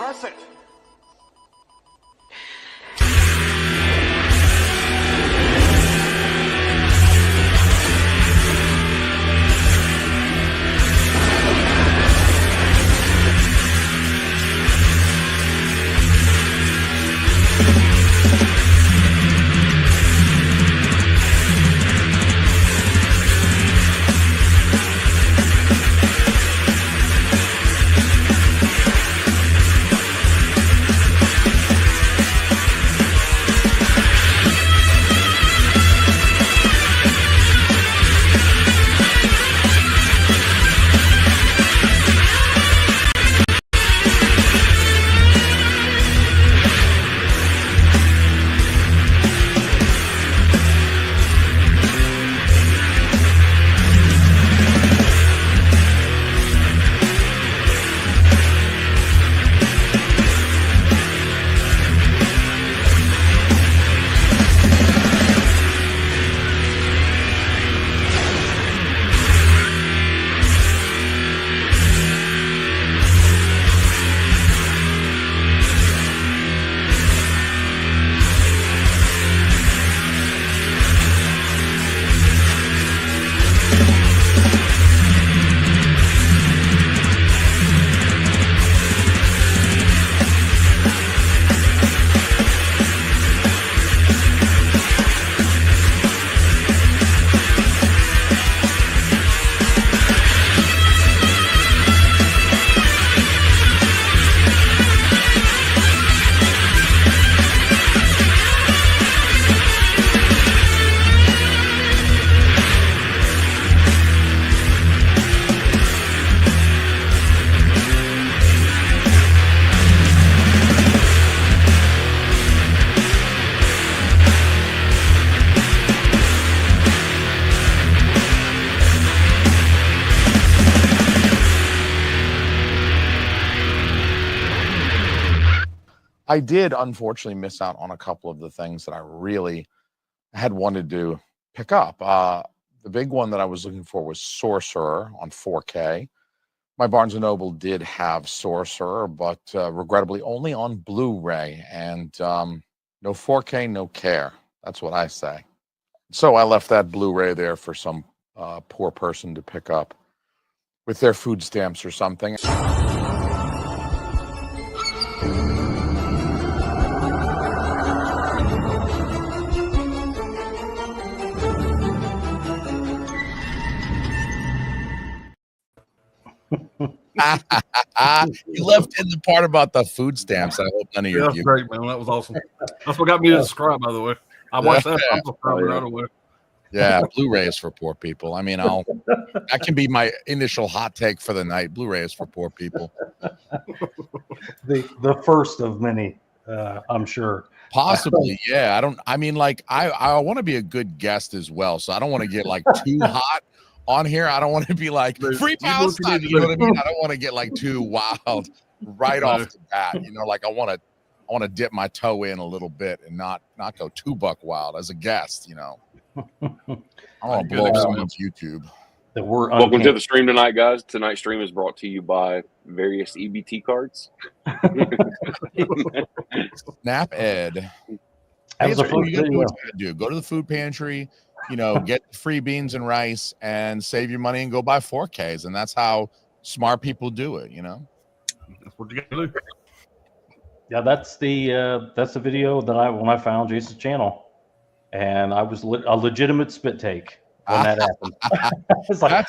press it. I did unfortunately miss out on a couple of the things that I really had wanted to pick up. The big one that I was looking for was Sorcerer on 4K. My Barnes & Noble did have Sorcerer, but regrettably only on Blu-ray, and no 4K, no care. That's what I say. So I left that Blu-ray there for some poor person to pick up with their food stamps or something. You left in the part about the food stamps. I hope none of your That's great, man. That was awesome. That's what got me to subscribe, by the way. I watched that. I'm subscribing right away. Yeah, Blu-ray is for poor people. I mean, that can be my initial hot take for the night. Blu-ray is for poor people. The first of many, I'm sure. Possibly, yeah. I want to be a good guest as well, so I don't want to get like too hot on here. I don't want to be like free Palestine. You know what I mean? I don't want to get like too wild right off the bat. You know, like I want to dip my toe in a little bit and not go too buck wild as a guest. You know, I want to blow up someone's YouTube. Welcome to the stream tonight, guys. Tonight's stream is brought to you by various EBT cards. Snap Ed. That was a fun video. Do go to the food pantry, you know, get free beans and rice and save your money and go buy 4Ks. And that's how smart people do it, you know? That's what you got to do. Yeah, that's the video that when I found Jason's channel, and I was a legitimate spit take when that happened. It's like,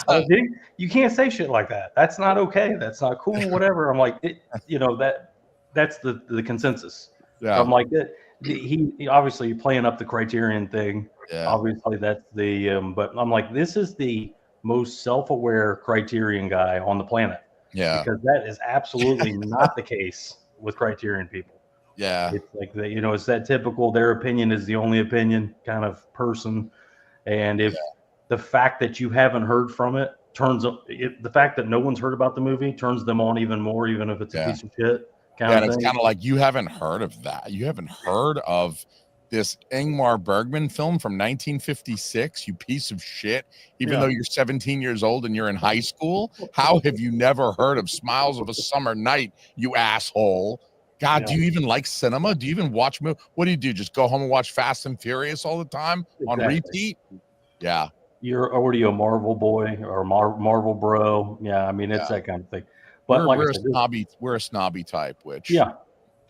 you can't say shit like that. That's not okay. That's not cool. Whatever. I'm like, that's the consensus. Yeah. I'm like, he obviously playing up the Criterion thing. Yeah. Obviously, that's the. But I'm like, this is the most self-aware Criterion guy on the planet. Yeah. Because that is absolutely not the case with Criterion people. Yeah. It's like that, it's that typical their opinion is the only opinion kind of person. And if the fact that you haven't heard from it the fact that no one's heard about the movie turns them on even more, even if it's a piece of shit. And it's kind of like, you haven't heard of that. You haven't heard of this Ingmar Bergman film from 1956, you piece of shit, even though you're 17 years old and you're in high school? How have you never heard of Smiles of a Summer Night, you asshole? God, do you even like cinema? Do you even watch movies? What do? Just go home and watch Fast and Furious all the time on repeat? Yeah. You're already a Marvel boy or a Marvel bro. Yeah, I mean, it's that kind of thing. But we're a snobby type, which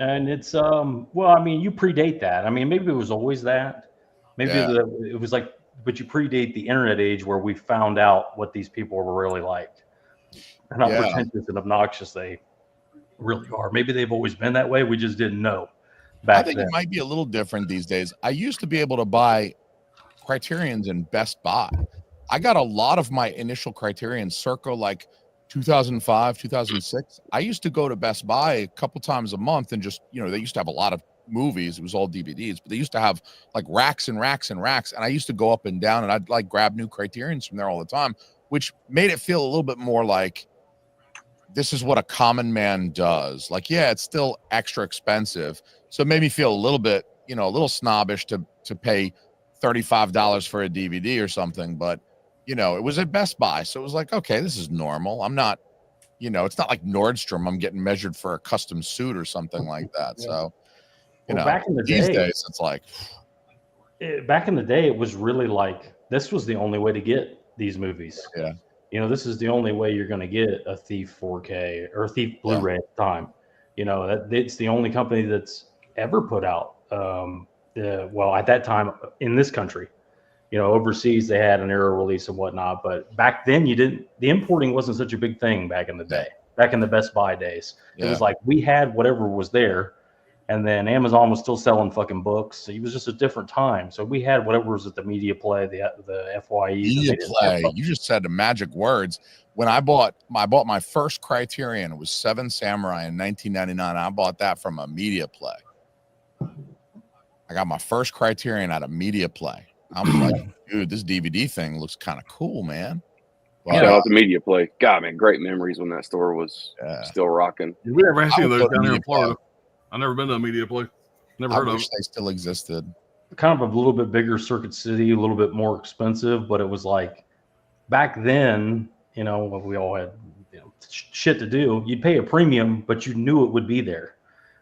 and it's well, I mean, you predate that. I mean, maybe it was always that. Maybe it was like, but you predate the internet age where we found out what these people were really like, and how pretentious and obnoxious they really are. Maybe they've always been that way. We just didn't know back then. It might be a little different these days. I used to be able to buy Criterions in Best Buy. I got a lot of my initial Criterion circa like 2005, 2006. I used to go to Best Buy a couple times a month and just, they used to have a lot of movies. It was all DVDs, but they used to have like racks and racks and racks. And I used to go up and down and I'd like grab new Criterions from there all the time, which made it feel a little bit more like this is what a common man does. Like, yeah, it's still extra expensive. So it made me feel a little bit, a little snobbish to pay $35 for a DVD or something. But, it was at Best Buy. So it was like, okay, this is normal. I'm not, it's not like Nordstrom. I'm getting measured for a custom suit or something like that. So, back in the these days, it's like. Back in the day, it was really like, this was the only way to get these movies. Yeah. This is the only way you're going to get a Thief 4K or a Thief Blu-ray at the time. It's the only company that's ever put out. Well, at that time in this country, overseas they had an era release and whatnot. But back then, the importing wasn't such a big thing back in the day. Back in the Best Buy days, it was like we had whatever was there. And then Amazon was still selling fucking books. So it was just a different time. So we had whatever was at the Media Play, the FYE. Media Play. You just said the magic words. When I bought my first Criterion, it was Seven Samurai in 1999. I bought that from a Media Play. I got my first Criterion out of Media Play. I'm like, dude, this DVD thing looks kind of cool, man. Well, shout out to Media Play. God, man, great memories when that store was still rocking. We never had those down here in Florida. I've never been to a Media Play. Never heard of it. They still existed. Kind of a little bit bigger Circuit City, a little bit more expensive, but it was like back then, we all had shit to do. You'd pay a premium, but you knew it would be there.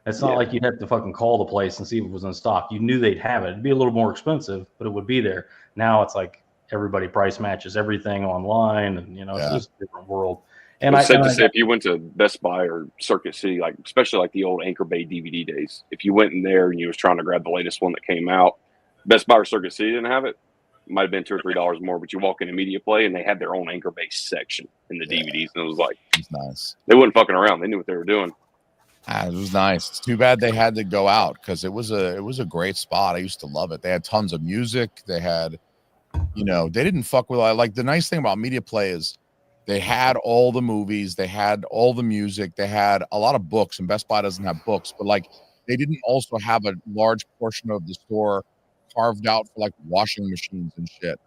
It's not like you'd have to fucking call the place and see if it was in stock. You knew they'd have it. It'd be a little more expensive, but it would be there. Now it's like everybody price matches everything online, and it's just a different world. And I said to say, if you went to Best Buy or Circuit City, like especially like the old Anchor Bay DVD days, if you went in there and you was trying to grab the latest one that came out, Best Buy or Circuit City didn't have it. It might have been $2 or $3 more, but you walk into Media Play and they had their own Anchor Bay section in the DVDs, and it was like, nice. They wasn't fucking around. They knew what they were doing. It was nice. It's too bad they had to go out because it was a great spot. I used to love it. They had tons of music. They had, they didn't fuck with like the nice thing about Media Play is they had all the movies, they had all the music, they had a lot of books, and Best Buy doesn't have books, but like they didn't also have a large portion of the store carved out for like washing machines and shit.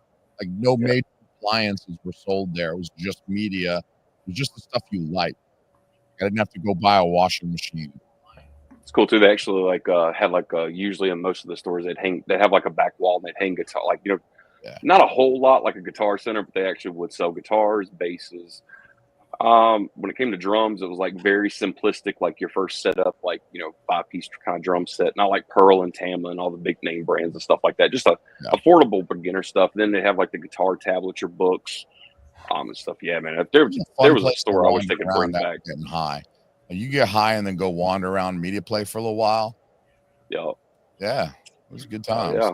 Like no major appliances were sold there. It was just media. It was just the stuff you liked. I didn't have to go buy a washing machine. It's cool too. They actually had usually in most of the stores they'd have like a back wall and they'd hang guitar not a whole lot like a Guitar Center, but they actually would sell guitars, basses. When it came to drums, it was like very simplistic, like your first setup, like 5-piece kind of drum set, not like Pearl and Tama and all the big name brands and stuff like that. Just affordable beginner stuff. And then they have like the guitar tablets, your books, and stuff. Yeah, man. If there was a store I wish they could bring back. Getting high, you get high and then go wander around Media Play for a little while. Yeah, it was a good time. Yeah.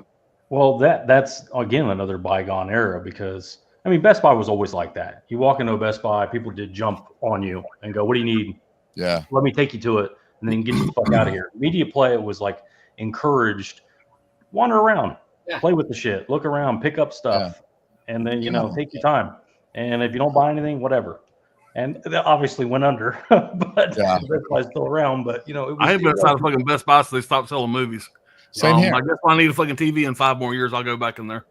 Well, that's again another bygone era because Best Buy was always like that. You walk into a Best Buy, people did jump on you and go, "What do you need? Yeah, let me take you to it, and then get you the fuck out of here." Media Play was like encouraged, wander around, play with the shit, look around, pick up stuff, and then take your time. And if you don't buy anything, whatever. And that obviously went under, but Best Buy's still around. But it was I ain't been outside of fucking Best Buy, so they stopped selling movies. Same here. I guess if I need a fucking TV in 5 more years, I'll go back in there.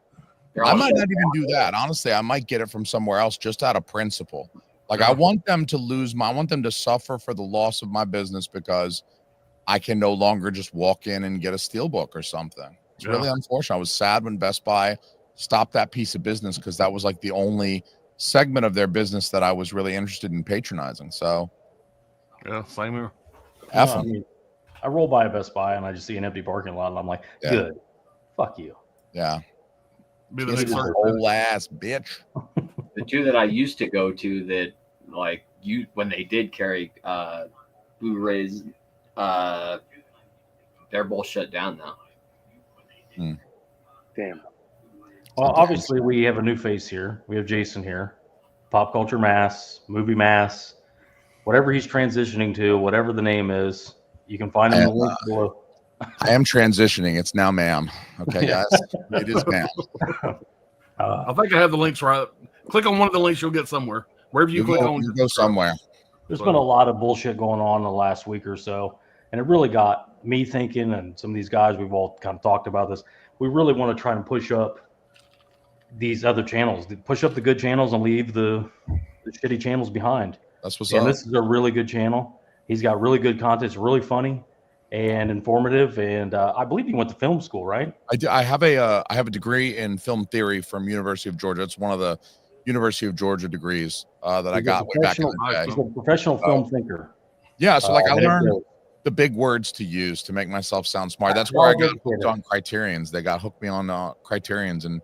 I might not even do that. Honestly, I might get it from somewhere else just out of principle. Like I want them to suffer for the loss of my business because I can no longer just walk in and get a steelbook or something. It's really unfortunate. I was sad when Best Buy stopped that piece of business because that was like the only segment of their business that I was really interested in patronizing. So, yeah, same here. I mean, I roll by a Best Buy and I just see an empty parking lot, and I'm like, good, fuck you. Yeah. Be the Kiss next my circus. whole ass, bitch. The two that I used to go to that, like, when they did carry Blu-rays, they're both shut down now. Damn. Well, obviously, we have a new face here. We have Jason here. Pop Culture Mass, Movie Mass, whatever he's transitioning to, whatever the name is, you can find him in the link below. I am transitioning. It's now ma'am. Okay, guys. It is ma'am. I think I have the links right. Click on one of the links, you'll get somewhere. Wherever you click on, you go somewhere. There's been a lot of bullshit going on in the last week or so, and it really got me thinking, and some of these guys, we've all kind of talked about this. We really want to try and push up these other channels, push up the good channels and leave the shitty channels behind. That's what's and up. This is a really good channel. He's got really good content. It's really funny and informative. And I believe he went to film school, right? I have a degree in film theory from University of Georgia. It's one of the University of Georgia degrees that I got way back in the day. He's a professional film thinker. Yeah, so like I learned the big words to use to make myself sound smart. That's where I got hooked on Criterions. They got hooked me on Criterions and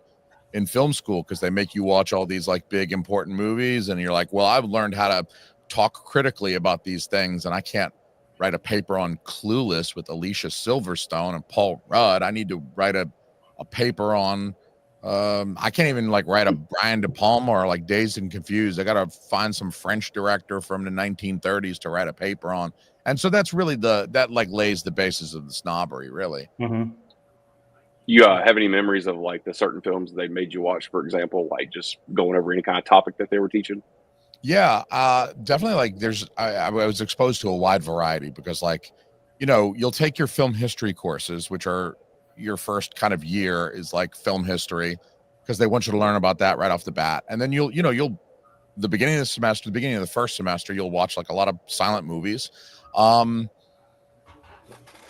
in film school because they make you watch all these like big important movies, and you're like, well, I've learned how to talk critically about these things, and I can't write a paper on Clueless with Alicia Silverstone and Paul Rudd. I need to write a paper on I can't even like write a Brian De Palma or like Dazed and Confused. I gotta find some French director from the 1930s to write a paper on. And so that's really that like lays the basis of the snobbery, really. Mm-hmm. You have any memories of like the certain films they made you watch, for example, like just going over any kind of topic that they were teaching? Yeah, definitely. Like I was exposed to a wide variety because like, you'll take your film history courses, which are your first kind of year is like film history because they want you to learn about that right off the bat. And then you'll the beginning of the first semester, you'll watch like a lot of silent movies.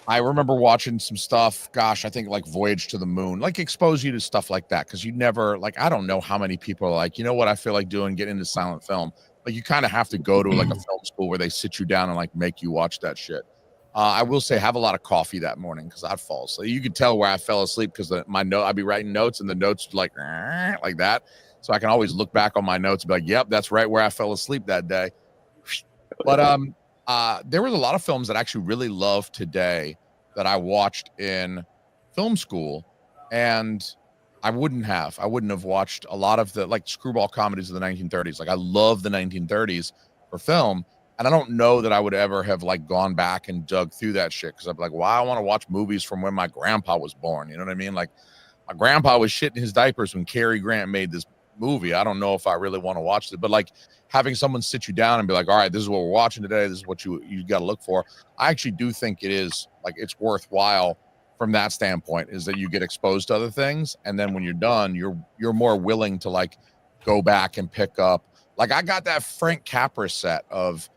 I remember watching some stuff, gosh, I think like Voyage to the Moon, like expose you to stuff like that. Cause you never like, I don't know how many people are like, you know what I feel like doing, get into silent film. Like you kind of have to go to like a film school where they sit you down and like make you watch that shit. I will say have a lot of coffee that morning because I'd fall asleep. You could tell where I fell asleep because I'd be writing notes and the notes like that. So I can always look back on my notes and be like, yep, that's right where I fell asleep that day. But there was a lot of films that I actually really loved today that I watched in film school, and I wouldn't have watched a lot of the like screwball comedies of the 1930s. Like I love the 1930s for film. And I don't know that I would ever have like gone back and dug through that shit because I'm like, well, I want to watch movies from when my grandpa was born. You know what I mean? Like my grandpa was shitting his diapers when Cary Grant made this movie. I don't know if I really want to watch it, but like having someone sit you down and be like, all right, this is what we're watching today. This is what you got to look for. I actually do think it is like, it's worthwhile from that standpoint is that you get exposed to other things. And then when you're done, you're more willing to like go back and pick up. Like I got that Frank Capra set of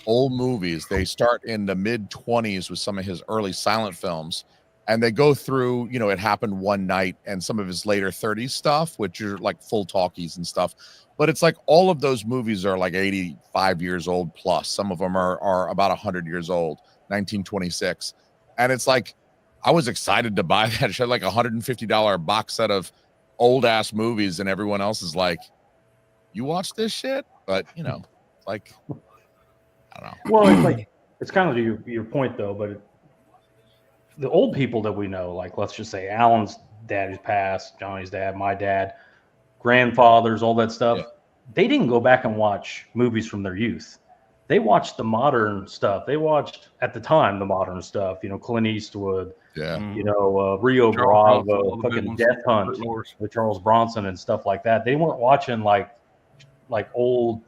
old movies. They start in the mid 20s with some of his early silent films, and they go through, It Happened One Night and some of his later 30s stuff, which are like full talkies and stuff. But it's like all of those movies are like 85 years old plus. Some of them are about 100 years old, 1926. And it's like, I was excited to buy that shit, like $150 box set of old ass movies, and everyone else is like, you watch this shit? But like, I don't know. Well, it's like, it's kind of your point though, but the old people that we know, like let's just say Alan's dad who's passed, Johnny's dad, my dad, grandfathers, all that stuff, they didn't go back and watch movies from their youth. They watched the modern stuff. They watched at the time the modern stuff, Clint Eastwood, Rio Bravo, fucking Death Hunt with Charles Bronson and stuff like that. They weren't watching like old,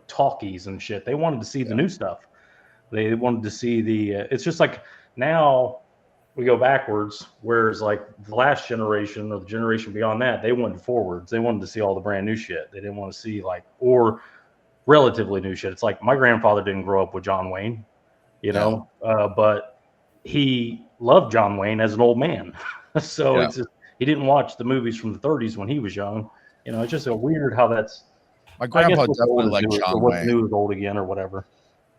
talkies and shit. They wanted to see the new stuff. They wanted to see it's just like now we go backwards, whereas like the last generation or the generation beyond that, they went forwards. They wanted to see all the brand new shit. They didn't want to see or relatively new shit. It's like my grandfather didn't grow up with John Wayne, but he loved John Wayne as an old man. So it's just, he didn't watch the movies from the 30s when he was young. It's just a weird how that's. My grandpa definitely liked John what's Wayne. new is old again, or whatever.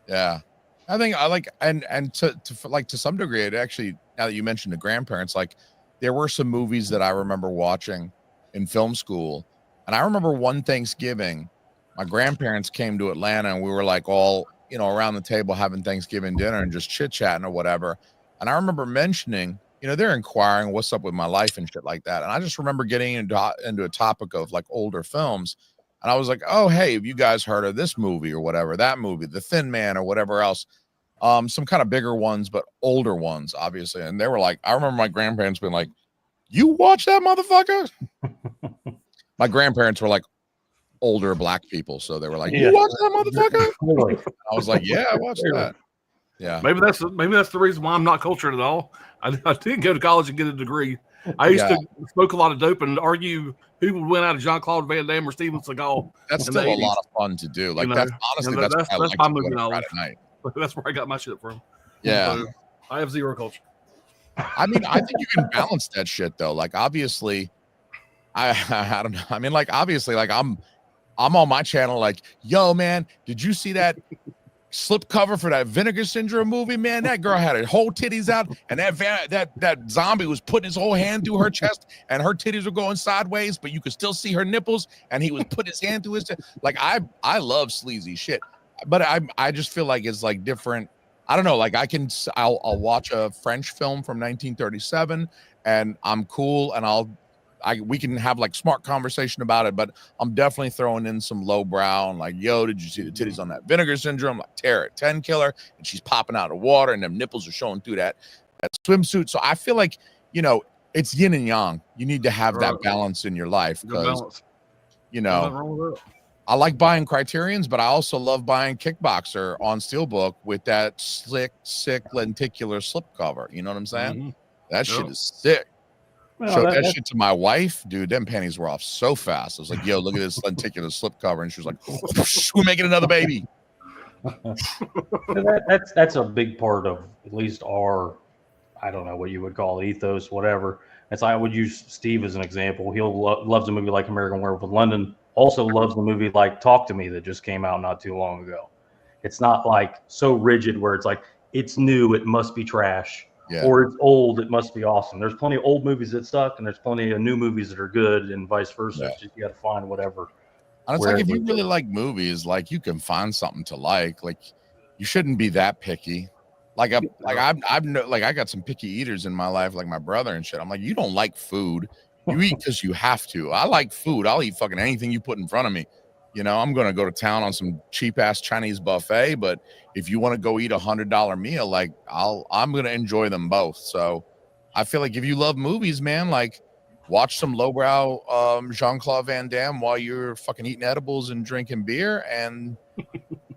Yeah, I think I like and to some degree, it actually, now that you mentioned the grandparents, like there were some movies that I remember watching in film school, and I remember one Thanksgiving, my grandparents came to Atlanta, and we were like all around the table having Thanksgiving dinner and just chit chatting or whatever, and I remember mentioning, they're inquiring what's up with my life and shit like that, and I just remember getting into a topic of like older films. And I was like, oh, hey, have you guys heard of this movie or whatever, that movie, The Thin Man or whatever else? Some kind of bigger ones, but older ones, obviously. And they were like, I remember my grandparents being like, you watch that motherfucker? My grandparents were like older black people. So they were like, you watch that motherfucker? I was like, yeah, I watched that. Yeah. Maybe that's the reason why I'm not cultured at all. I didn't go to college and get a degree. I used to smoke a lot of dope and argue who would win out of Jean-Claude Van Damme or Steven Seagal. That's still a lot of fun to do. Like that's honestly that's my movie knowledge. That's where I got my shit from. Yeah, so I have zero culture. I mean, I think you can balance that shit though. Like obviously, I don't know. I mean, like obviously, like I'm on my channel. Like, yo, man, did you see that slip cover for that Vinegar Syndrome movie? Man, that girl had her whole titties out, and that zombie was putting his whole hand through her chest, and her titties were going sideways, but you could still see her nipples, and he was putting his hand through his chest. Like I love sleazy shit, but I just feel like it's like different. I don't know. Like I'll watch a French film from 1937, and I'm cool, and we can have like smart conversation about it, but I'm definitely throwing in some lowbrow and like, yo, did you see the titties on that Vinegar Syndrome? Like Tara 10 killer, and she's popping out of water, and them nipples are showing through that swimsuit. So I feel like, it's yin and yang. You need to have that balance in your life because, I like buying Criterions, but I also love buying Kickboxer on Steelbook with that slick, sick lenticular slipcover. You know what I'm saying? Mm-hmm. That shit is sick. Well, showed that shit to my wife, dude. Them panties were off so fast. I was like, "Yo, look at this lenticular slipcover," and she was like, "We're making another baby." That's a big part of at least our, I don't know what you would call it, ethos, whatever. It's like I would use Steve as an example. He'll loves a movie like American Werewolf in London. Also loves the movie like Talk to Me that just came out not too long ago. It's not like so rigid where it's like it's new, it must be trash. Yeah. Or it's old, it must be awesome. There's plenty of old movies that suck, and there's plenty of new movies that are good, and vice versa. Yeah. Just, you got to find whatever. And it's like if you really like movies, like you can find something to like. Like you shouldn't be that picky. I got some picky eaters in my life, like my brother and shit. I'm like, you don't like food, you eat because you have to. I like food. I'll eat fucking anything you put in front of me. I'm going to go to town on some cheap ass Chinese buffet, but if you want to go eat $100 meal, like I'm going to enjoy them both. So I feel like if you love movies, man, like watch some lowbrow Jean-Claude Van Damme while you're fucking eating edibles and drinking beer, and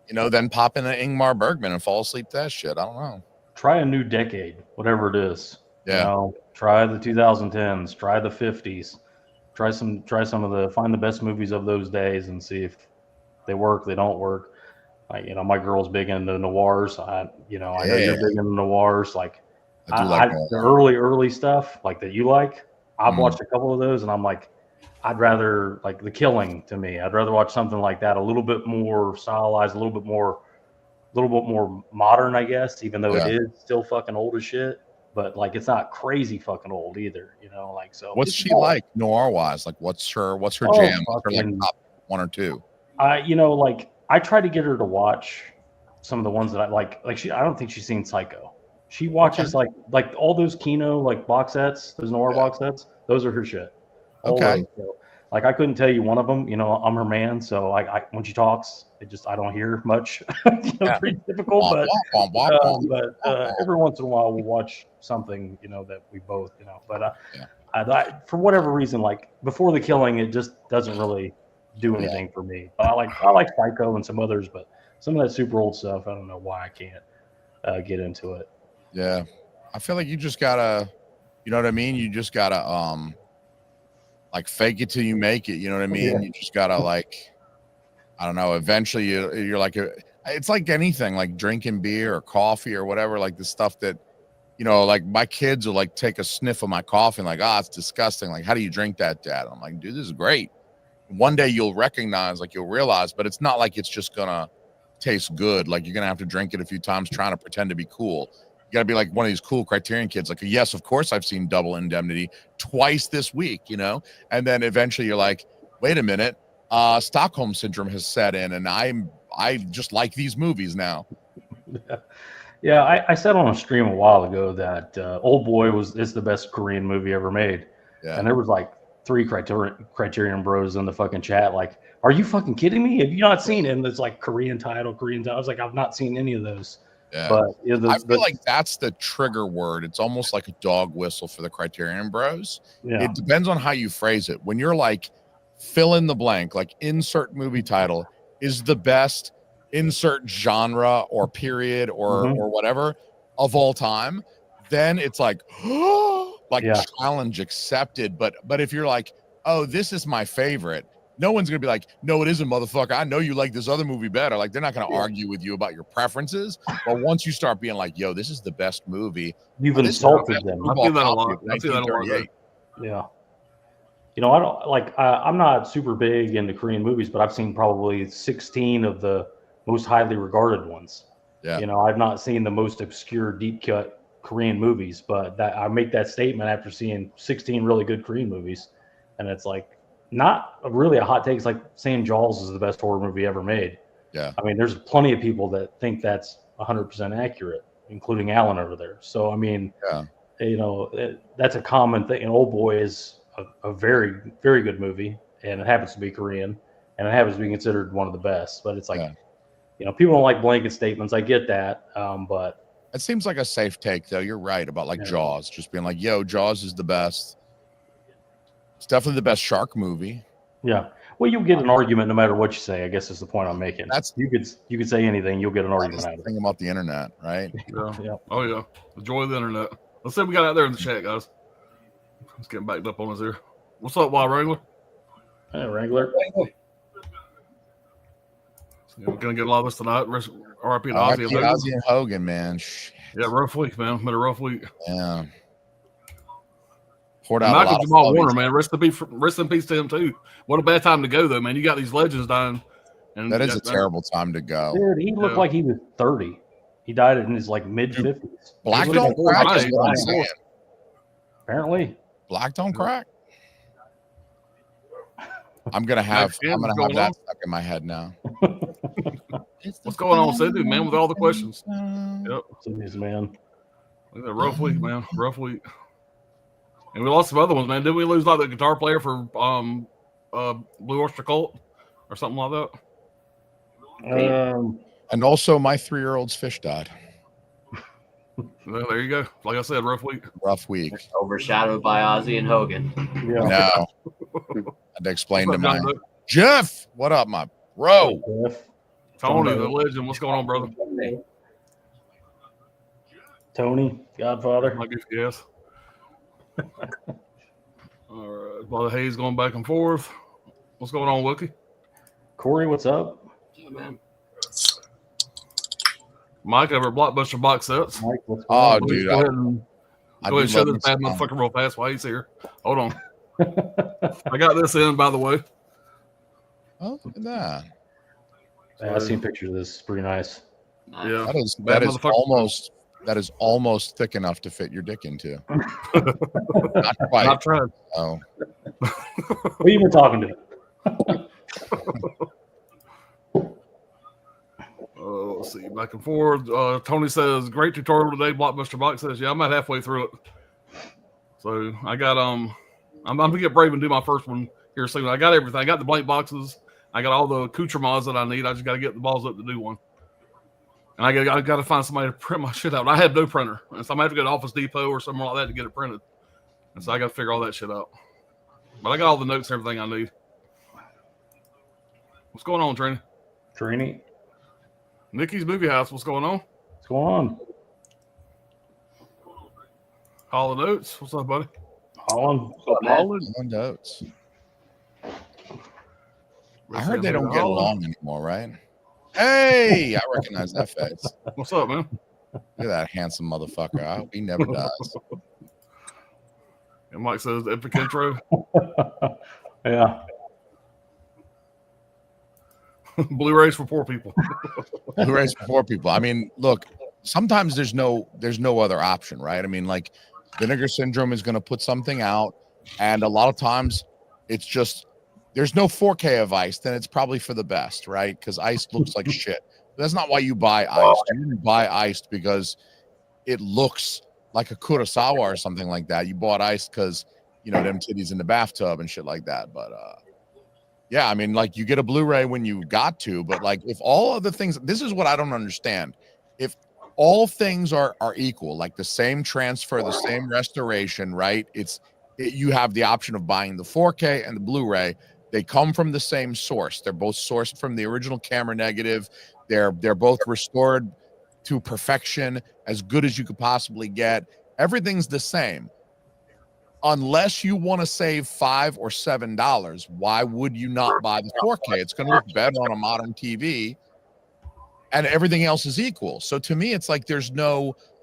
then pop in an Ingmar Bergman and fall asleep to that shit. I don't know. Try a new decade, whatever it is. Yeah. Try the 2010s, try the 50s. Try some of find the best movies of those days and see if they work, they don't work. Like, my girl's big into noirs. I know you're big into noirs. Like, the early stuff like that you like. I've watched a couple of those, and I'm like, I'd rather like The Killing to me. I'd rather watch something like that, a little bit more stylized, a little bit more modern, I guess, even though it is still fucking old as shit. But like, it's not crazy fucking old either, like, so. What's she like noir wise? Like what's her jam? What's her like top one or two? Like I try to get her to watch some of the ones that I like I don't think she's seen Psycho. She watches like all those Kino like box sets, those noir box sets. Those are her shit. Okay. So, like I couldn't tell you one of them. I'm her man, so I when she talks, I don't hear much. Pretty typical, but every once in a while we'll watch something that we both But I, for whatever reason, like before The Killing, it just doesn't really do anything for me. But I like Psycho and some others, but some of that super old stuff, I don't know why I can't get into it. Yeah, I feel like you just gotta, you know what I mean? You just gotta like fake it till you make it. You know what I mean? Yeah. You just gotta like, I don't know. Eventually, you're like, it's like anything, like drinking beer or coffee or whatever. Like the stuff that you know, like my kids will like take a sniff of my coffee and like, it's disgusting. Like, how do you drink that, Dad? I'm like, dude, this is great. One day you'll recognize, like you'll realize, but it's not like it's just gonna taste good. Like you're gonna have to drink it a few times trying to pretend to be cool. You gotta be like one of these cool Criterion kids. Like, yes, of course I've seen Double Indemnity twice this week, you know? And then eventually you're like, wait a minute, Stockholm syndrome has set in and I just like these movies now. Yeah, I said on a stream a while ago that Old Boy is the best Korean movie ever made. Yeah. And there was like 3 Criterion bros in the fucking chat. Like, are you fucking kidding me? Have you not seen it? And it's like Korean title. I was like, I've not seen any of those. Yeah. But I feel like that's the trigger word. It's almost like a dog whistle for the Criterion bros. Yeah. It depends on how you phrase it. When you're like, fill in the blank, like insert movie title is the best insert genre or period or whatever of all time, then it's like challenge accepted. But if you're like, oh, this is my favorite, no one's gonna be like, no, it isn't, motherfucker. I know you like this other movie better. Like they're not gonna argue with you about your preferences. But once you start being like, yo, this is the best movie, you've insulted them. I see that a lot. I see that a lot. Yeah. You know, I don't like. I'm not super big into Korean movies, but I've seen probably 16 of the most highly regarded ones. Yeah. You know, I've not seen the most obscure, deep cut Korean movies, but that I make that statement after seeing 16 really good Korean movies, and it's like not really a hot take. It's like saying Jaws is the best horror movie ever made. Yeah. I mean, there's plenty of people that think that's 100% accurate, including Alan over there. So I mean, you know, that's a common thing. And Old Boy is a very, very good movie, and it happens to be Korean, and it happens to be considered one of the best. But it's like, you know, people don't like blanket statements. I get that, but it seems like a safe take, though. You're right about like Jaws, just being like, yo, Jaws is the best. It's definitely the best shark movie. Yeah. Well, you'll get an argument no matter what you say. I guess is the point I'm making. That's you could say anything, you'll get an argument out of it. Thing about the internet, right? Yeah. Oh yeah, the joy of the internet. Let's see what we got out there in the chat, guys. Let's get backed up on us here. What's up, Wild Wrangler? Hey, Wrangler. We're gonna get a lot of this tonight. R.I.P. to Ozzy and Hogan, man. Shit. Yeah, rough week, man. Been a rough week. Yeah. Poured out Michael Jamal Warner, man. Rest in peace to him too. What a bad time to go, though, man. You got these legends dying. And that is a terrible time to go. Dude, he looked like he was 30. He died in his like mid 50s. Black don't crack is what I'm saying. Apparently. Black don't crack. I'm gonna have that stuck in my head now. What's going on, Cindy, man, with all the questions? Yep. Cindy's, man. A rough week, man. Rough week. And we lost some other ones, man. Didn't we lose like the guitar player for Blue Oyster Cult or something like that? And also my 3-year-old's fish died. Well, there you go. Like I said, rough week. Rough week. Overshadowed by Ozzy and Hogan. Yeah. No. I had to explain to my Jeff. What up, my bro? Tony, the legend. What's going on, brother? Tony, Godfather. I guess yes. All right. A lot of Hayes going back and forth. What's going on, Wookie? Corey, what's up? Yeah, man. Mike over Blockbuster box sets. Mike, what's Oh, going on? dude. Go ahead and show this bad motherfucker real fast while he's here. Hold on. I got this in, by the way. Oh, look at that. Yeah, I've seen pictures of this. It's pretty nice. Yeah. That is almost thick enough to fit your dick into. Not quite. Not trying. Oh. Who you been talking to? Let's see, back and forth. Tony says, "Great tutorial today." Blockbuster Box says, "Yeah, I'm about halfway through it." So I got I'm gonna get brave and do my first one here soon. I got everything. I got the blank boxes. I got all the accoutrements that I need. I just got to get the balls up to do one. And I got to find somebody to print my shit out. And I have no printer, and so I might have to go to Office Depot or somewhere like that to get it printed. And so I got to figure all that shit out. But I got all the notes and everything I need. What's going on, Trini? Trini, Nikki's Movie House. What's going on? what's going on? Hall of Notes. What's up, buddy? Holland. Holland Oats. I heard they don't get along anymore, right? Hey, I recognize that face. What's up, man? at that handsome motherfucker. I hope he never dies. And Mike says epic intro. Yeah. Blu-rays for poor people. Blu-rays for poor people. I mean, look, sometimes there's no other option, right? I mean, like Vinegar Syndrome is going to put something out, and a lot of times it's just there's no 4K of Iced, and it's probably for the best, right? Because Iced looks like shit. That's not why you buy Iced. You didn't buy Iced because it looks like a Kurosawa or something like that. You bought Iced because them titties in the bathtub and shit like that. But yeah, I mean, like you get a Blu-ray when you got to, but like if all other things, this is what I don't understand. If all things are equal, like the same transfer, the same restoration, right? You have the option of buying the 4K and the Blu-ray. They come from the same source. They're both sourced from the original camera negative. They're both restored to perfection, as good as you could possibly get. Everything's the same. Unless you want to save $5 or $7, why would you not buy the 4K? It's going to look better on a modern TV, and everything else is equal. So to me, it's like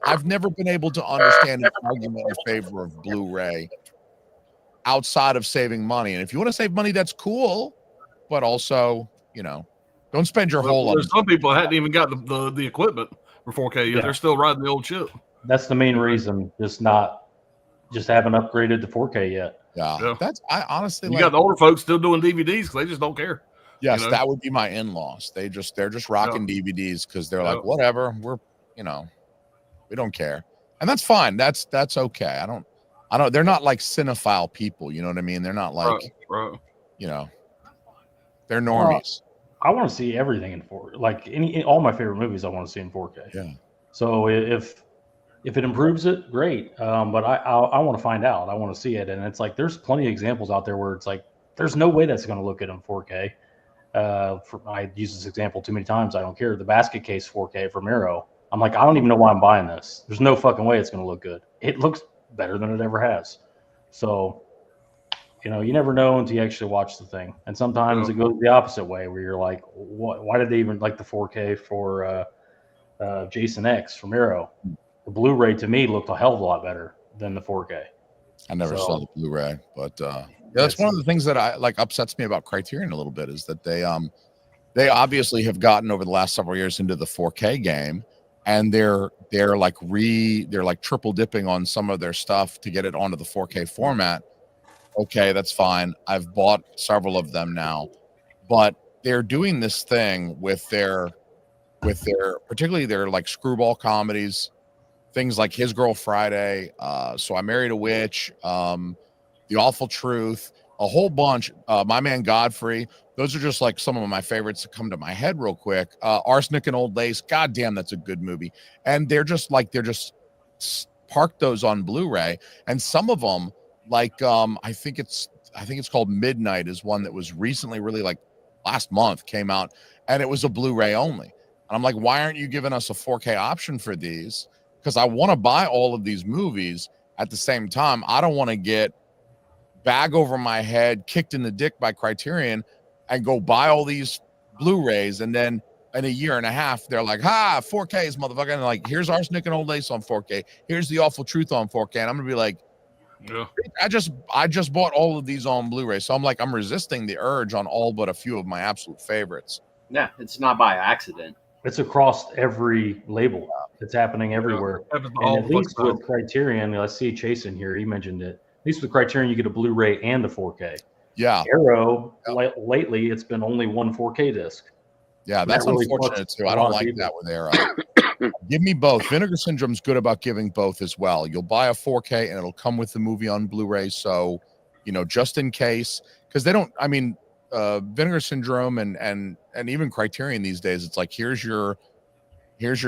I've never been able to understand an argument in favor of Blu-ray outside of saving money. And if you want to save money, that's cool, but also, don't spend your whole life. Some people hadn't even got the equipment for 4K yet. Yeah. They're still riding the old chip. That's the main reason. Just haven't upgraded to 4K yet. Yeah. I honestly got the older folks still doing DVDs because they just don't care. Yes, that would be my in-laws. They're just rocking DVDs because they're like, whatever, we're we don't care. And that's fine. That's okay. I don't they're not like cinephile people, you know what I mean? They're not like right. They're normies. I want to see everything in 4K. Like all my favorite movies I want to see in 4K. Yeah. So if it improves it, great. But I want to find out. I want to see it. And it's like there's plenty of examples out there where it's like there's no way that's going to look good in 4K. I use this example too many times. I don't care. The basket case 4K from Arrow. I'm like, I don't even know why I'm buying this. There's no fucking way it's going to look good. It looks better than it ever has. So, you never know until you actually watch the thing. And sometimes it goes the opposite way where you're like, why did they even like the 4K for Jason X from Arrow? The Blu-ray to me looked a hell of a lot better than the 4K. I never saw the Blu-ray, but that's one of the things that upsets me about Criterion a little bit is that they obviously have gotten over the last several years into the 4K game, and they're like triple dipping on some of their stuff to get it onto the 4K format. Okay, that's fine. I've bought several of them now, but they're doing this thing with their particularly their like screwball comedies. Things like His Girl Friday, So I Married a Witch, The Awful Truth, a whole bunch. My Man Godfrey. Those are just like some of my favorites that come to my head real quick. Arsenic and Old Lace. God damn, that's a good movie. And they're just parked those on Blu-ray. And some of them, like I think it's called Midnight, is one that was recently, really like last month, came out, and it was a Blu-ray only. And I'm like, why aren't you giving us a 4K option for these? Because I want to buy all of these movies at the same time. I don't want to get bag over my head, kicked in the dick by Criterion, and go buy all these Blu-rays, and then in a year and a half, they're like, 4Ks, motherfucker. And like, here's Arsenic and Old Lace on 4K. Here's The Awful Truth on 4K. And I'm going to be like, I just bought all of these on Blu-ray. So I'm resisting the urge on all but a few of my absolute favorites. Yeah, it's not by accident. It's across every label. It's happening everywhere. And at least with Criterion, I see Chase in here. He mentioned it. At least with Criterion, you get a Blu-ray and a 4K. Yeah. Arrow, lately, it's been only one 4K disc. Yeah, that's really unfortunate too. I don't like that with Arrow. Give me both. Vinegar Syndrome's good about giving both as well. You'll buy a 4K and it'll come with the movie on Blu-ray. So, just in case, because they don't. I mean, Vinegar Syndrome and even Criterion these days, it's like here's your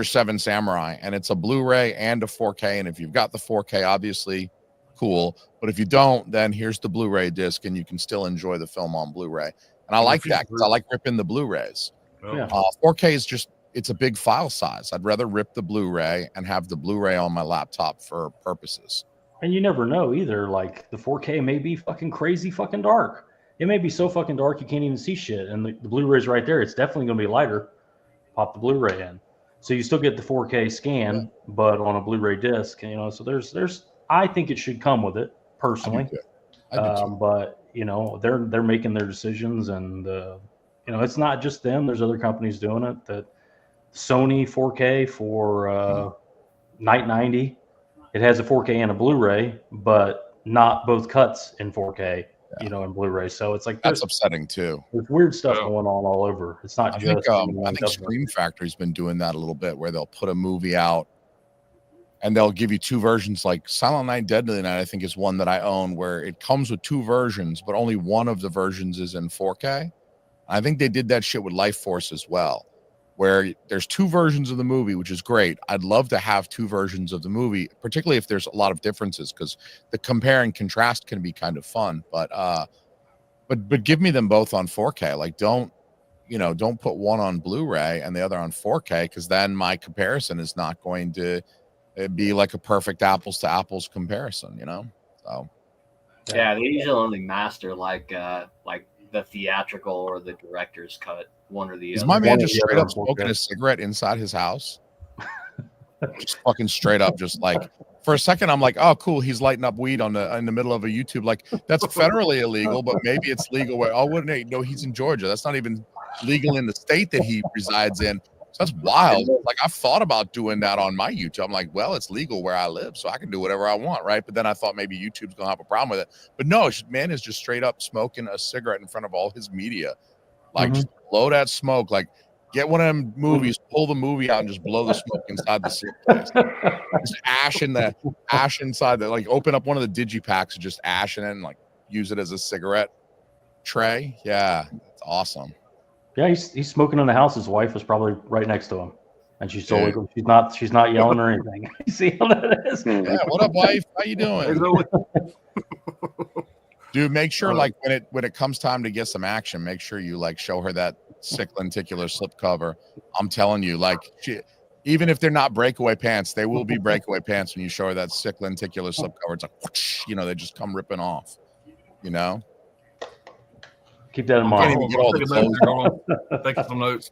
Seven Samurai, and it's a Blu-ray and a 4K. And if you've got the 4K, obviously, cool. But if you don't, then here's the Blu-ray disc, and you can still enjoy the film on Blu-ray. And I like that because I like ripping the Blu-rays. Yeah. 4K is it's a big file size. I'd rather rip the Blu-ray and have the Blu-ray on my laptop for purposes. And you never know either. Like the 4K may be fucking crazy fucking dark. It may be so fucking dark you can't even see shit. And the Blu-ray's right there. It's definitely going to be lighter. Pop the Blu-ray in. So you still get the 4K scan, but on a Blu-ray disc. You know, so there's. I think it should come with it personally. I do too. But you know, they're making their decisions, and you know, it's not just them. There's other companies doing it. That Sony 4K for Night 90. It has a 4K and a Blu-ray, but not both cuts in 4K. You know, in Blu-ray. So it's like that's upsetting too. There's weird stuff going on all over. It's not I just. think Scream Factory's been doing that a little bit, where they'll put a movie out and they'll give you two versions. Like Silent Night, Deadly Night, I think is one that I own, where it comes with two versions, but only one of the versions is in 4K. I think they did that shit with Life Force as well, where there's two versions of the movie, which is great. I'd love to have two versions of the movie, particularly if there's a lot of differences, because the compare and contrast can be kind of fun. But give me them both on 4K. Like, don't put one on Blu-ray and the other on 4K, because then my comparison is not going to be like a perfect apples to apples comparison, you know? So yeah, they usually only master like the theatrical or the director's cut, one or the other. Is my man just straight up smoking a cigarette inside his house? Just fucking straight up, just like, for a second I'm like, oh cool, he's lighting up weed in the middle of a YouTube. Like, that's federally illegal, but maybe it's legal where, oh, wouldn't it? No, he's in Georgia. That's not even legal in the state that he resides in. So that's wild. Like, I've thought about doing that on my YouTube. I'm like, well, it's legal where I live, so I can do whatever I want, right? But then I thought maybe YouTube's gonna have a problem with it. But no, man is just straight up smoking a cigarette in front of all his media. Like, just blow that smoke. Like, get one of them movies, pull the movie out and just blow the smoke inside the suitcase. Just ash inside the, like, open up one of the digipacks and just ash in it and like use it as a cigarette tray. Yeah, it's awesome. Yeah, he's smoking in the house. His wife is probably right next to him, and she's totally she's not yelling or anything. You see how that is? Yeah, what up, wife? How you doing? Dude, make sure like when it comes time to get some action, make sure you like show her that sick lenticular slipcover. I'm telling you, like, even if they're not breakaway pants, they will be breakaway pants when you show her that sick lenticular slipcover. It's like, whoosh, you know, they just come ripping off. You know. Keep that in mind. Taking some notes.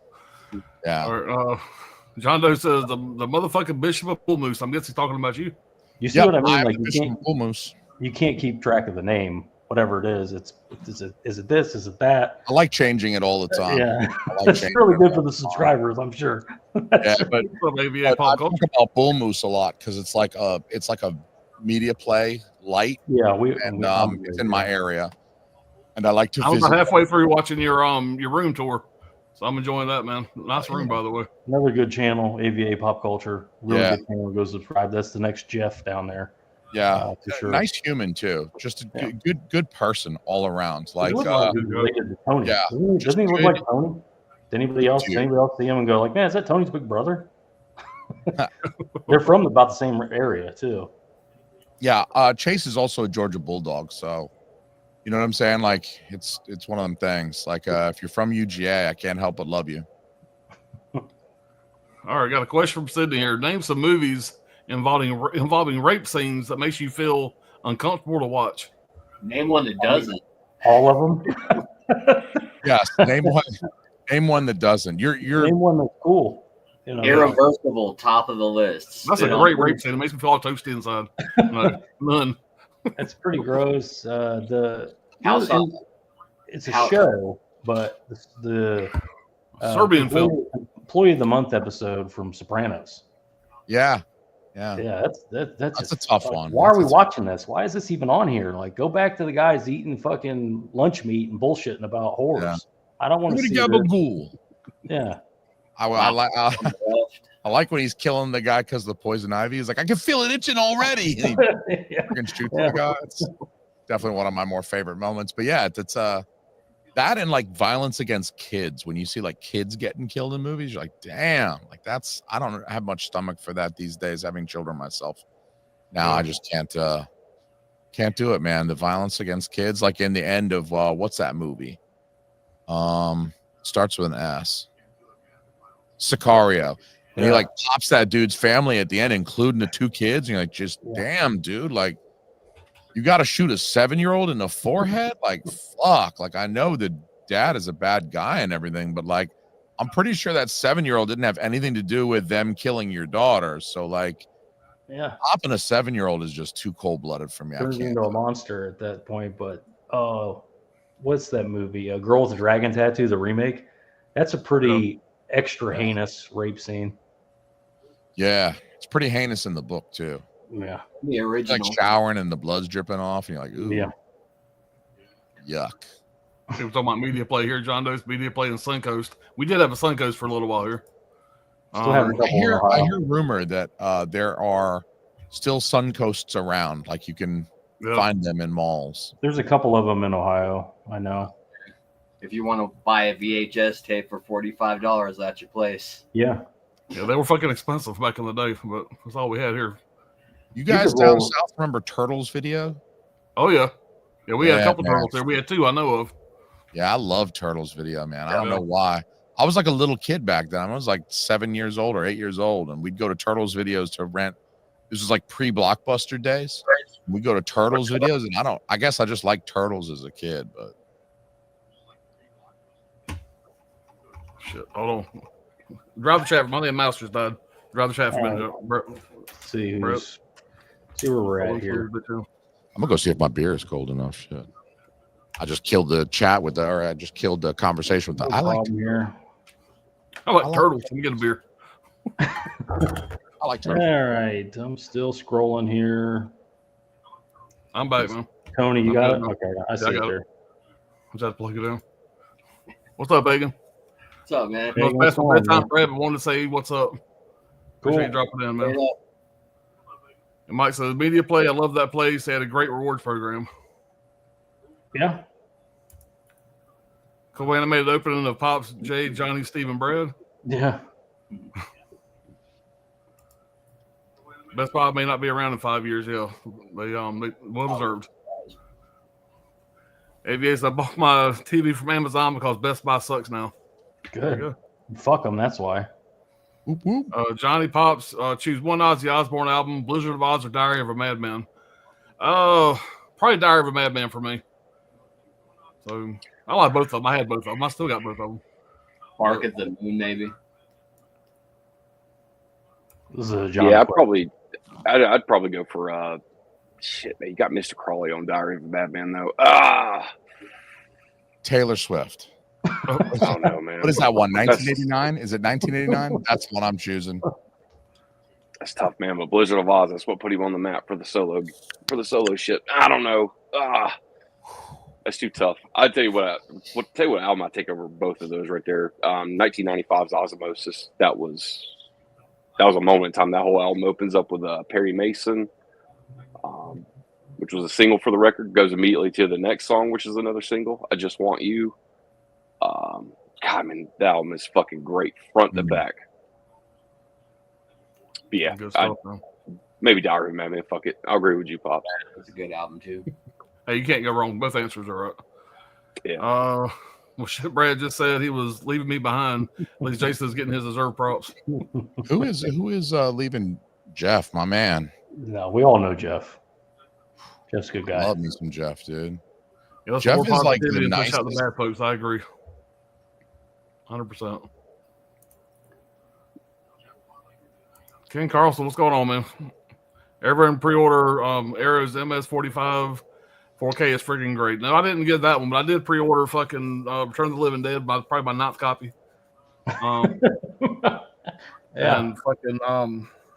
Yeah. Or, John Doe says the motherfucking Bishop of Bull Moose. I'm guessing he's talking about you. You see what I mean? Like, Bull Moose. You can't keep track of the name, whatever it is. Is it this? Is it that? I like changing it all the time. Yeah, it's really good for the subscribers, I'm sure. Yeah, but I talk about Bull Moose a lot because it's like a media play light. Yeah, it's in my area. And I like to. I was halfway through watching your room tour, so I'm enjoying that, man. Nice room, by the way. Another good channel, AVA Pop Culture. Really good channel. Go subscribe. That's the next Jeff down there. Yeah, for sure. Nice human too. Just a good person all around. Like, related to Tony. Yeah, doesn't he look like Tony? Did anybody else see him and go like, man, is that Tony's big brother? They're from about the same area too. Yeah, Chase is also a Georgia Bulldog, so. You know what I'm saying? Like, it's one of them things. Like, if you're from UGA, I can't help but love you. All right, got a question from Sydney here. Name some movies involving rape scenes that makes you feel uncomfortable to watch. Name one that doesn't. All of them. Yes, name one. Name one that doesn't. You're name one that's cool. You know, irreversible, top of the list. That's a great rape scene. It makes me feel all toasty inside. No, none. That's pretty gross. It's a How show, but the Serbian film Employee of the Month episode from Sopranos. Yeah. That's a tough one. Why are we watching this? Why is this even on here? Like, go back to the guys eating fucking lunch meat and bullshitting about whores. Yeah. I don't want to see this. Yeah. I like when he's killing the guy because of the poison ivy. He's like, I can feel it itching already. And he freaking shoots the guy. It's definitely one of my more favorite moments. But yeah, it's that and like violence against kids. When you see like kids getting killed in movies, you're like, damn, like I don't have much stomach for that these days, having children myself. Now I just can't do it, man. The violence against kids, like in the end of what's that movie? Starts with an S. Sicario. And he like pops that dude's family at the end, including the two kids. And you're like, just damn, dude, like you got to shoot a 7-year-old in the forehead. Like, fuck. Like, I know the dad is a bad guy and everything, but like I'm pretty sure that 7-year-old didn't have anything to do with them killing your daughter. So like, yeah, popping a 7-year-old is just too cold-blooded for me. turns into a monster at that point. But what's that movie? A Girl with a Dragon Tattoo, the remake. That's a pretty extra heinous rape scene. Yeah, it's pretty heinous in the book too. Yeah, The original. Like showering and the blood's dripping off, and you're like, ooh, yeah. yuck. People talking about media play here, John Doe's media play in Suncoast. We did have a Suncoast for a little while here. Still have a couple I hear in Ohio. rumor that there are still Suncoasts around. Like you can find them in malls. There's a couple of them in Ohio. I know. If you want to buy a VHS tape for $45 at your place. Yeah. Yeah, they were fucking expensive back in the day, but that's all we had here. You guys down south remember Turtles video? Oh yeah. Yeah, we had a couple Turtles there. We had 2 I know of. Yeah, I love Turtles video, man. I don't know why. I was like a little kid back then. I was like 7 years old or 8 years old, and we'd go to Turtles videos to rent. This was like pre-Blockbuster days. We'd go to Turtles videos, and I guess I just liked Turtles as a kid, but shit. Hold on. Drive the chat. My name Mouser's died. Drive the chat for a minute. See where we're at here. I'm gonna go see if my beer is cold enough. Shit. I just killed the chat with I just killed the conversation with I like here. I like Turtles. Let me get a beer. I like Turtles. All right. I'm still scrolling here. I'm back, man. Tony, you got it? Okay, I see it there. I just have to plug it in. What's up, Bacon? What's up, man? I was past my bedtime, Brad, but wanted to say what's up. Cool. Appreciate you dropping in, man. And Mike says, media play. I love that place. They had a great rewards program. Yeah. Cool animated opening of Pops, Jay, Johnny, Steve, and Brad. Yeah. Best Buy may not be around in 5 years. Yeah, they well deserved. AVAs, I bought my TV from Amazon because Best Buy sucks now. Good. Fuck them. That's why. Whoop, whoop. Johnny Pops, choose one Ozzy Osbourne album: Blizzard of Oz or Diary of a Madman. Probably Diary of a Madman for me. So I like both of them. I had both of them. I still got both of them. Bark at the Moon, maybe. This is a John. Yeah, I'd probably go for shit, man. You got Mr. Crawley on Diary of a Madman though. Taylor Swift. I don't know, man. What is that one? 1989? Is it 1989? That's what I'm choosing. That's tough, man. But Blizzard of Oz, that's what put him on the map for the solo shit. I don't know. That's too tough. I'll tell you what album I take over both of those right there. 1995's Osmosis. That was a moment in time. That whole album opens up with Perry Mason, which was a single for the record. Goes immediately to the next song, which is another single. I Just Want You. God, I mean, that album is fucking great, front to back. But yeah, maybe Diary of a Madman. Fuck it, I'll agree with you, Pops. It's a good album too. Hey, you can't go wrong. Both answers are right. Yeah. Well, shit, Brad just said he was leaving me behind. At least Jason's getting his reserve props. Who is leaving Jeff, my man? No, we all know Jeff. Jeff's a good guy. Love me some Jeff, dude. Yeah, Jeff is like the nicest. Out the bad folks. I agree. 100%. Ken Carlson, what's going on, man? Everyone pre-order Arrow's MS-45 4K is freaking great. No, I didn't get that one, but I did pre-order fucking Return of the Living Dead, probably my 9th copy. Yeah. And fucking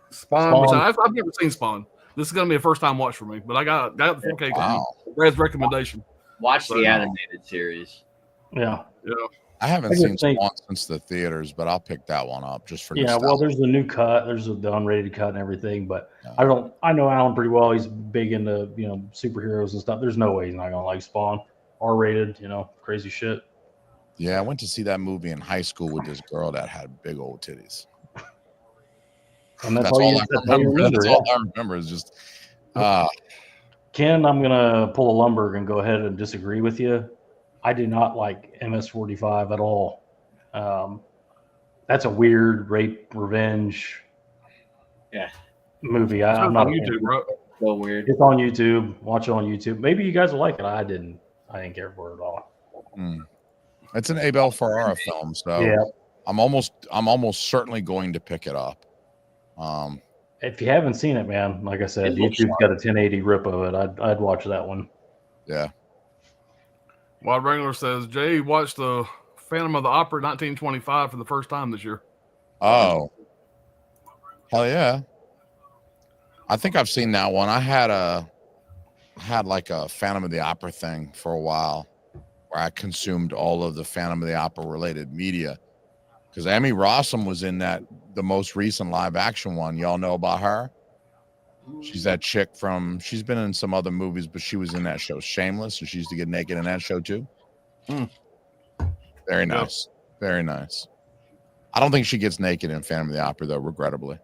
Spawn. Which I've never seen Spawn. This is gonna be a first time watch for me, but I got the 4K copy. Brad's recommendation. Watch the animated series. Yeah. Yeah. I haven't seen Spawn since the theaters, but I'll pick that one up just for nostalgia. Well, there's the new cut, there's the unrated cut and everything, but I know Alan pretty well. He's big into superheroes and stuff. There's no way he's not gonna like Spawn. R-rated, crazy shit. Yeah, I went to see that movie in high school with this girl that had big old titties. And that's all I remember is just Ken, I'm gonna pull a Lumberg and go ahead and disagree with you. I do not like MS-45 at all. That's a weird rape revenge movie. I'm not on YouTube, bro. So weird. It's on YouTube. Watch it on YouTube. Maybe you guys will like it. I didn't care for it at all. It's an Abel Ferrara film, so I'm almost certainly going to pick it up. If you haven't seen it, man, like I said, YouTube's got a 1080 rip of it. I'd watch that one. Yeah. Wild Wrangler says Jay watched the Phantom of the Opera 1925 for the first time this year. Oh, hell yeah! I think I've seen that one. I had like a Phantom of the Opera thing for a while, where I consumed all of the Phantom of the Opera related media. Because Emmy Rossum was in the most recent live action one. Y'all know about her? She's that chick she's been in some other movies, but she was in that show Shameless, and she used to get naked in that show too. Very nice. Very nice. I don't think she gets naked in Phantom of the Opera, though, regrettably.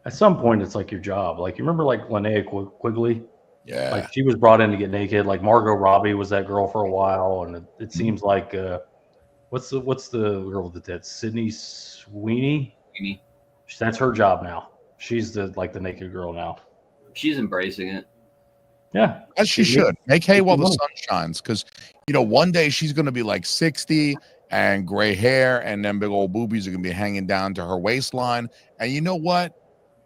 At some point, it's like your job. Like, you remember, like, Linnea Quigley? Yeah. Like, she was brought in to get naked. Like, Margot Robbie was that girl for a while. And it seems like, what's the girl with the tits? Sydney Sweeney? That's her job now. She's the naked girl now. She's embracing it. Yeah. As she should. Make hay while the sun shines. Because, one day she's going to be like 60 and gray hair, and then big old boobies are going to be hanging down to her waistline. And you know what?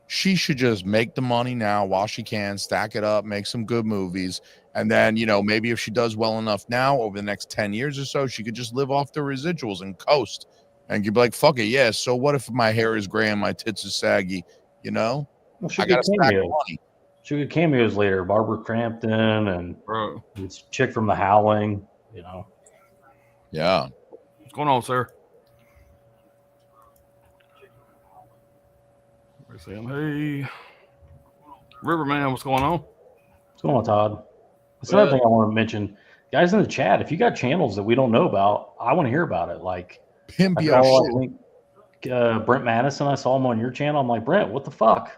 She should just make the money now while she can, stack it up, make some good movies. And then, maybe if she does well enough now over the next 10 years or so, she could just live off the residuals and coast. And you'd be like, fuck it, yeah. So what if my hair is gray and my tits are saggy? Well, I got to stack money. She did cameos later. Barbara Crampton and this chick from The Howling, Yeah. What's going on, sir? We're saying, hey, Riverman, what's going on? What's going on, Todd? That's another thing I want to mention. Guys in the chat, if you got channels that we don't know about, I want to hear about it. Like, Pimp Brent Madison, I saw him on your channel. I'm like, Brent, what the fuck?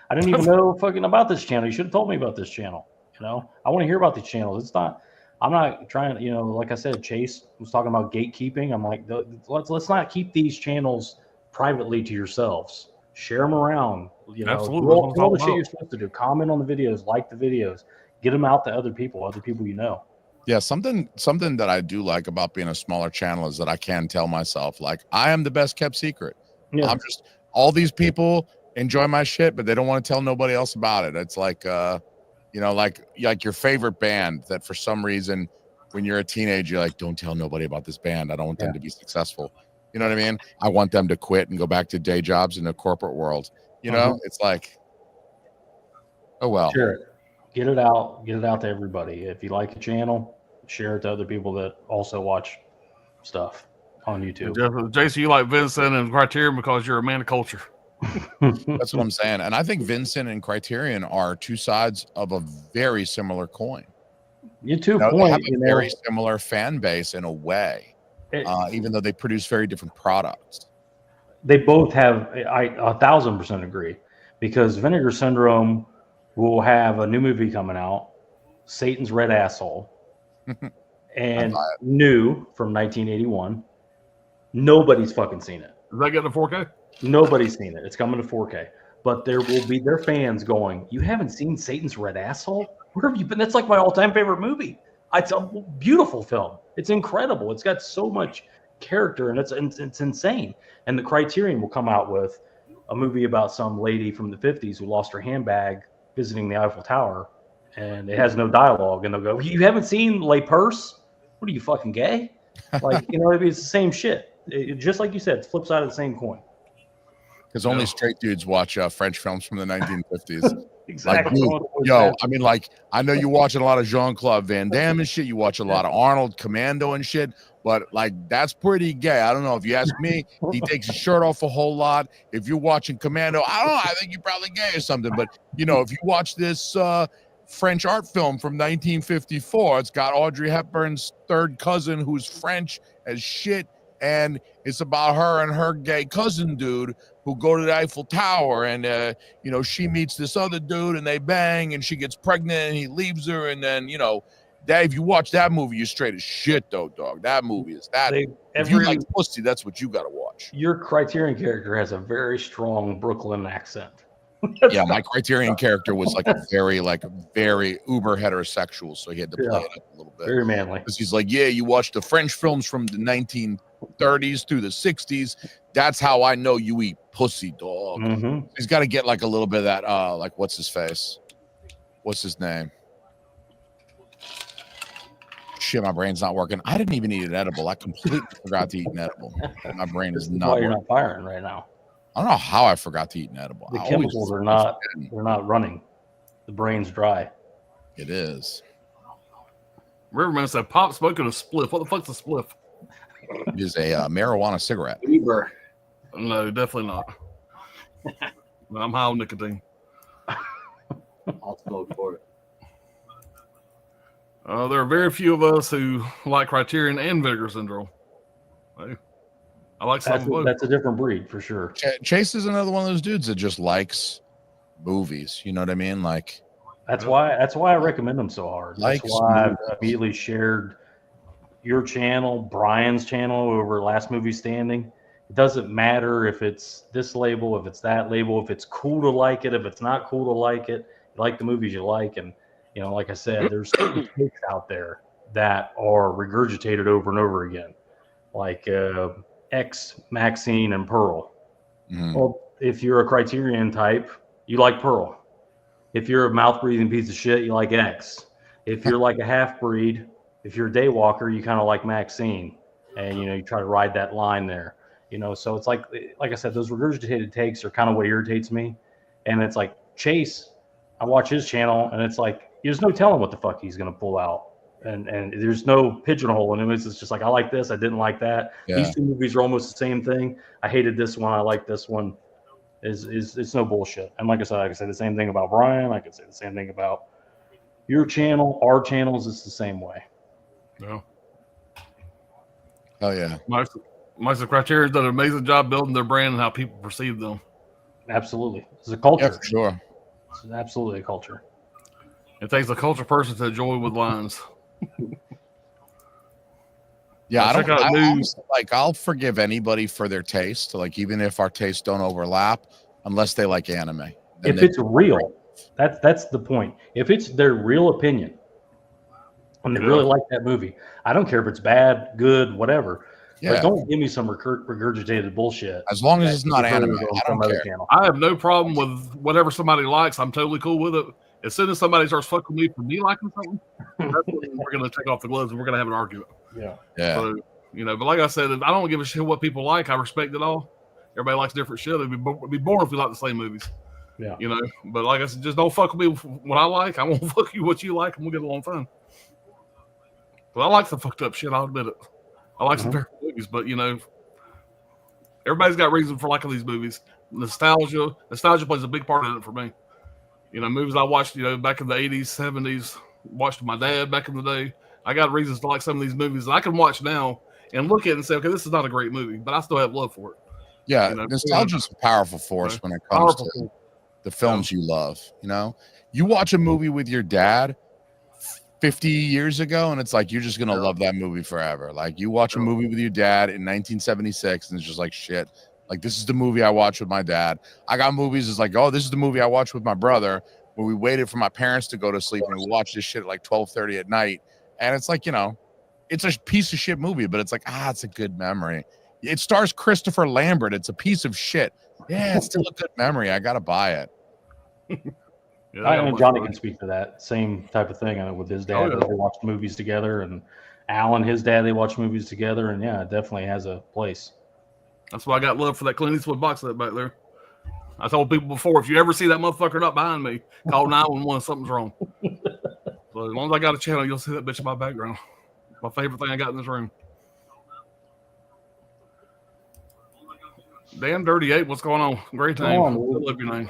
I didn't even know fucking about this channel. You should have told me about this channel. I want to hear about these channels. I'm not trying to, like I said, Chase was talking about gatekeeping. I'm like, let's not keep these channels privately to yourselves. Share them around. Absolutely. Do all the shit you're supposed to do. Comment on the videos, like the videos, get them out to other people you know. Yeah, something that I do like about being a smaller channel is that I can tell myself, like, I am the best kept secret. Yeah. I'm just, all these people enjoy my shit, but they don't want to tell nobody else about it. It's like, like your favorite band that for some reason, when you're a teenager, you're like, don't tell nobody about this band. I don't want them to be successful. You know what I mean? I want them to quit and go back to day jobs in the corporate world. It's like, oh, well. Sure. Get it out to everybody. If you like a channel, share it to other people that also watch stuff on YouTube. Jason, you like Vincent and Criterion because you're a man of culture. That's what I'm saying. And I think Vincent and Criterion are two sides of a very similar coin. They have a very similar fan base in a way, even though they produce very different products. They both have, I 1,000% agree, because Vinegar Syndrome will have a new movie coming out, Satan's Red Asshole, and new from 1981. Nobody's fucking seen it. Is that getting a 4K? Nobody's seen it. It's coming to 4K. But there will be their fans going, you haven't seen Satan's Red Asshole? Where have you been? That's like my all-time favorite movie. It's a beautiful film. It's incredible. It's got so much character, and it's insane. And the Criterion will come out with a movie about some lady from the 50s who lost her handbag visiting the Eiffel Tower, and it has no dialogue. And they'll go, you haven't seen Les Perse? What are you, fucking gay? Like, it's the same shit. Just like you said, it's flip side of the same coin. Because only straight dudes watch French films from the 1950s. Exactly. Like, I know you're watching a lot of Jean-Claude Van Damme and shit. You watch a lot of Arnold, Commando and shit. But, like, that's pretty gay. I don't know. If you ask me, he takes his shirt off a whole lot. If you're watching Commando, I don't know. I think you're probably gay or something. But, if you watch this French art film from 1954, it's got Audrey Hepburn's third cousin who's French as shit. And it's about her and her gay cousin dude who go to the Eiffel Tower, and she meets this other dude, and they bang, and she gets pregnant, and he leaves her, and then Dave, you watch that movie, you're straight as shit, though, dog. That movie is that. If you like pussy, that's what you got to watch. Your Criterion character has a very strong Brooklyn accent. Yeah, my Criterion character was very uber heterosexual, so he had to play it up a little bit. Very manly. Because he's like, yeah, you watch the French films from the 30s through the 60s. That's how I know you eat pussy, dog. Mm-hmm. He's got to get like a little bit of that, like what's his face? What's his name? Shit, my brain's not working. I didn't even eat an edible. I completely forgot to eat an edible. My brain is not. Why you're not firing right now? I don't know how I forgot to eat an edible. The chemicals are not. They're not running. The brain's dry. It is. Riverman said, "Pop smoking a spliff. What the fuck's a spliff?" It is a marijuana cigarette. Uber. No, definitely not. I'm high on nicotine. I'll smoke for it. There are very few of us who like Criterion and Vinegar Syndrome. I like some of both. That's a different breed for sure. Chase is another one of those dudes that just likes movies. You know what I mean? Like that's why I recommend them so hard. That's why I immediately shared your channel, Brian's channel over Last Movie Standing. It doesn't matter if it's this label, if it's that label, if it's cool to like it, if it's not cool to like it. You like the movies you like, and you know, like I said, there's certain takes out there that are regurgitated over and over again, like X, Maxine, and Pearl. Mm-hmm. Well, if you're a Criterion type, you like Pearl. If you're a mouth-breathing piece of shit, you like X. If you're like a half-breed, if you're a daywalker, you kind of like Maxine, and you know, you try to ride that line there. You know, so it's like I said, those regurgitated takes are kind of what irritates me, and it's like Chase. I watch his channel, and it's like there's no telling what the fuck he's gonna pull out, and there's no pigeonhole in him. It's just like I like this, I didn't like that. Yeah. These two movies are almost the same thing. I hated this one, I like this one. It's no bullshit. And like I said the same thing about Brian. I could say the same thing about your channel, our channels. It's the same way. Yeah. Oh yeah. Most of Criterion's done an amazing job building their brand and how people perceive them. Absolutely, it's a culture. Yeah, for sure. It's absolutely a culture. It takes a culture person to enjoy with lines. Yeah, I'll forgive anybody for their taste, like even if our tastes don't overlap, unless they like anime. If it's real, that's the point. If it's their real opinion and they really like that movie, I don't care if it's bad, good, whatever. Yeah. But don't give me some regurgitated bullshit. As long as it's not anime, I don't care. I have no problem with whatever somebody likes. I'm totally cool with it. As soon as somebody starts fucking me for me liking something, that's when we're going to take off the gloves and we're going to have an argument. Yeah. So, you know, but like I said, I don't give a shit what people like. I respect it all. Everybody likes different shit. It'd be boring if we like the same movies. Yeah. You know, but like I said, just don't fuck with me with what I like. I won't fuck you what you like, and we'll get along fine. But I like the fucked up shit. I'll admit it. I like some very movies, but you know, everybody's got reason for liking these movies. Nostalgia plays a big part in it for me. You know, movies I watched, you know, back in the 80s, 70s, watched with my dad back in the day. I got reasons to like some of these movies that I can watch now and look at it and say, okay, this is not a great movie, but I still have love for it. Yeah, you know, nostalgia is a powerful force when it comes to the films you love. You know, you watch a movie with your dad 50 years ago, and it's like you're just gonna love that movie forever. Like you watch a movie with your dad in 1976, and it's just like shit. Like this is the movie I watched with my dad. I got movies. It's like, oh, this is the movie I watched with my brother, where we waited for my parents to go to sleep, and we watched this shit at like 12:30 at night. And it's like, you know, it's a piece of shit movie, but it's like, it's a good memory. It stars Christopher Lambert. It's a piece of shit. Yeah, it's still a good memory. I gotta buy it. I know Johnny can speak to that same type of thing. I know with his dad, they watched movies together, and Alan, his dad, they watched movies together, and yeah, it definitely has a place. That's why I got love for that Clint Eastwood box set back there. I told people before, if you ever see that motherfucker not behind me, call 911. Something's wrong. So as long as I got a channel, you'll see that bitch in my background. My favorite thing I got in this room. Damn Dirty Ape, what's going on? Great name. I love your name.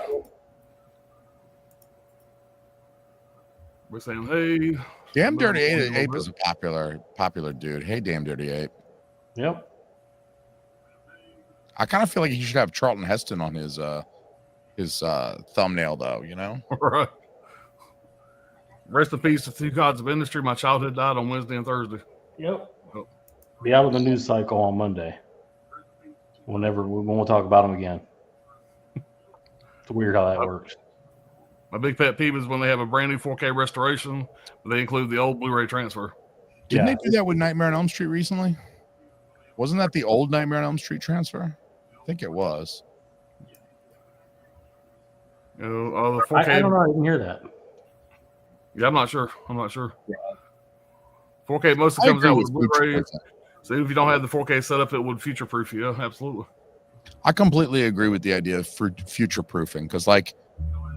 We're saying, hey. Damn Dirty Ape is a popular dude. Hey, Damn Dirty Ape. Yep. I kind of feel like he should have Charlton Heston on his thumbnail, though. You know. Right. Rest in peace to two gods of industry. My childhood died on Wednesday and Thursday. Yep. Be out of the news cycle on Monday. We'll talk about them again. It's weird how that works. My big pet peeve is when they have a brand new 4K restoration, but they include the old Blu-ray transfer. Didn't they do that with Nightmare on Elm Street recently? Wasn't that the old Nightmare on Elm Street transfer? I think it was. You know, the 4K. I don't know. I didn't hear that. Yeah, I'm not sure. 4K mostly comes out with Blu-ray. So if you don't have the 4K setup, it would future-proof you. Yeah, absolutely. I completely agree with the idea of future-proofing because, like,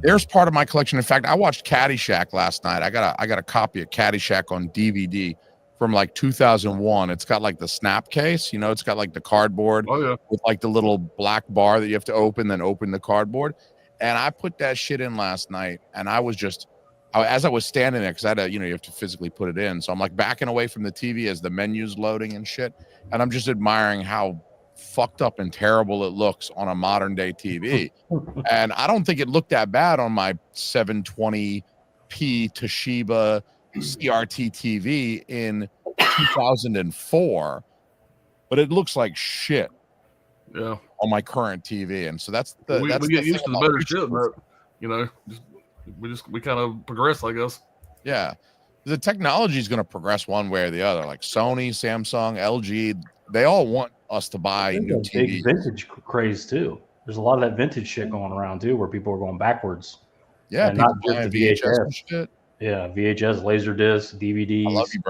there's part of my collection. In fact, I watched Caddyshack last night. I got a copy of Caddyshack on DVD from like 2001. It's got like the snap case, it's got like the cardboard with like the little black bar that you have to open, then open the cardboard. And I put that shit in last night, and I was just, as I was standing there, because I had to, you have to physically put it in. So I'm like backing away from the TV as the menu's loading and shit. And I'm just admiring how fucked up and terrible it looks on a modern day TV. And I don't think it looked that bad on my 720p Toshiba CRT TV in 2004, but it looks like shit. Yeah, on my current TV, and so that's we get used to the better shit, but we kind of progress, I guess. Yeah, the technology is going to progress one way or the other. Like Sony, Samsung, LG, they all want us to buy new TVs. Big vintage craze too. There's a lot of that vintage shit going around too, where people are going backwards. Yeah, and not just the VHS shit. Yeah, VHS, Laserdisc, DVDs. I love you,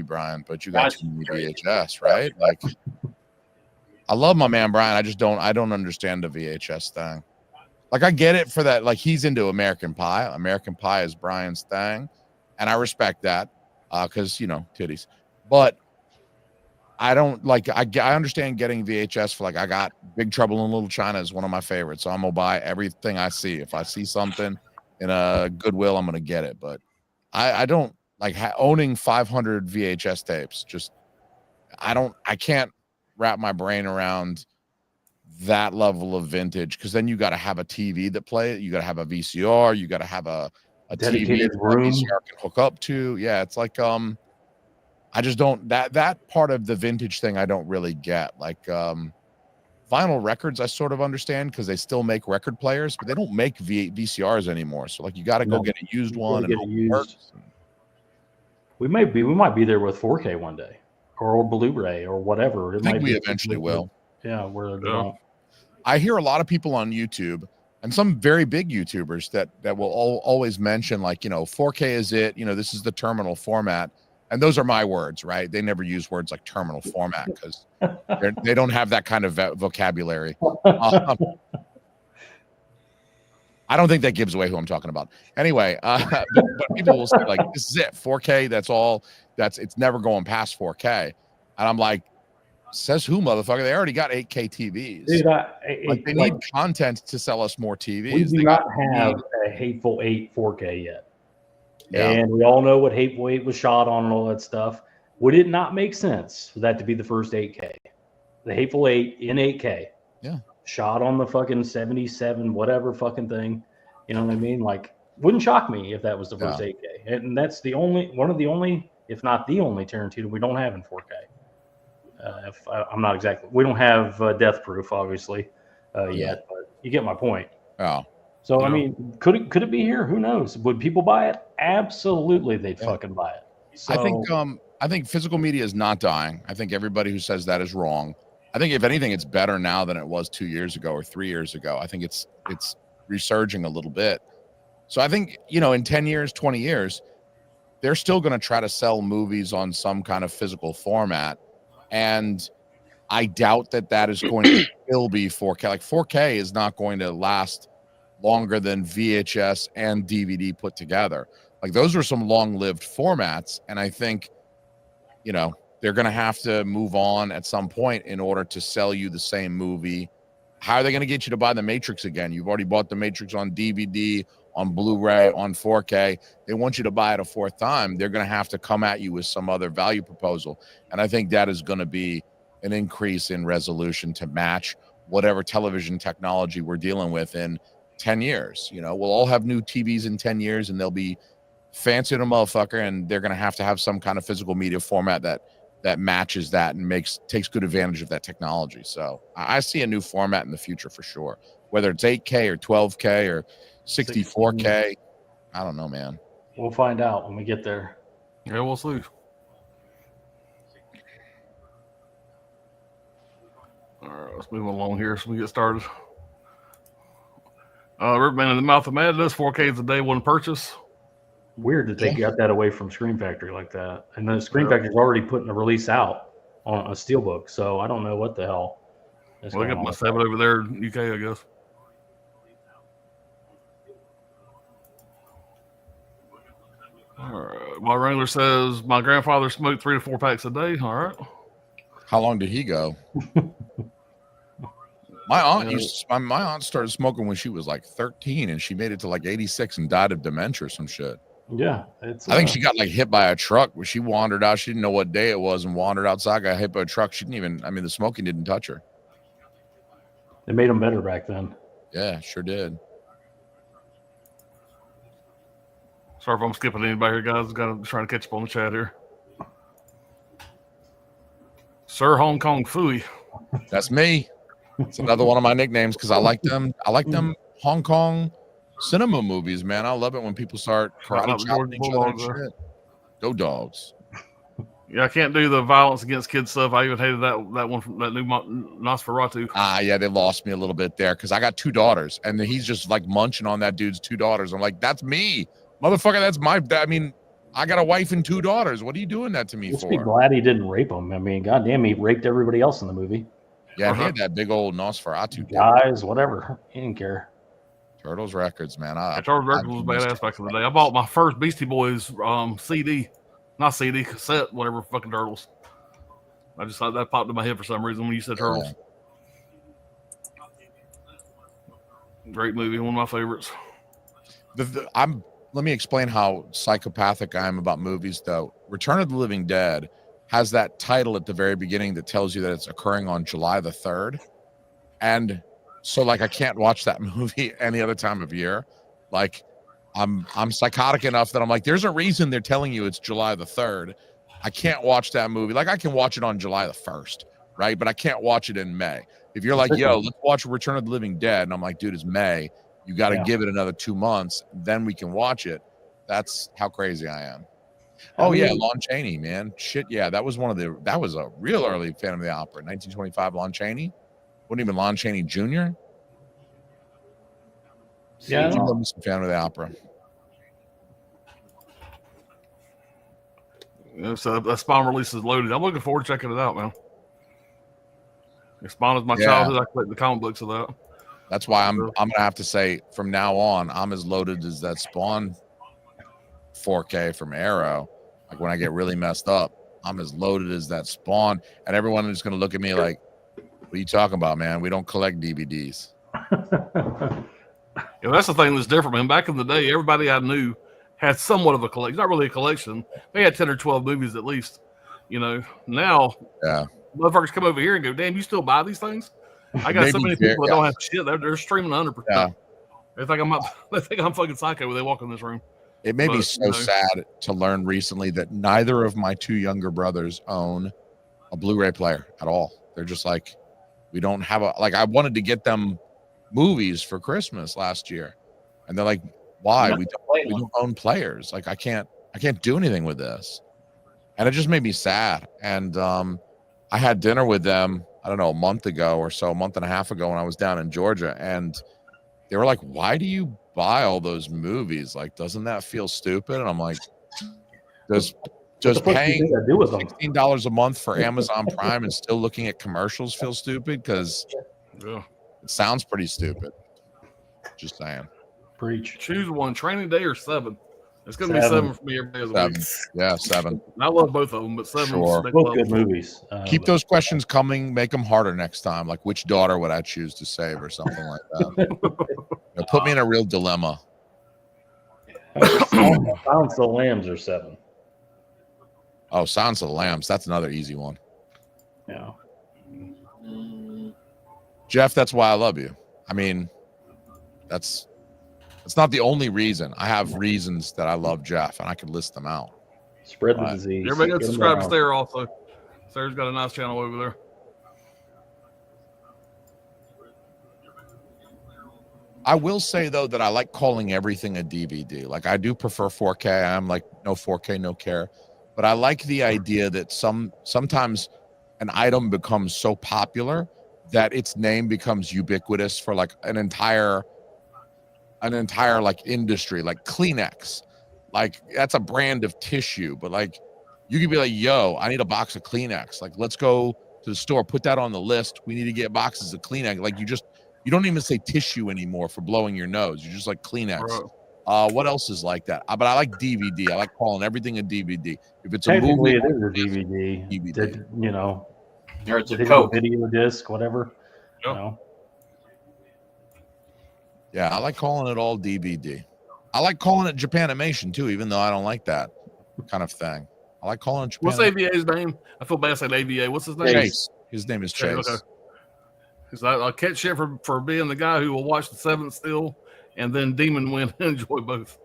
Brian. But you got too many VHS, right? Like, I love my man Brian. I don't understand the VHS thing. Like, I get it for that. Like, he's into American Pie. American Pie is Brian's thing, and I respect that because titties. But I don't like. I understand getting VHS for, like, I got Big Trouble in Little China is one of my favorites, so I'm gonna buy everything I see. If I see something in a Goodwill, I'm gonna get it. But I don't like owning 500 VHS tapes. Just I can't wrap my brain around that level of vintage, because then you got to have a TV that play it. You got to have a VCR. You got to have a TV that VCR can hook up to. Yeah, it's like I just don't that part of the vintage thing I don't really get. Like vinyl records, I sort of understand because they still make record players, but they don't make VCRs anymore. So like you got to go get a used one and hope it works. We might be there with 4K one day, or Blu-ray, or whatever. I think we eventually will. Yeah, I hear a lot of people on YouTube, and some very big YouTubers that will always mention, like, 4K is it, this is the terminal format. And those are my words, right? They never use words like terminal format because they don't have that kind of vocabulary. I don't think that gives away who I'm talking about. Anyway, but people will say, like, this is it, 4K, that's all. It's never going past 4K. And I'm like, says who, motherfucker? They already got 8K TVs. Dude, they need content to sell us more TVs. We do not have a Hateful Eight 4K yet. Yeah. And we all know what Hateful Eight was shot on and all that stuff. Would it not make sense for that to be the first 8K? The Hateful Eight in 8K. Yeah. Shot on the fucking 77, whatever fucking thing. You know what I mean? Like, wouldn't shock me if that was the first 8K. And that's one of the only, if not the only Tarantino we don't have in 4K. I'm not exactly. We don't have Death Proof, obviously, yet, but you get my point. Oh. So, I mean, could it be here? Who knows? Would people buy it? Absolutely, they'd fucking buy it. So, I think physical media is not dying. I think everybody who says that is wrong. I think if anything, it's better now than it was 2 years ago or 3 years ago. I think it's resurging a little bit. So I think, in 10 years, 20 years, they're still going to try to sell movies on some kind of physical format. And I doubt that is going to still be 4K. Like, 4K is not going to last longer than VHS and DVD put together. Like, those are some long-lived formats. And I think, they're going to have to move on at some point in order to sell you the same movie. How are they going to get you to buy The Matrix again? You've already bought The Matrix on DVD, on Blu-ray, on 4K. They want you to buy it a fourth time. They're going to have to come at you with some other value proposal. And I think that is going to be an increase in resolution to match whatever television technology we're dealing with in 10 years. We'll all have new TVs in 10 years, and they'll be fancy to a motherfucker, and they're going to have some kind of physical media format that matches that and takes good advantage of that technology. So I see a new format in the future for sure, whether it's 8K or 12K or 64K. I don't know, man. We'll find out when we get there. Yeah, we'll see. All right, let's move along here so we get started. Riverman in the Mouth of Madness, 4K a day, one purchase. Weird that they got that away from Screen Factory like that. And the Screen Factory's already putting a release out on a steelbook, so I don't know what the hell. Well, I got my 7 over there in UK, I guess. All right. My Wrangler says my grandfather smoked 3 to 4 packs a day. All right. How long did he go? My aunt started smoking when she was like 13, and she made it to like 86 and died of dementia or some shit. Yeah, I think she got like hit by a truck where she wandered out. She didn't know what day it was and wandered outside, got hit by a truck. She didn't even, I mean, the smoking didn't touch her. They made them better back then. Yeah, sure did. Sorry if I'm skipping anybody here, guys. Trying to catch up on the chat here. Sir Hong Kong Fooey. That's me. It's another one of my nicknames because I like them. I like them Hong Kong cinema movies, man. I love it when people start karate chopping each other and shit. Go Dogs. Yeah, I can't do the violence against kids stuff. I even hated that one from that new Nosferatu. Yeah, they lost me a little bit there because I got 2 daughters, and he's just like munching on that dude's 2 daughters. I'm like, that's me, motherfucker. That's my. I mean, I got a wife and 2 daughters. What are you doing that to me Let's for? be glad he didn't rape them. I mean, goddamn, he raped everybody else in the movie. Yeah, he had that big old Nosferatu. Guys, whatever. He didn't care. Turtles Records, man. Turtles Records was badass back in the day. I bought my first Beastie Boys CD. Not CD, cassette, whatever, fucking Turtles. I just thought that popped in my head for some reason when you said Turtles. Great movie, one of my favorites. Let me explain how psychopathic I am about movies, though. Return of the Living Dead has that title at the very beginning that tells you that it's occurring on July the 3rd. And so, like, I can't watch that movie any other time of year. Like, I'm psychotic enough that I'm like, there's a reason they're telling you it's July the 3rd. I can't watch that movie. Like, I can watch it on July the 1st, right? But I can't watch it in May. If you're like, yo, let's watch Return of the Living Dead, and I'm like, dude, it's May. You got to give it another 2 months, then we can watch it. That's how crazy I am. Oh, yeah, Lon Chaney, man. Shit, yeah, that was a real early Phantom of the Opera. 1925, Lon Chaney. Wasn't even Lon Chaney Jr.? Yeah. You love me some Phantom of the Opera. Yeah, so that Spawn release is loaded. I'm looking forward to checking it out, man. Spawn is my childhood. I collect the comic books of that. That's why I'm gonna have to say from now on, I'm as loaded as that Spawn 4K from Arrow. Like when I get really messed up, I'm as loaded as that Spawn, and everyone is gonna look at me like, "What are you talking about, man? We don't collect DVDs." Yeah, that's the thing that's different, man. Back in the day, everybody I knew had somewhat of a collection. Not really a collection. They had 10 or 12 movies at least. You know, now, motherfuckers come over here and go, "Damn, you still buy these things?" I got so many people that don't have shit. They're streaming 100%. Yeah. They think I'm fucking psycho when they walk in this room. It made me so sad to learn recently that neither of my 2 younger brothers own a Blu-ray player at all. They're just like, we don't have I wanted to get them movies for Christmas last year, and they're like, why? We don't own players. Like, I can't do anything with this. And it just made me sad. And I had dinner with them, I don't know, a month and a half ago when I was down in Georgia, and they were like, why do you buy all those movies? Like, doesn't that feel stupid? And I'm like, does paying $16 a month for Amazon Prime and still looking at commercials feel stupid? Because it sounds pretty stupid. Just saying. Preach. Choose one, Training Day or 7. It's going to be 7 for me every day of the week. Yeah, 7. I love both of them, but 7. Sure. Both good movies. Keep those questions coming. Make them harder next time. Like, which daughter would I choose to save or something like that? Put me in a real dilemma. Silence of the Lambs are 7. Oh, Silence of the Lambs. That's another easy one. Yeah. Jeff, that's why I love you. I mean, that's not the only reason. I have reasons that I love Jeff, and I could list them out. Spread the disease. Everybody got subscribe to Sarah also. Sarah's got a nice channel over there. I will say, though, that I like calling everything a DVD. Like, I do prefer 4K. I'm like, no 4K, no care. But I like the idea that sometimes an item becomes so popular that its name becomes ubiquitous for like an entire like industry, like Kleenex. Like that's a brand of tissue, but like you could be like, yo, I need a box of Kleenex. Like, let's go to the store, put that on the list. We need to get boxes of Kleenex. Like you don't even say tissue anymore for blowing your nose. You're just like Kleenex. What else is like that? But I like DVD. I like calling everything a DVD. If it's a movie, it is a DVD. You know, or it's a Coke video disc, whatever. Yep. You know. Yeah, I like calling it all DVD. I like calling it Japanimation too, even though I don't like that kind of thing. I like calling it Japan. What's AVA's name? I feel bad saying AVA. What's his name? Chase. His name is Chase. Okay. Because I catch shit for being the guy who will watch the Seventh still, and then Demon Win and enjoy both.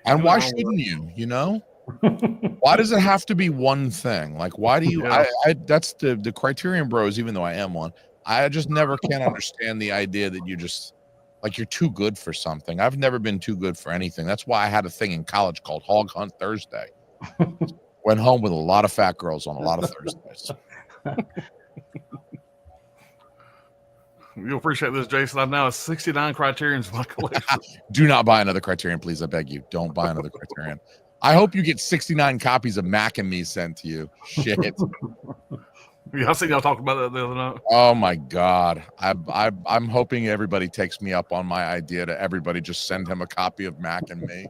And why shouldn't you? You know, why does it have to be one thing? Like, why do you? Yeah. I that's the Criterion Bros. Even though I am one, I just never can understand the idea that you just like you're too good for something. I've never been too good for anything. That's why I had a thing in college called Hog Hunt Thursday. Went home with a lot of fat girls on a lot of Thursdays. You'll appreciate this, Jason. I've now 69 Criterions in my collection. Do not buy another Criterion, please. I beg you. Don't buy another Criterion. I hope you get 69 copies of Mac and Me sent to you. Shit. Yeah, I seen y'all talk about that the other night. Oh my God. I'm hoping everybody takes me up on my idea to everybody just send him a copy of Mac and Me.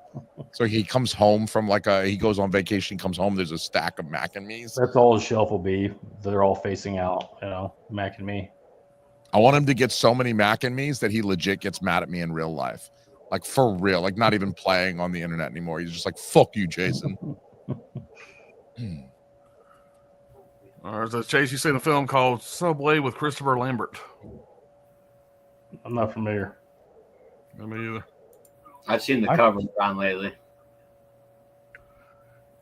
So he comes home from he goes on vacation, comes home, there's a stack of Mac and Me's. That's all his shelf will be. They're all facing out, you know, Mac and Me. I want him to get so many Mac and Me's that he legit gets mad at me in real life. Like for real, like not even playing on the internet anymore. He's just like, fuck you, Jason. All right, so Chase, you seen a film called Subway with Christopher Lambert? I'm not familiar. Not me either. I've seen the cover around lately.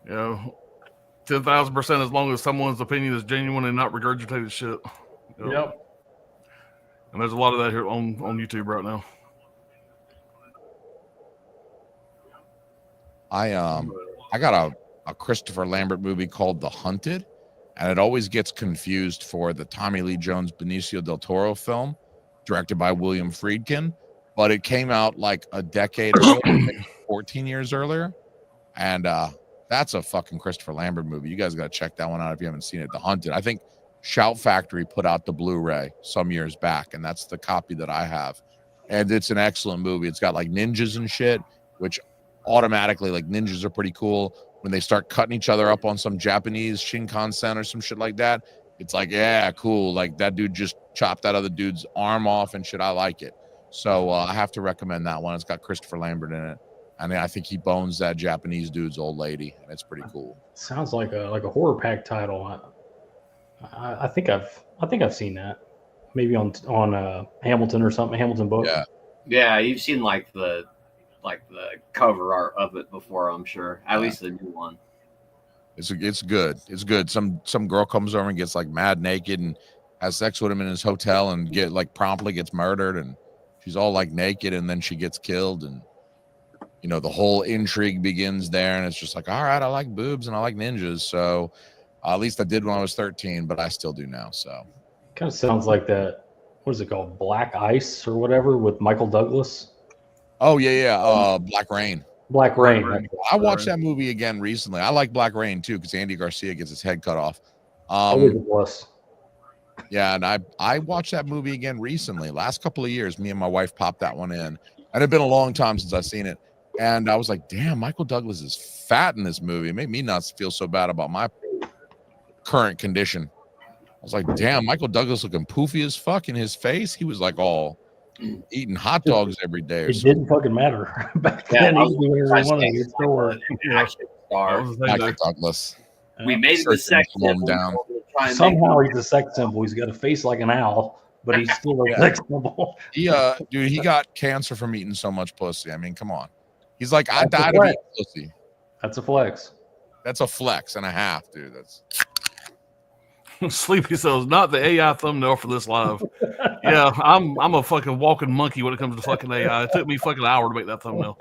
You know, 10,000% as long as someone's opinion is genuine and not regurgitated shit. You know? Yep. And there's a lot of that here on YouTube right now. I got a Christopher Lambert movie called The Hunted, and it always gets confused for the Tommy Lee Jones Benicio del Toro film directed by William Friedkin, but it came out like a decade earlier, maybe 14 years earlier, and that's a fucking Christopher Lambert movie. You guys got to check that one out if you haven't seen it. The Hunted. I think Shout Factory put out the Blu-ray some years back, and that's the copy that I have, and it's an excellent movie. It's got like ninjas and shit, which automatically, like, ninjas are pretty cool. When they start cutting each other up on some Japanese Shinkansen or some shit like that, it's like, yeah, cool. Like that dude just chopped that other dude's arm off and shit. I like it. So I have to recommend that one. It's got Christopher Lambert in it, and I think he bones that Japanese dude's old lady, and it's pretty cool. Sounds like a horror pack title. I think I've seen that. Maybe on Hamilton or something. Hamilton book. Yeah, you've seen like the cover art of it before, I'm sure. At least the new one. It's good. It's good. Some girl comes over and gets like mad naked and has sex with him in his hotel and promptly gets murdered, and she's all like naked, and then she gets killed, and you know the whole intrigue begins there, and it's just like, all right, I like boobs and I like ninjas, so at least I did when I was 13, but I still do now. So kind of sounds like that. What is it called? Black Ice or whatever with Michael Douglas. Oh yeah. Black Rain. Black Rain. I watched that movie again recently. I like Black Rain too because Andy Garcia gets his head cut off. Yeah, and I watched that movie again recently. Last couple of years, me and my wife popped that one in, and it'd been a long time since I've seen it. And I was like, damn, Michael Douglas is fat in this movie. It made me not feel so bad about my current condition. I was like, damn, Michael Douglas looking poofy as fuck in his face. He was like all eating hot dogs every day. It didn't fucking matter back then. He was doing whatever he wanted. It still worked. Michael Douglas. We made the sex symbol down. Somehow he's a sex symbol. He's got a face like an owl, but he's still a sex symbol. Dude, he got cancer from eating so much pussy. I mean, come on. He's like, I died of eating pussy. That's a flex. That's a flex and a half, dude. That's Sleepy Cells, not the AI thumbnail for this live. Yeah, I'm a fucking walking monkey when it comes to fucking AI. It took me fucking an hour to make that thumbnail.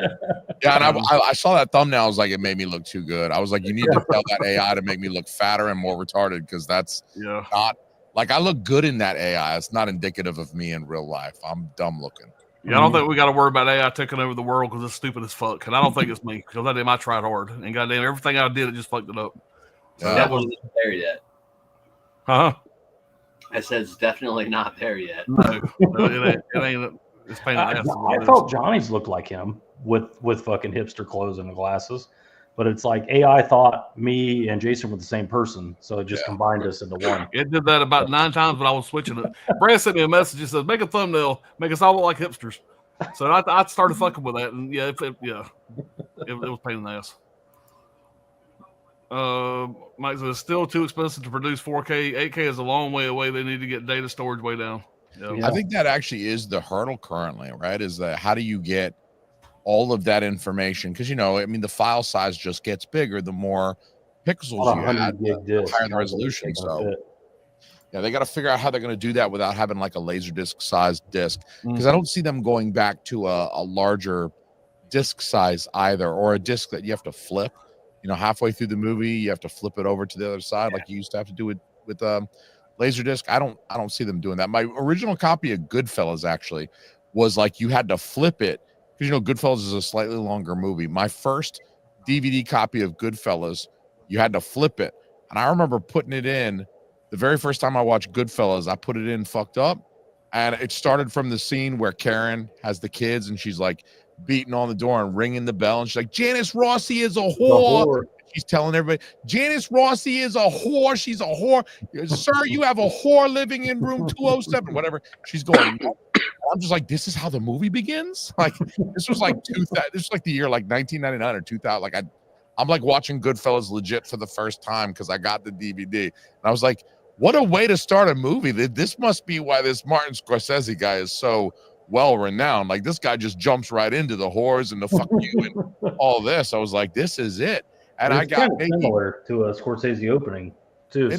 Yeah, and I saw that thumbnail. I was like, it made me look too good. I was like, you need to tell that AI to make me look fatter and more retarded because that's not Like I look good in that AI. It's not indicative of me in real life. I'm dumb looking. Yeah, I don't think we got to worry about AI taking over the world because it's stupid as fuck. And I don't think it's me because I tried hard and goddamn everything I did, it just fucked it up. So that was not there yet. Huh? I said it's definitely not there yet. No, it ain't. It's pain in the ass. I thought Johnny's looked like him with fucking hipster clothes and the glasses, but it's like AI thought me and Jason were the same person, so it just combined us into one. It did that about 9 times when I was switching it. Brad sent me a message that says, "Make a thumbnail, make us all look like hipsters." So I started fucking with that, and it was pain in the ass. Mike says, still too expensive to produce 4K. 8K is a long way away. They need to get data storage way down. I think that actually is the hurdle currently, right? Is that how do you get all of that information? Because the file size just gets bigger the more pixels you add, the higher the resolution. So they got to figure out how they're going to do that without having like a laser disc sized disc. Because I don't see them going back to a larger disc size either, or a disc that you have to flip. Halfway through the movie, you have to flip it over to the other side, like you used to have to do it with Laserdisc. I don't see them doing that. My original copy of Goodfellas actually was like you had to flip it because Goodfellas is a slightly longer movie. My first DVD copy of Goodfellas, you had to flip it, and I remember putting it in the very first time I watched Goodfellas. I put it in fucked up, and it started from the scene where Karen has the kids and she's like beating on the door and ringing the bell, and she's like, Janice Rossi is a whore. She's telling everybody, Janice Rossi is a whore. She's a whore. Sir, you have a whore living in room 207, whatever. She's going, I'm just like, this is how the movie begins? Like, this was like the year like 1999 or 2000. Like, I'm like watching Goodfellas legit for the first time because I got the DVD. And I was like, what a way to start a movie. This must be why this Martin Scorsese guy is so well-renowned. Like, this guy just jumps right into the whores and the fuck you and all this. I was like, this is it. And I got similar to a Scorsese opening too. So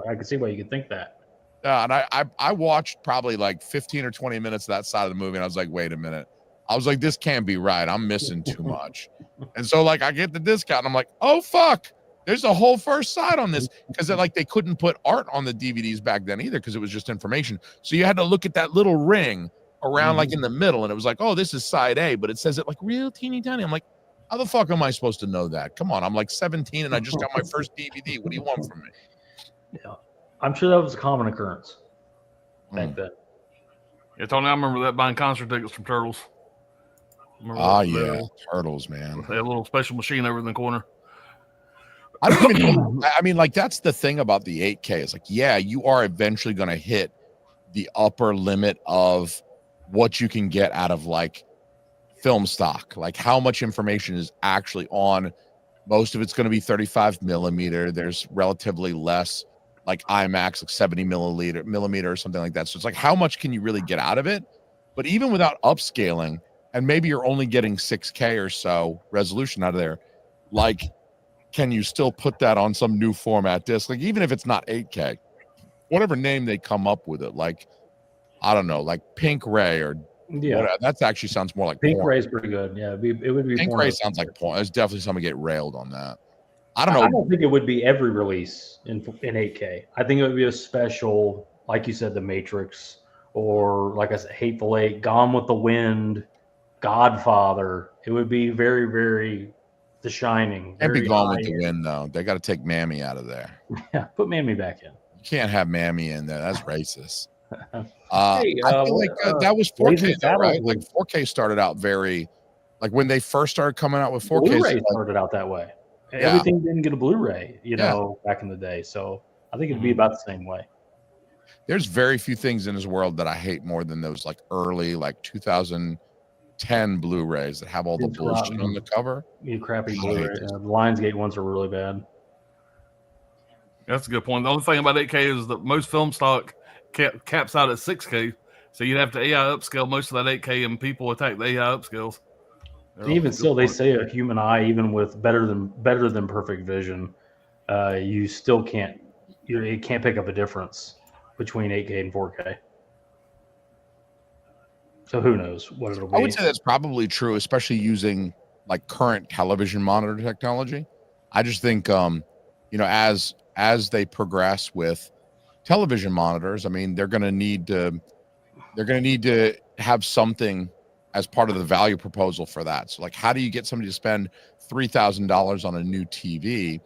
I can see why you could think that. And I watched probably like 15 or 20 minutes of that side of the movie, and I was like, wait a minute. I was like, this can't be right. I'm missing too much. And so like I get the discount and I'm like, oh fuck, there's a whole first side on this. Because they couldn't put art on the DVDs back then either, because it was just information. So you had to look at that little ring around like in the middle, and it was like, oh, this is side A, but it says it like real teeny tiny. I'm like, how the fuck am I supposed to know that? Come on, I'm like 17 and I just got my first DVD. What do you want from me? Yeah, I'm sure that was a common occurrence back then. Yeah, Tony, I remember that buying concert tickets from Turtles. Turtles, man. They had a little special machine over in the corner. I don't even know. I mean, like, that's the thing about the 8K. It's like, yeah, you are eventually going to hit the upper limit of what you can get out of like film stock, like how much information is actually on. Most of it's going to be 35 millimeter. There's relatively less like IMAX, like 70 millimeter or something like that. So it's like, how much can you really get out of it? But even without upscaling, and maybe you're only getting 6K or so resolution out of there, like, can you still put that on some new format disc? Like, even if it's not 8K, whatever name they come up with it, like, I don't know, like Pink Ray or whatever. That actually sounds more like Pink porn. Ray is pretty good. Yeah, it would be. Pink Ray sounds like porn. There's definitely somebody get railed on that. I don't know. I don't think it would be every release in 8K. I think it would be a special, like you said, The Matrix, or like I said, Hateful Eight, Gone with the Wind, Godfather. It would be very, very The Shining. Can't be Gone with the Wind though. They got to take Mammy out of there. Yeah, put Mammy back in. You can't have Mammy in there. That's racist. Hey, I feel like that was 4K, though, right? Like 4K started out very, like when they first started coming out with 4K. Blu-ray started out that way. Everything didn't get a Blu-ray, back in the day. So I think it'd be about the same way. There's very few things in this world that I hate more than those like early, like 2010 Blu-rays that have all the bullshit on the cover. You crappy Blu-ray. The Lionsgate ones are really bad. That's a good point. The only thing about 8K is that most film stock caps out at 6K, so you'd have to AI upscale most of that 8K, and people attack the AI upscales. Even still, they say a human eye, even with better than perfect vision, you still can't. It can't pick up a difference between 8K and 4K. So who knows what it'll be? I would say that's probably true, especially using like current television monitor technology. I just think, as they progress with television monitors, I mean, they're going to need to have something as part of the value proposal for that. So like, how do you get somebody to spend $3,000 on a new TV?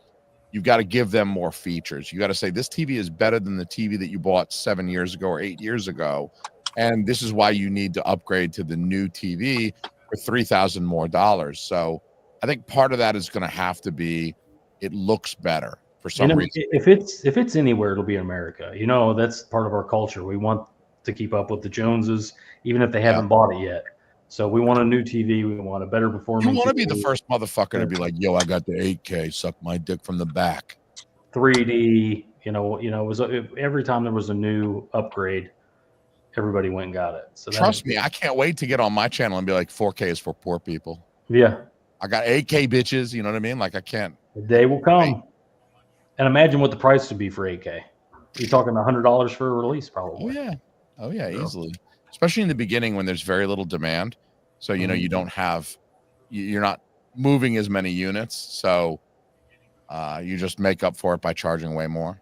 You've got to give them more features. You got to say, this TV is better than the TV that you bought 7 years ago or 8 years ago. And this is why you need to upgrade to the new TV for $3,000 more. So I think part of that is going to have to be, it looks better for some reason. If it's anywhere, it'll be in America. You know, that's part of our culture. We want to keep up with the Joneses, even if they haven't bought it yet. So we want a new TV. We want a better performance. You want to be the first motherfucker to be like, yo, I got the 8K, suck my dick from the back. 3D, you know, it was every time there was a new upgrade, everybody went and got it. So trust me, I can't wait to get on my channel and be like, 4K is for poor people. Yeah. I got 8K bitches, you know what I mean? Like, I can't. The day will come. And imagine what the price would be for 8K. You're talking $100 for a release, probably. Oh yeah, easily. Especially in the beginning when there's very little demand. So, you know, you don't have, you're not moving as many units. So you just make up for it by charging way more.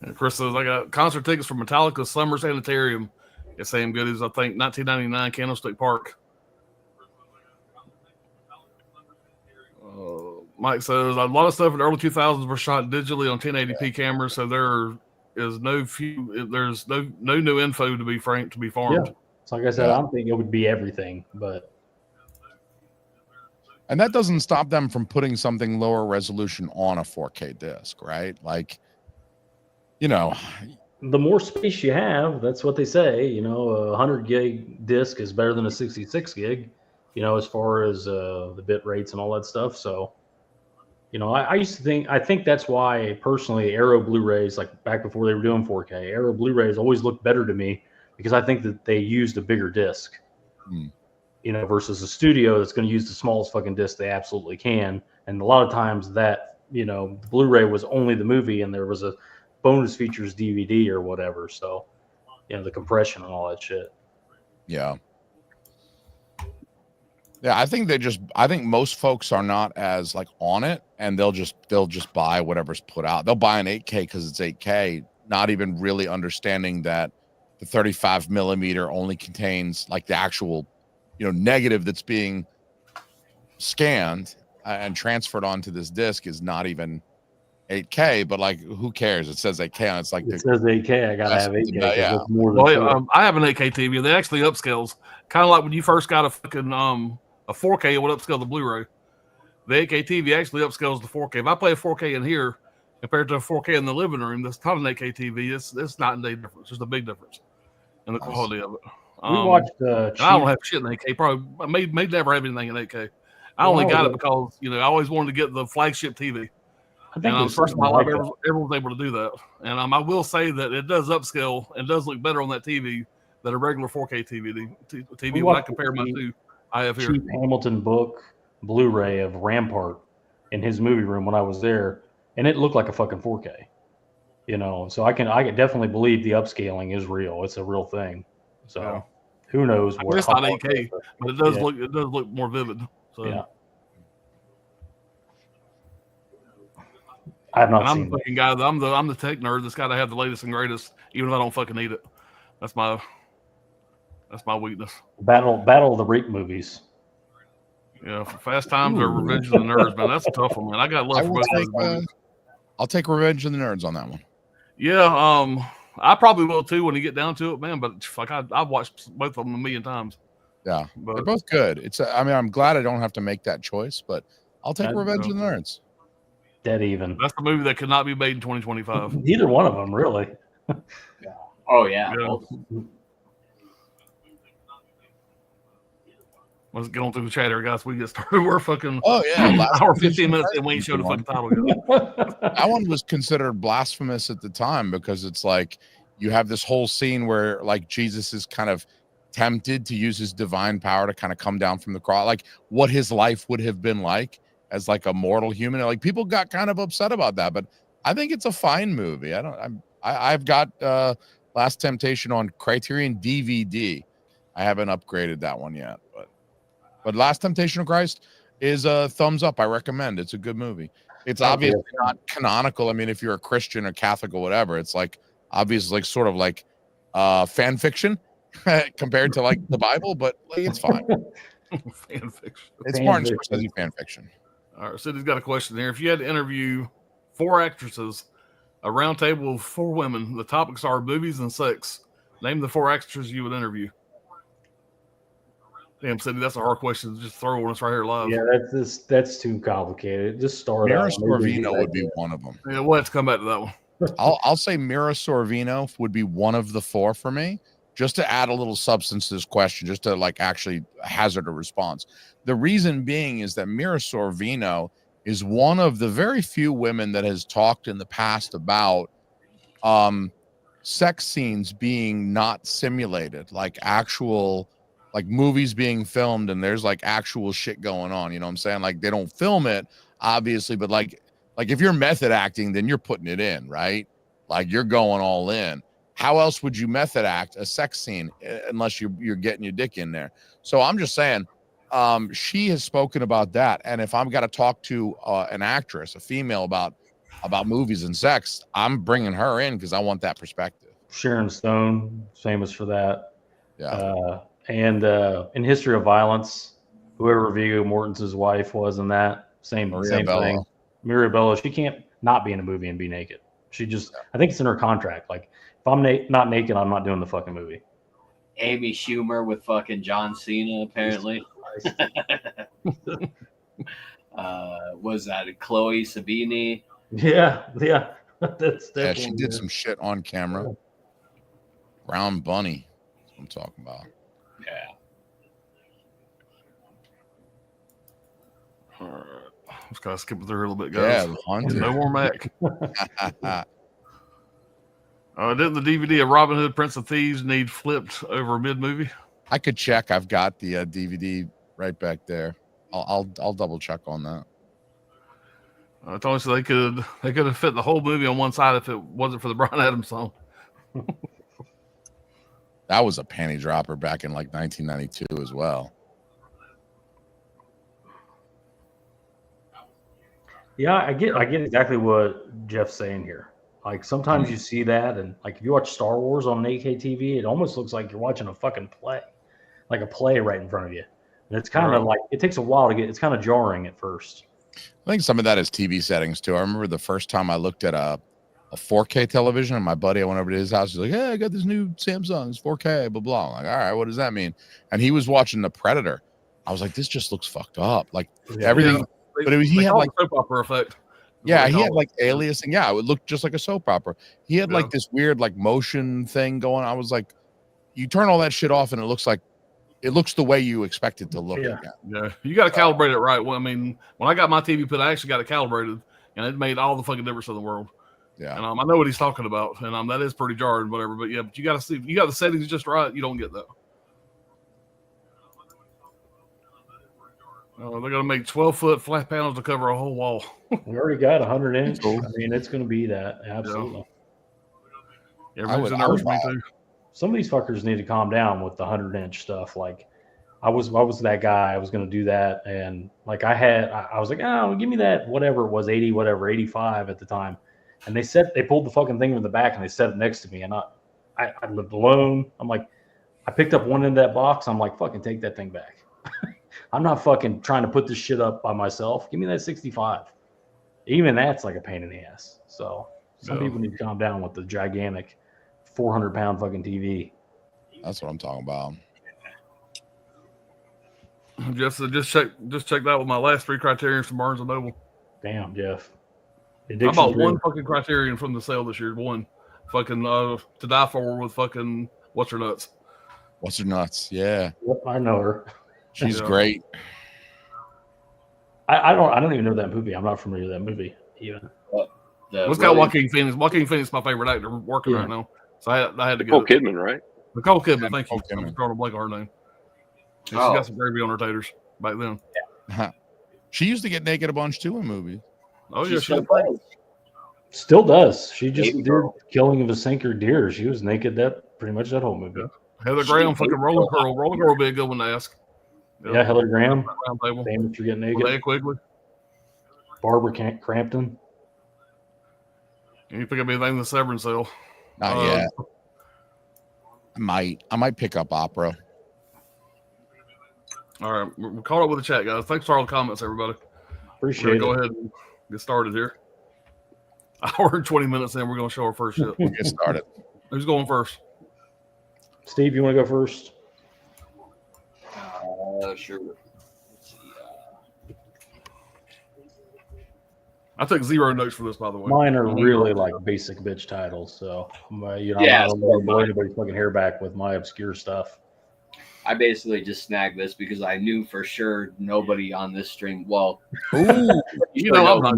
And Chris says, I got concert tickets for Metallica Summer Sanitarium. It's same good as, I think, 1999 Candlestick Park. Mike says, a lot of stuff in the early 2000s were shot digitally on 1080p cameras, so there's no new info to be formed. Yeah. So like I said, I don't think it would be everything, but. And that doesn't stop them from putting something lower resolution on a 4K disc, right? Like, you know. The more space you have, that's what they say. You know, a 100 gig disc is better than a 66 gig, you know, as far as the bit rates and all that stuff. So, you know, I think that's why personally Aero Blu-rays, like back before they were doing 4K, Aero Blu-rays always looked better to me because I think that they used a bigger disc, you know, versus a studio that's going to use the smallest fucking disc they absolutely can. And a lot of times that, you know, Blu-ray was only the movie and there was a bonus features DVD or whatever. So, you know, the compression and all that shit. Yeah. Yeah, I think most folks are not as like on it, and they'll just buy whatever's put out. They'll buy an 8K because it's 8K, not even really understanding that the 35 millimeter only contains like the actual, you know, negative that's being scanned and transferred onto this disc is not even 8K. But like, who cares? It says 8K, and it's like it says 8K. I gotta have 8K. Yeah. More than I have an 8K TV. They actually upscales, kind of like when you first got a fucking a 4K, it would upscale the Blu-ray. The 8K TV actually upscales the 4K. If I play a 4K in here compared to a 4K in the living room, that's not an 8K TV. It's not a day difference. There's a big difference in the quality of it. We watched. I don't have shit in 8K. Probably may never have anything in 8K. I only got it because, you know, I always wanted to get the flagship TV. I think the first time everyone was able to do that. And I will say that it does upscale and does look better on that TV than a regular 4K TV when I compare my two. I have here Hamilton book Blu-ray of Rampart in his movie room when I was there, and it looked like a fucking 4K. You know, so I can definitely believe the upscaling is real. It's a real thing. So who knows what? It's not 8K, but it does look more vivid. So yeah. I have not seen I'm the fucking guy. I'm the tech nerd that's got to have the latest and greatest, even if I don't fucking need it. That's my weakness. Battle of the Reap movies. Yeah, Fast Times or Revenge of the Nerds, man. That's a tough one, man. I got love for both of those movies. I'll take Revenge of the Nerds on that one. Yeah, I probably will too when you get down to it, man. But like I've watched both of them a million times. Yeah, they're both good. I mean, I'm glad I don't have to make that choice, but I'll take Revenge of the Nerds. Dead even. That's the movie that could not be made in 2025. Neither one of them, really. Yeah. Oh yeah. Let's get on through the chat here, guys. We get started. We're fucking hour 15 minutes and we ain't showed the fucking title yet. That one was considered blasphemous at the time because it's like you have this whole scene where like Jesus is kind of tempted to use his divine power to kind of come down from the cross, like what his life would have been like as like a mortal human. Like people got kind of upset about that, but I think it's a fine movie. I've got Last Temptation on Criterion DVD. I haven't upgraded that one yet, but Last Temptation of Christ is a thumbs up. I recommend. It's a good movie. It's obviously not canonical. I mean, if you're a Christian or Catholic or whatever, it's like obviously like sort of like fan fiction compared to like the Bible, but like, it's fine. Fan fiction. It's Martin Scorsese fan fiction. All right, Sidney's got a question here. If you had to interview 4 actresses, a round table of 4 women, the topics are movies and sex. Name the 4 actresses you would interview. Damn, Sidney, that's a hard question to just throw on us right here live. Yeah, that's too complicated. Just start Mira out. Sorvino would be one of them. Yeah, we'll have to come back to that one. I'll say Mira Sorvino would be one of the 4 for me, just to add a little substance to this question, just to like actually hazard a response. The reason being is that Mira Sorvino is one of the very few women that has talked in the past about sex scenes being not simulated, like actual, like movies being filmed and there's like actual shit going on. You know what I'm saying? Like they don't film it, obviously, but like if you're method acting, then you're putting it in, right? Like you're going all in. How else would you method act a sex scene unless you're getting your dick in there? So I'm just saying, she has spoken about that. And if I'm got to talk to an actress, a female about movies and sex, I'm bringing her in because I want that perspective. Sharon Stone, famous for that. Yeah. And in History of Violence, whoever Viggo Mortensen's wife was in that, same thing. Mirabella, she can't not be in a movie and be naked. She just, I think it's in her contract. Like, if I'm not naked, I'm not doing the fucking movie. Amy Schumer with fucking John Cena, apparently. Was that Chloe Sabini? Yeah. That's yeah, she did some shit on camera. Yeah. Brown Bunny. That's what I'm talking about. Yeah. All right. Just gotta skip through a little bit, guys. Yeah, no more Mac. Didn't the DVD of Robin Hood, Prince of Thieves need flipped over mid-movie? I could check. I've got the DVD right back there. I'll double check on that. Tony said they could have fit the whole movie on one side if it wasn't for the Bryan Adams song. That was a panty dropper back in like 1992 as well. Yeah, I get exactly what Jeff's saying here. Like sometimes you see that, and like if you watch Star Wars on an 8K TV, it almost looks like you're watching a fucking play, like a play right in front of you. And it's kind of like it takes a while to get. It's kind of jarring at first. I think some of that is TV settings too. I remember the first time I looked at a 4K television, and my buddy, I went over to his house. He's like, "Hey, I got this new Samsung. It's 4K, blah blah." I'm like, "All right, what does that mean?" And he was watching The Predator. I was like, "This just looks fucked up." Like everything. Yeah. But he had like soap opera effect. Yeah, he had like aliasing. Yeah, it would look just like a soap opera. He had like this weird like motion thing going. I was like, you turn all that shit off and it looks the way you expect it to look. Yeah. You got to calibrate it right. Well, I mean, when I got my TV put, I actually got it calibrated, and it made all the fucking difference in the world. Yeah, and I know what he's talking about, and that is pretty jarring, whatever. But yeah, but you got to see, if you got the settings just right, you don't get that. They're going to make 12-foot flat panels to cover a whole wall. We already got 100-inch. Cool. I mean, it's going to be that. Absolutely. Yeah, some of these fuckers need to calm down with the 100-inch stuff. Like, I was that guy. I was going to do that. And, like, I was like, oh, give me that, whatever it was, 80, whatever, 85 at the time. And they pulled the fucking thing from the back and they set it next to me. And I lived alone. I'm like, I picked up one end of that box. I'm like, fucking take that thing back. I'm not fucking trying to put this shit up by myself. Give me that 65. Even that's like a pain in the ass. So some people need to calm down with the gigantic 400-pound fucking TV. That's what I'm talking about. Jeff said, just check that with my last 3 Criterions from Barnes & Noble. Damn, Jeff. I bought one fucking Criterion from the sale this year. One fucking To Die For with fucking What's Her Nuts. What's Her Nuts? Yeah. Yep, I know her. She's great. I don't even know that movie. I'm not familiar with that movie even. It's got Joaquin Phoenix. Joaquin Phoenix is my favorite actor working right now. So I had to get Nicole Kidman, right? Nicole Kidman, thank you. I'm drawing a blank on her name. She got some gravy on her taters back then. Yeah. She used to get naked a bunch too in movies. Oh yeah, she still does. She just did Killing of a Sinker Deer. She was naked pretty much that whole movie. Heather Graham, fucking Rolling Girl. Rolling Girl would be a good one to ask. Yeah, Heather Graham. Famous for getting naked. Quigley. Barbara Crampton. You pick up anything in the Severance sale? Not yet. I might pick up Opera. All right, we're caught up with the chat, guys. Thanks for all the comments, everybody. Appreciate it. Go ahead and get started here. Hour and 20 minutes in, we're going to show our first shit. We'll get started. Who's going first? Steve, you want to go first? Sure. Let's see. I took 0 notes for this, by the way. Mine are really like basic bitch titles, so I'm not going to blow anybody's fucking hair back with my obscure stuff. I basically just snagged this because I knew for sure nobody on this stream. Well, I'm not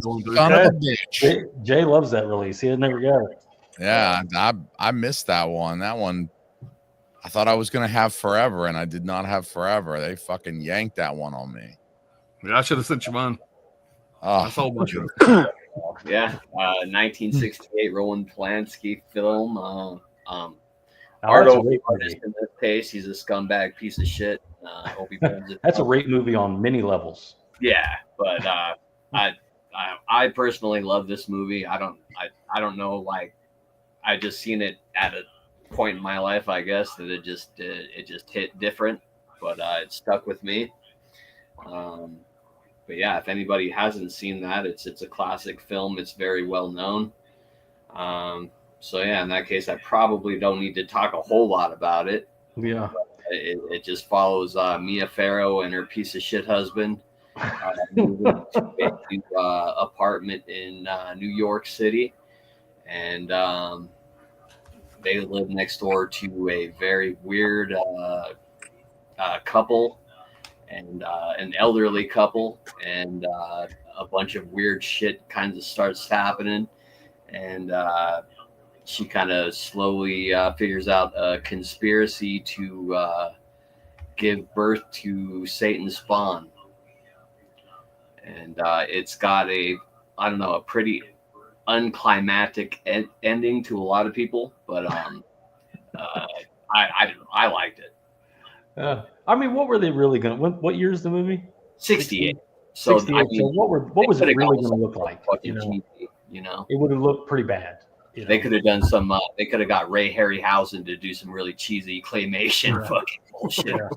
going to. Son of a bitch. Jay loves that release. He had never got it. Yeah, I missed that one. That one, I thought I was gonna have Forever, and I did not have Forever. They fucking yanked that one on me. Yeah, I should have sent you mine. Oh, I sold my shit. yeah, 1968 Roland Polanski film. That's a Arto rape artist movie. in this case. He's a scumbag piece of shit. Hope he burns it. That's a rape movie on many levels. Yeah, but I personally love this movie. I don't know, like I just seen it at a point in my life, I guess, that it just hit different, but it stuck with me. But yeah, if anybody hasn't seen that, it's a classic film. It's very well known. So yeah, in that case, I probably don't need to talk a whole lot about it. Yeah. It just follows Mia Farrow and her piece of shit husband moving to a apartment in New York City, and they live next door to a very weird couple, and an elderly couple, and a bunch of weird shit kinds of starts happening, and she kind of slowly figures out a conspiracy to give birth to Satan's spawn. And it's got a pretty unclimactic ending to a lot of people, but I liked it. I mean, what were they really going to, what year is the movie? 68. So, 68. I mean, So what was it really going to look like? Cheesy, It would have looked pretty bad. They could have done some. They could have got Ray Harryhausen to do some really cheesy claymation fucking bullshit. Yeah.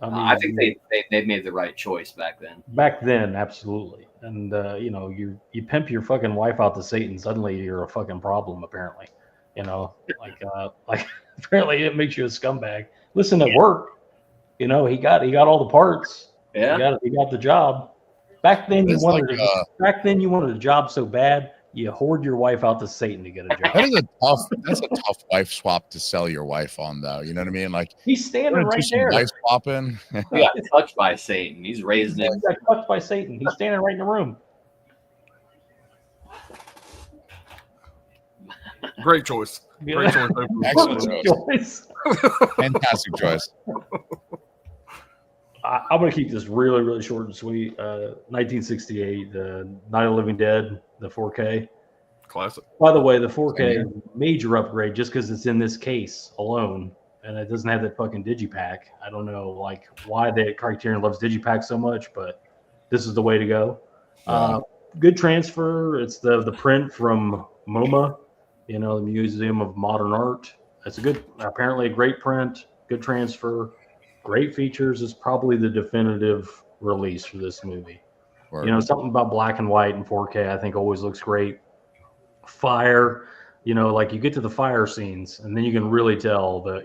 I think they made the right choice back then. Back then, absolutely. And you pimp your fucking wife out to Satan, suddenly you're a fucking problem. Apparently, like apparently it makes you a scumbag. Listen, at work, he got all the parts. Yeah, he got the job. Back then, you wanted a job so bad. You hoard your wife out to Satan to get a job. That's a tough wife swap to sell your wife on, though. You know what I mean? Like, he's standing right there. Wife swapping. He got touched by Satan. He's raising it. He got touched by Satan. He's standing right in the room. Great choice. Great choice. Excellent choice. Fantastic choice. I'm going to keep this really, really short and sweet. 1968, Night of the Living Dead, the 4K. Classic. By the way, the 4K major upgrade just because it's in this case alone, and it doesn't have that fucking digipack. I don't know why the Criterion loves digipack so much, but this is the way to go. Good transfer. It's the print from MoMA, the Museum of Modern Art. It's apparently a great print, good transfer. Great features. Is probably the definitive release for this movie. Word. Something about black and white and 4K I think always looks great. Fire, like you get to the fire scenes and then you can really tell that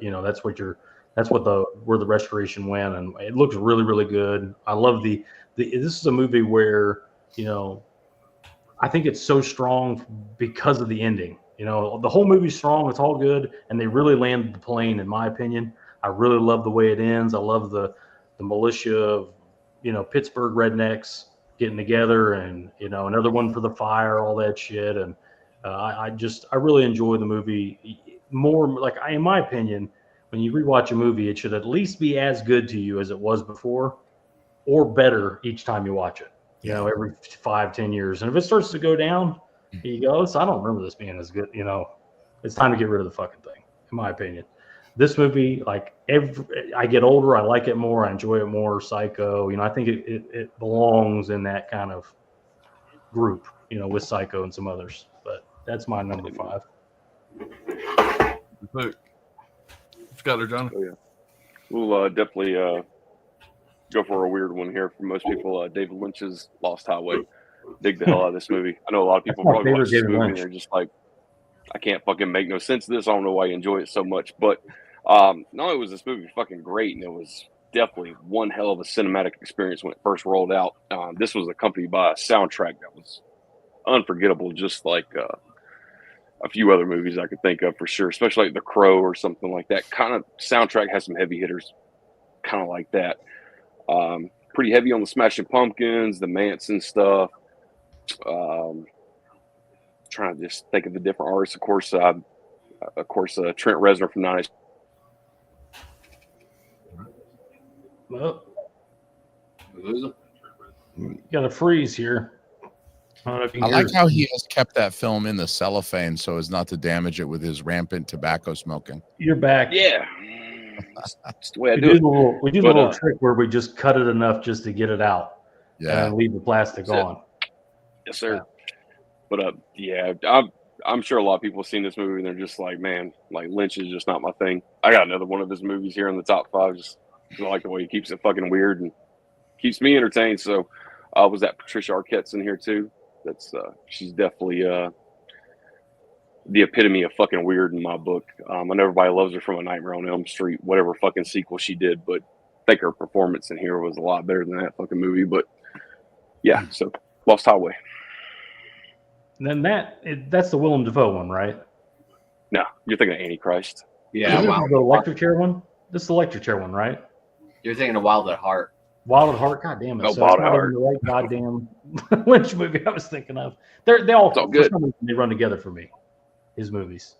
where the restoration went, and it looks really, really good. I love this is a movie where I think it's so strong because of the ending. The whole movie's strong, it's all good, and they really landed the plane in my opinion. I really love the way it ends. I love the militia of, Pittsburgh rednecks getting together, and, another one for the fire, all that shit. And I really enjoy the movie more. Like, in my opinion, when you rewatch a movie, it should at least be as good to you as it was before, or better each time you watch it, every 5-10 years. And if it starts to go down, you go, I don't remember this being as good, it's time to get rid of the fucking thing, in my opinion. this movie, like I get older, I like it more, I enjoy it more. Psycho, I think it belongs in that kind of group, with Psycho and some others. But that's my number 5. What's got there, Johnny? Oh, yeah. We'll definitely go for a weird one here for most people. David Lynch's Lost Highway. Dig the hell out of this movie. I know a lot of people probably watch this movie and they're just like, I can't fucking make no sense of this. I don't know why you enjoy it so much. But not only was this movie fucking great, and it was definitely one hell of a cinematic experience when it first rolled out. This was accompanied by a soundtrack that was unforgettable, just like a few other movies I could think of for sure, especially like The Crow or something like that. Kind of soundtrack has some heavy hitters, kind of like that. Pretty heavy on the Smashing Pumpkins, the Manson stuff. Trying to just think of the different artists. Of course, Trent Reznor from 90s. Well, you got a freeze here. I like how he has kept that film in the cellophane so as not to damage it with his rampant tobacco smoking. You're back. Yeah. That's the way I do it. We do the little trick where we just cut it enough just to get it out. Yeah. And leave the plastic on. Yes, sir. Yeah. But yeah, I'm sure a lot of people have seen this movie and they're just like, man, like Lynch is just not my thing. I got another one of his movies here in the top 5. Just I like the way he keeps it fucking weird and keeps me entertained. So was that Patricia Arquette's in here too? That's she's definitely the epitome of fucking weird in my book. I know everybody loves her from A Nightmare on Elm Street, whatever fucking sequel she did, but I think her performance in here was a lot better than that fucking movie. But yeah, so Lost Highway. And then that's the Willem Dafoe one, right? No, you're thinking of Antichrist. Yeah, the electric chair one. This is the electric chair one, right? You're thinking of Wild at Heart. Wild at Heart. God damn it! Oh, so Wild it's at not Heart. even the right goddamn Lynch movie I was thinking of. They all for some reason, they run together for me. His movies.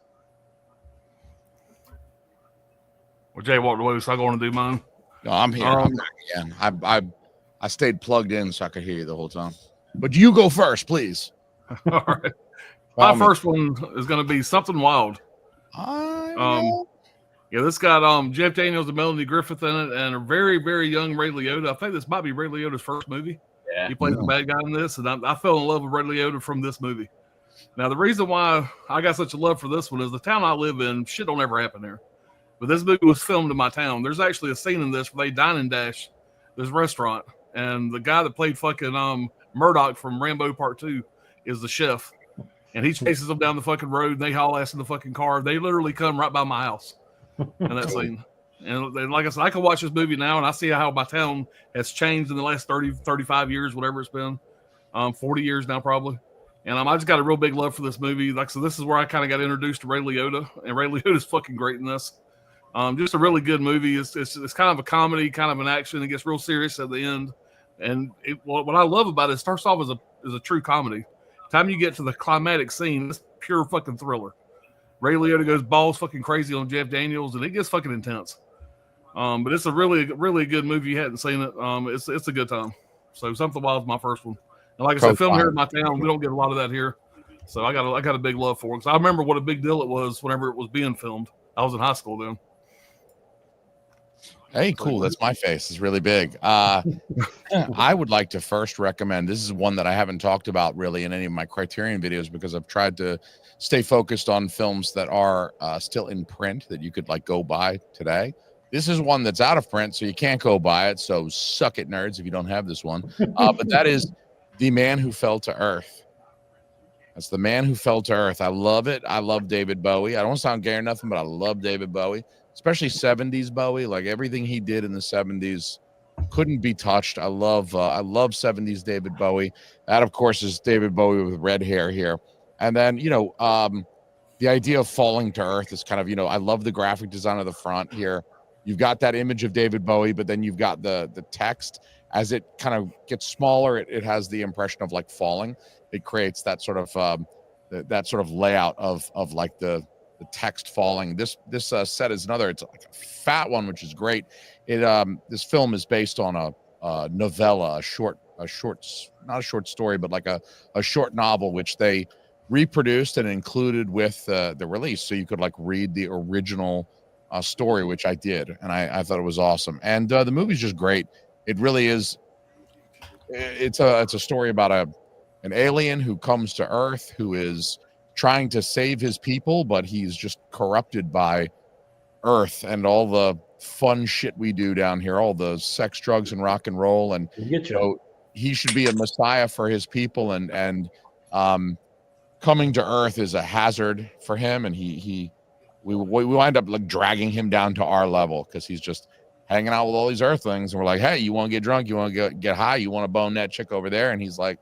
Well, Jay walked away, so I'm going to do mine. No, I'm here. I'm back again. I stayed plugged in so I could hear you the whole time. But you go first, please. All right. My first one is going to be Something Wild. Yeah, this got Jeff Daniels and Melanie Griffith in it, and a very, very young Ray Liotta. I think this might be Ray Liotta's first movie. Yeah, he plays the bad guy in this, and I fell in love with Ray Liotta from this movie. Now, the reason why I got such a love for this one is the town I live in, shit don't ever happen there. But this movie was filmed in my town. There's actually a scene in this where they dine and dash this restaurant, and the guy that played fucking Murdoch from Rambo Part 2 is the chef. And he chases them down the fucking road, and they haul ass in the fucking car. They literally come right by my house in that scene. And like I said, I can watch this movie now, and I see how my town has changed in the last 30, 35 years, whatever it's been. 40 years now, probably. And I just got a real big love for this movie. Like, so this is where I kind of got introduced to Ray Liotta, and Ray Liotta's fucking great in this. Just a really good movie. It's kind of a comedy, kind of an action. It gets real serious at the end. And what I love about it starts off as a true comedy. Time you get to the climatic scene, it's pure fucking thriller. Ray Liotta goes balls fucking crazy on Jeff Daniels, and it gets fucking intense. But it's a really, really good movie. You hadn't seen it. It's a good time. So Something Wild is my first one. And like I said, filmed here in my town, we don't get a lot of that here. So I got a big love for it. Because I remember what a big deal it was whenever it was being filmed. I was in high school then. Hey, cool. That's my face. It's really big. I would like to first recommend, this is one that I haven't talked about really in any of my Criterion videos because I've tried to stay focused on films that are still in print that you could like go buy today. This is one that's out of print, so you can't go buy it. So suck it, nerds, if you don't have this one. But that is The Man Who Fell to Earth. That's The Man Who Fell to Earth. I love it. I love David Bowie. I don't sound gay or nothing, but I love David Bowie. Especially 70s Bowie, like everything he did in the 70s couldn't be touched. I love 70s David Bowie. That, of course, is David Bowie with red hair here. And then, the idea of falling to earth is kind of, I love the graphic design of the front here. You've got that image of David Bowie, but then you've got the text. As it kind of gets smaller, it has the impression of like falling. It creates that sort of layout of like the text falling. This set is another. It's like a fat one, which is great. This film is based on a novella, a short, not a short story, but like a short novel, which they reproduced and included with the release, so you could like read the original story, which I did, and I thought it was awesome. And the movie's just great. It really is. It's a story about an alien who comes to Earth, who is trying to save his people, but he's just corrupted by Earth and all the fun shit we do down here, all the sex, drugs, and rock and roll. And so he should be a messiah for his people, and coming to Earth is a hazard for him, and we wind up like dragging him down to our level because he's just hanging out with all these Earthlings, and we're like, hey, you want to get drunk, you want to get high, you want to bone that chick over there? And he's like,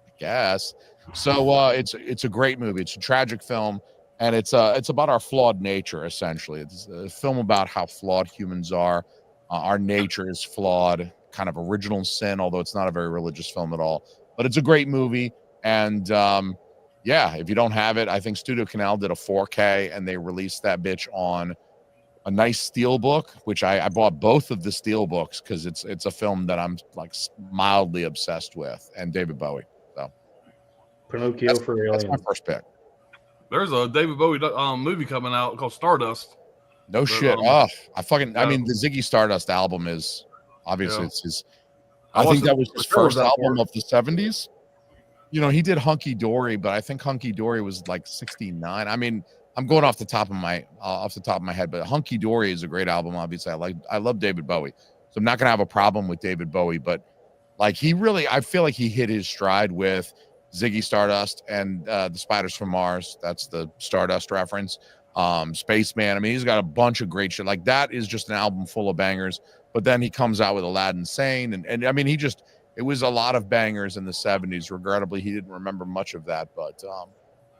I guess. So it's a great movie. It's a tragic film, and it's about our flawed nature, essentially. It's a film about how flawed humans are. Our nature is flawed, kind of original sin, although it's not a very religious film at all. But it's a great movie, and yeah, if you don't have it, I think Studio Canal did a 4K, and they released that bitch on a nice steelbook, which I bought both of the steelbooks because it's a film that I'm like mildly obsessed with, and David Bowie. So Pinocchio for Alien. That's my first pick. There's a David Bowie movie coming out called Stardust. No shit. I mean, the Ziggy Stardust album is obviously it's his. I think that was his first album of the 70s. You know, he did Hunky Dory, but I think Hunky Dory was like 69. I mean, I'm going off the top of my head, but Hunky Dory is a great album. Obviously, I love David Bowie, so I'm not gonna have a problem with David Bowie. But like, I feel like he hit his stride with Ziggy Stardust and the Spiders from Mars. That's the Stardust reference. Spaceman. I mean, he's got a bunch of great shit. Like, that is just an album full of bangers. But then he comes out with Aladdin Sane, and I mean, it was a lot of bangers in the 70s. Regrettably, he didn't remember much of that, but.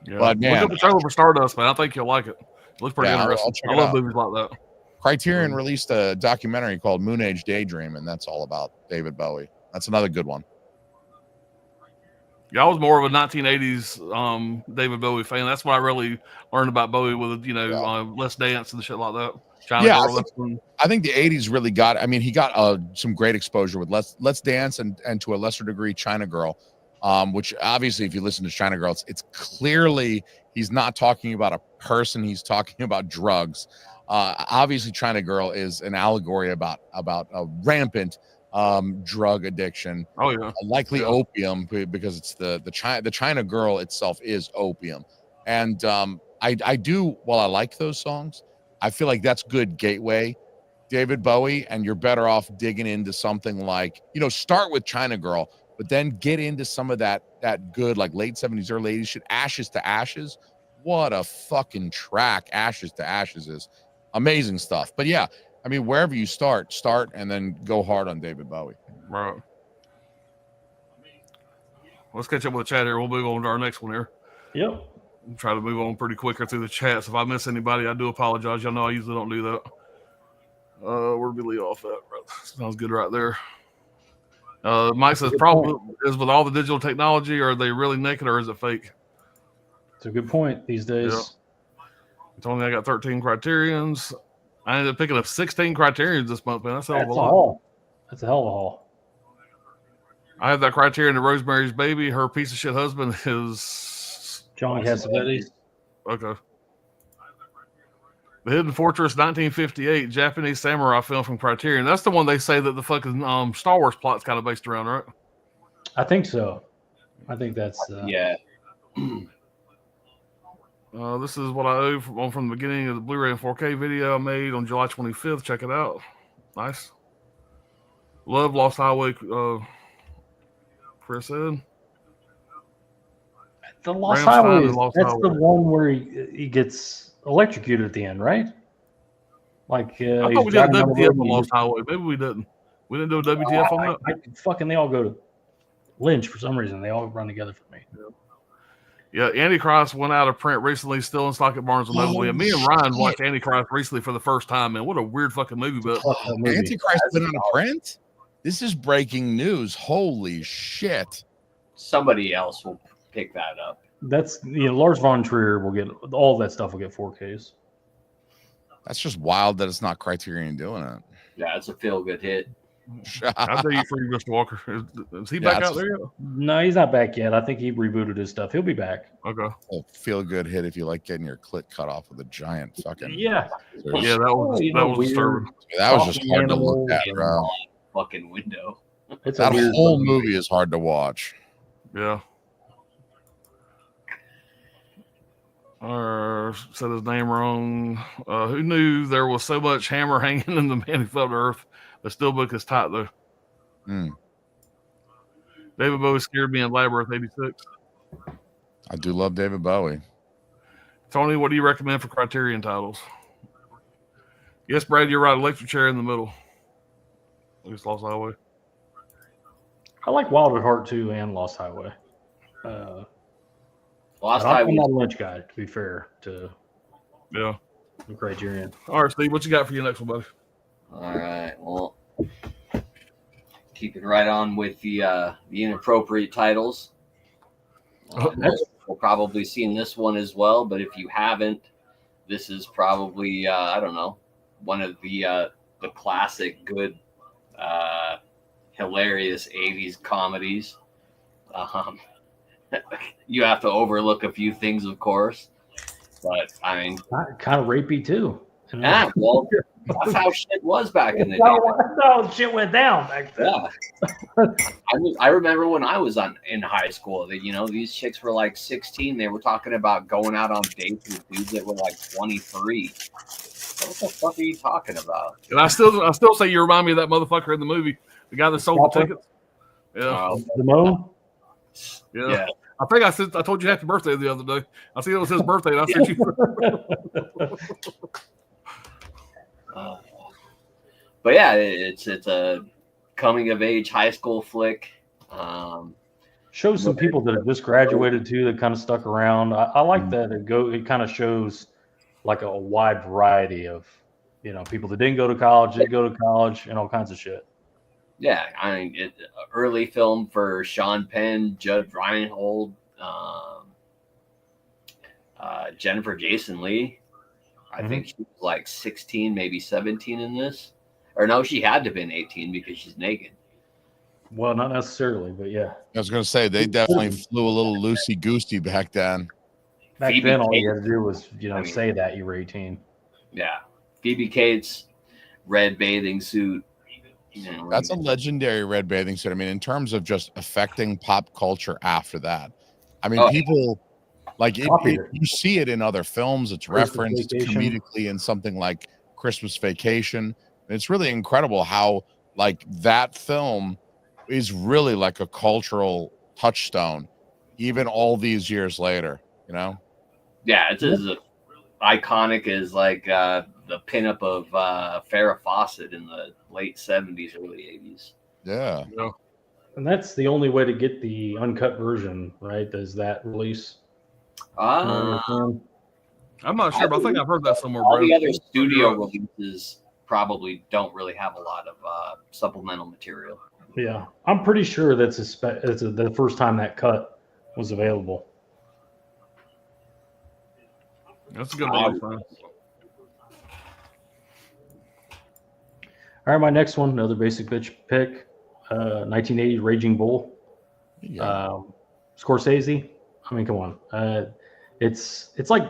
Yeah. But man, look up the trailer for Stardust, man. I think you'll like it. It looks pretty interesting. I love movies like that. Criterion released a documentary called Moon Age Daydream, and that's all about David Bowie. That's another good one. Yeah, I was more of a 1980s David Bowie fan. That's what I really learned about Bowie with, Let's Dance and shit like that. I think the 80s really got. I mean, he got some great exposure with Let's Dance and to a lesser degree China Girl. Which obviously, if you listen to China Girl, it's clearly he's not talking about a person, he's talking about drugs. Obviously, China Girl is an allegory about a rampant drug addiction. Oh yeah, likely opium, because it's the China Girl itself is opium. And I do, while I like those songs, I feel like that's good gateway David Bowie, and you're better off digging into something like, start with China Girl, but then get into some of that good, like late 70s, early 80s shit. Ashes to Ashes. What a fucking track Ashes to Ashes is. Amazing stuff. But yeah, I mean, wherever you start and then go hard on David Bowie. Right. Let's catch up with the chat here. We'll move on to our next one here. Yep. We'll try to move on pretty quicker through the chats. If I miss anybody, I do apologize. Y'all know I usually don't do that. Where'd we leave off at? Sounds good right there. Mike says, problem is with all the digital technology, are they really naked or is it fake? It's a good point these days. Yeah. Tony, I got 13 Criterions. I ended up picking up 16 Criterions this month, man. That's a hell of a lot. That's a hell of a haul. I have that Criterion to Rosemary's Baby. Her piece of shit husband is John Cassavetes. Okay. The Hidden Fortress 1958 Japanese samurai film from Criterion. That's the one they say that the fucking Star Wars plot's kind of based around, right? I think so. I think that's yeah. This is what I owe from the beginning of the Blu-ray and 4K video I made on July 25th. Check it out. Nice. Love Lost Highway. Chris said. The Lost Highway. That's the one where he gets electrocuted at the end, right? Like I thought we did a WTF on Lost Highway. Maybe we didn't. We didn't do a WTF on that. They all go to Lynch for some reason. They all run together for me. Yeah, Antichrist went out of print recently, still in stock at Barnes & Noble. Yeah, me and Ryan watched Antichrist recently for the first time, man. What a weird fucking movie! But Antichrist went out of print? This is breaking news. Holy shit! Somebody else will pick that up. That's Lars von Trier will get all that stuff. Will get 4Ks. That's just wild that it's not Criterion doing it. Yeah, it's a feel-good hit. I tell you free, Mr. Walker. Is he back out there yet? No, he's not back yet. I think he rebooted his stuff. He'll be back. Okay. A feel good hit if you like getting your clit cut off with a giant fucking. Yeah. Yeah, that was disturbing. That was just hard to look at, bro. Fucking window. That whole movie is hard to watch. Yeah. Said his name wrong. Who knew there was so much hammer hanging in the man who fell to earth? The steelbook is tight though. David Bowie scared me in Labyrinth '86. I do love David Bowie. Tony, what do you recommend for Criterion titles? Yes, Brad, you're right. Electric Chair in the middle. At least Lost Highway. I like Wild at Heart too and Lost Highway. Lost Highway. I'm not a Lynch guy, to be fair to the Criterion. All right, Steve, what you got for your next one, buddy? All right. Well, keeping right on with the inappropriate titles. We'll probably seen this one as well, but if you haven't, this is probably I don't know, one of the classic good hilarious 80s comedies. You have to overlook a few things, of course, but I mean, kind of rapey too. Yeah, well, that's how shit was back in the day. That's how shit went down back then. Yeah. I remember when I was in high school that, these chicks were like 16. They were talking about going out on dates with dudes that were like 23. What the fuck are you talking about? And I still say you remind me of that motherfucker in the movie, the guy that sold the tickets. Yeah. Simone? Yeah. I think I told you happy birthday the other day. I see it was his birthday, and I sent you. But yeah, it's a coming of age high school flick. Shows some people that have just graduated too that kind of stuck around. I like that it kind of shows like a wide variety of people that didn't go to college, did go to college, and all kinds of shit. Yeah, I mean, early film for Sean Penn, Judd Reinhold, Jennifer Jason Leigh. I think she was like 16, maybe 17 in this. Or no, she had to have been 18 because she's naked. Well, not necessarily, but yeah. I was going to say, they definitely flew a little loosey-goosey back then. Back then, all you had to do was, say that you were 18. Yeah. Phoebe Cates, red bathing suit. That's a legendary red bathing suit. I mean, in terms of just affecting pop culture after that. I mean, people like you see it in other films. It's referenced comedically in something like Christmas Vacation. And it's really incredible how like that film is really like a cultural touchstone, even all these years later, Yeah, it's as iconic as like the pinup of Farrah Fawcett in the late 70s, early 80s. Yeah. And that's the only way to get the uncut version, right? Is that release? I'm not sure, but I think I've heard that somewhere. All the other studio releases probably don't really have a lot of supplemental material. Yeah, I'm pretty sure that's the first time that cut was available. That's a good one. All right, my next one, another basic bitch pick, 1980 Raging Bull. Scorsese. I mean, come on. It's like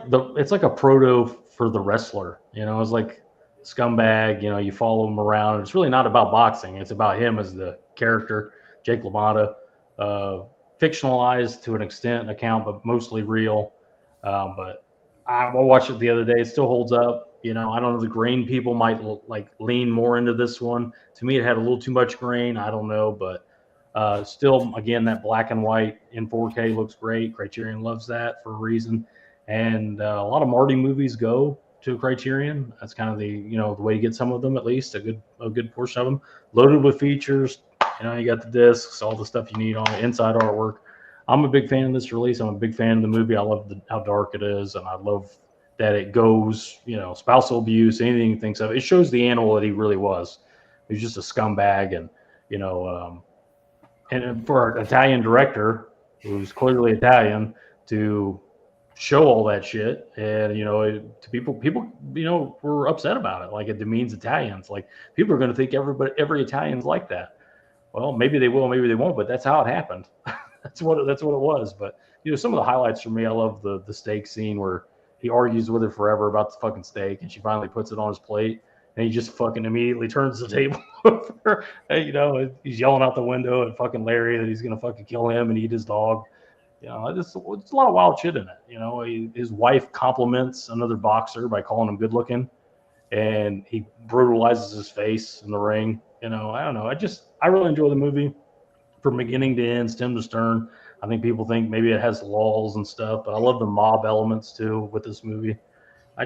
a proto for The Wrestler. It's like scumbag. You follow him around. It's really not about boxing. It's about him as the character, Jake LaMotta, fictionalized to an extent, account, but mostly real. But I watched it the other day. It still holds up. I don't know. The grain people might lean more into this one. To me, it had a little too much grain. I don't know, but still, again, that black and white in 4K looks great. Criterion loves that for a reason, and a lot of Marty movies go to Criterion. That's kind of the way to get some of them, at least a good portion of them. Loaded with features. You got the discs, all the stuff you need on it, inside artwork. I'm a big fan of this release. I'm a big fan of the movie. I love how dark it is, and I love that it goes, spousal abuse, anything he thinks of. It shows the animal that he really was. He was just a scumbag, and and for an Italian director who's clearly Italian to show all that shit, and to people, were upset about it. Like, it demeans Italians. Like, people are going to think every Italian's like that. Well, maybe they will, maybe they won't, but that's how it happened. That's what it was. But some of the highlights for me, I love the steak scene where he argues with her forever about the fucking steak, and she finally puts it on his plate, and he just fucking immediately turns the table over. And, he's yelling out the window at fucking Larry that he's gonna fucking kill him and eat his dog. It's a lot of wild shit in it. His wife compliments another boxer by calling him good looking, and he brutalizes his face in the ring. I don't know. I really enjoy the movie from beginning to end, stem to stern. I think people think maybe it has lulls and stuff, but I love the mob elements too with this movie. I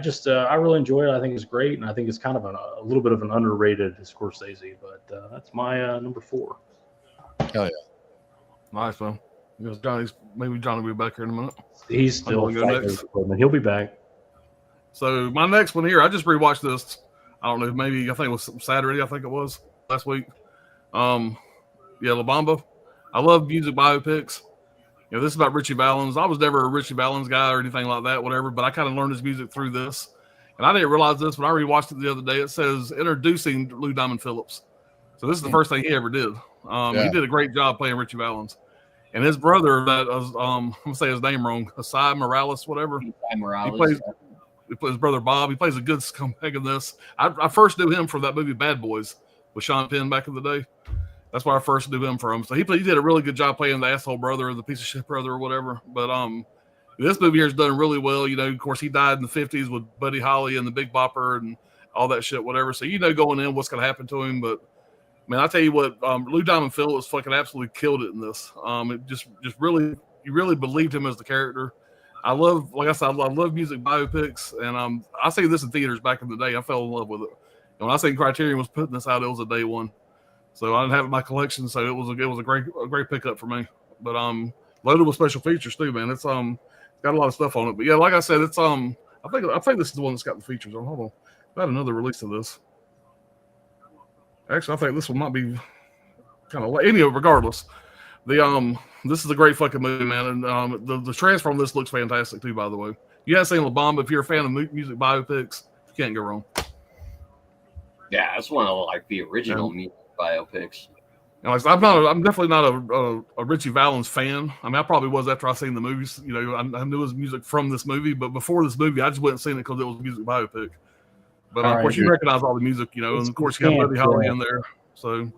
really enjoy it. I think it's great, and I think it's kind of a little bit of an underrated Scorsese. But that's my number 4. Hell yeah, nice man. Maybe Johnny will be back here in a minute. He's still fighting. He'll be back. So my next one here, I just rewatched this. I don't know, I think it was Saturday. I think it was last week. La Bamba. I love music biopics. This is about Richie Valens. I was never a Richie Valens guy or anything like that, whatever, but I kind of learned his music through this. And I didn't realize this when I rewatched it the other day. It says introducing Lou Diamond Phillips. So this is the first thing he ever did. He did a great job playing Richie Valens. And his brother, that was, I'm going to say his name wrong, Asai Morales, whatever. Morales. He plays his brother Bob. He plays a good scumbag in this. I first knew him from that movie Bad Boys with Sean Penn back in the day. That's where I first knew him from. So he did a really good job playing the asshole brother or the piece of shit brother or whatever. But this movie here has done really well. Of course, he died in the 50s with Buddy Holly and the Big Bopper and all that shit, whatever. So going in what's going to happen to him. But man, I tell you what, Lou Diamond Phillips fucking absolutely killed it in this. It just really, you really believed him as the character. Like I said, I love music biopics, and I seen this in theaters back in the day. I fell in love with it. And when I seen Criterion was putting this out, it was a day one. So I didn't have it in my collection, so it was a great pickup for me. But loaded with special features too, man. It's got a lot of stuff on it. But yeah, like I said, it's I think this is the one that's got the features on. Hold on, I had another release of this. Actually, I think this one might be kind of late. Regardless, this is a great fucking movie, man. And the transfer on this looks fantastic too. By the way, you haven't seen La Bamba. If you're a fan of music biopics, you can't go wrong. Yeah, it's one of the original music biopics. I'm definitely not a Richie Valens fan. I mean, I probably was after I seen the movies. I knew his music from this movie, but before this movie, I just wasn't seeing it because it was a music biopic. But of course, you recognize all the music, and of course, you got Buddy Holly in there. So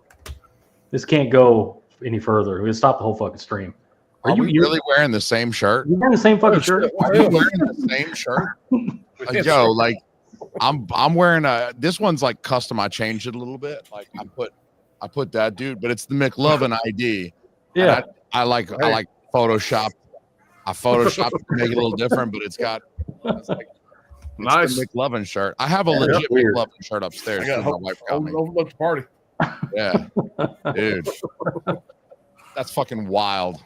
this can't go any further. We'll stop the whole fucking stream. Are you really wearing the same shirt? You're wearing the same fucking shirt. Are you wearing the same shirt? I'm wearing this one's custom. I changed it a little bit. I put that dude, but it's the McLovin ID. Yeah. I like Photoshop. I photoshopped it to make it a little different, but it's nice the McLovin shirt. I have a legit McLovin shirt upstairs. My wife got me. Let's party. Yeah, dude, that's fucking wild.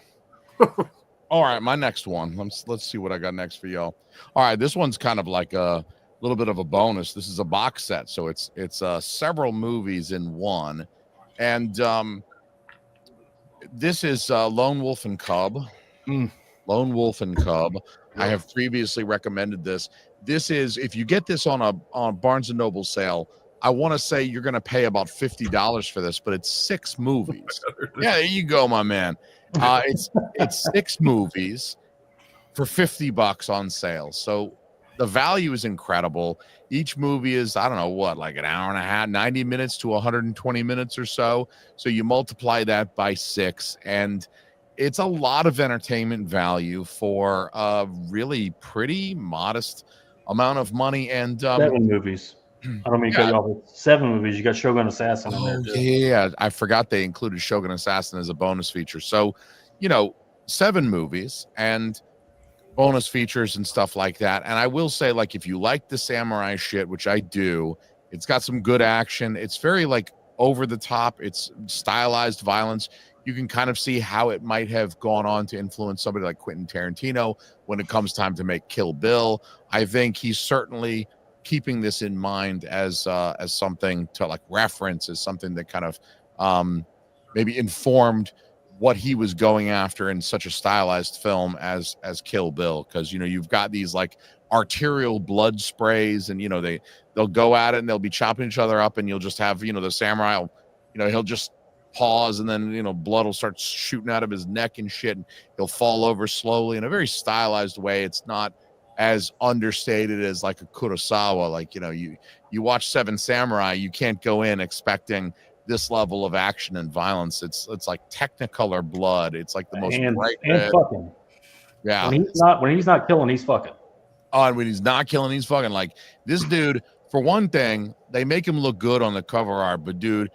All right, my next one. Let's see what I got next for y'all. All right, this one's kind of like a little bit of a bonus. This is a box set, so it's several movies in one, and this is Lone Wolf and Cub. Lone Wolf and Cub. I have previously recommended this. This is, if you get this on a Barnes and Noble sale, I want to say you're going to pay about $50 for this, but it's 6 movies. Yeah, there you go, my man. It's 6 movies for $50 on sale. So the value is incredible. Each movie is, I don't know what, like an hour and a half, 90 minutes to 120 minutes or so. So you multiply that by 6, and it's a lot of entertainment value for a really pretty modest amount of money. And 7 movies. I don't mean to cut you off. 7 movies. You got Shogun Assassin in there too. Yeah, I forgot they included Shogun Assassin as a bonus feature. So, 7 movies and bonus features and stuff like that. And I will say, if you like the samurai shit, which I do, it's got some good action. It's very over the top. It's stylized violence. You can kind of see how it might have gone on to influence somebody like Quentin Tarantino when it comes time to make Kill Bill. I think he's certainly keeping this in mind as something to reference, as something that kind of maybe informed what he was going after in such a stylized film as Kill Bill, because you've got these like arterial blood sprays, and they'll go at it and they'll be chopping each other up, and you'll just have the samurai he'll just pause, and then blood will start shooting out of his neck and shit, and he'll fall over slowly in a very stylized way. It's not as understated as like a Kurosawa. Like you watch Seven Samurai, you can't go in expecting this level of action and violence. It's like Technicolor blood. It's like the most bright red. Fucking. Yeah. When he's not killing, he's fucking. Oh, and when he's not killing, he's fucking. Like this dude, for one thing, they make him look good on the cover art, but dude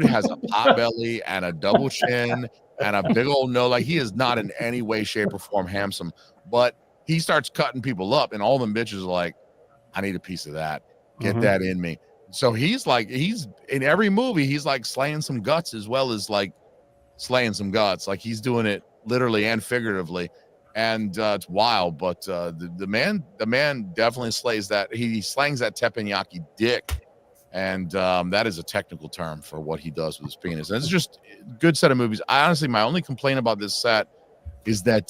has a pot belly and a double chin and a big old nose. Like he is not in any way, shape, or form handsome, but he starts cutting people up, and all them bitches are like, I need a piece of that. Get that in me. So he's in every movie, he's like slaying some guts as well as like slaying some guts. Like he's doing it literally and figuratively. And it's wild, but the man definitely slays that. He slangs that teppanyaki dick. And that is a technical term for what he does with his penis. And it's just a good set of movies. Honestly, my only complaint about this set is that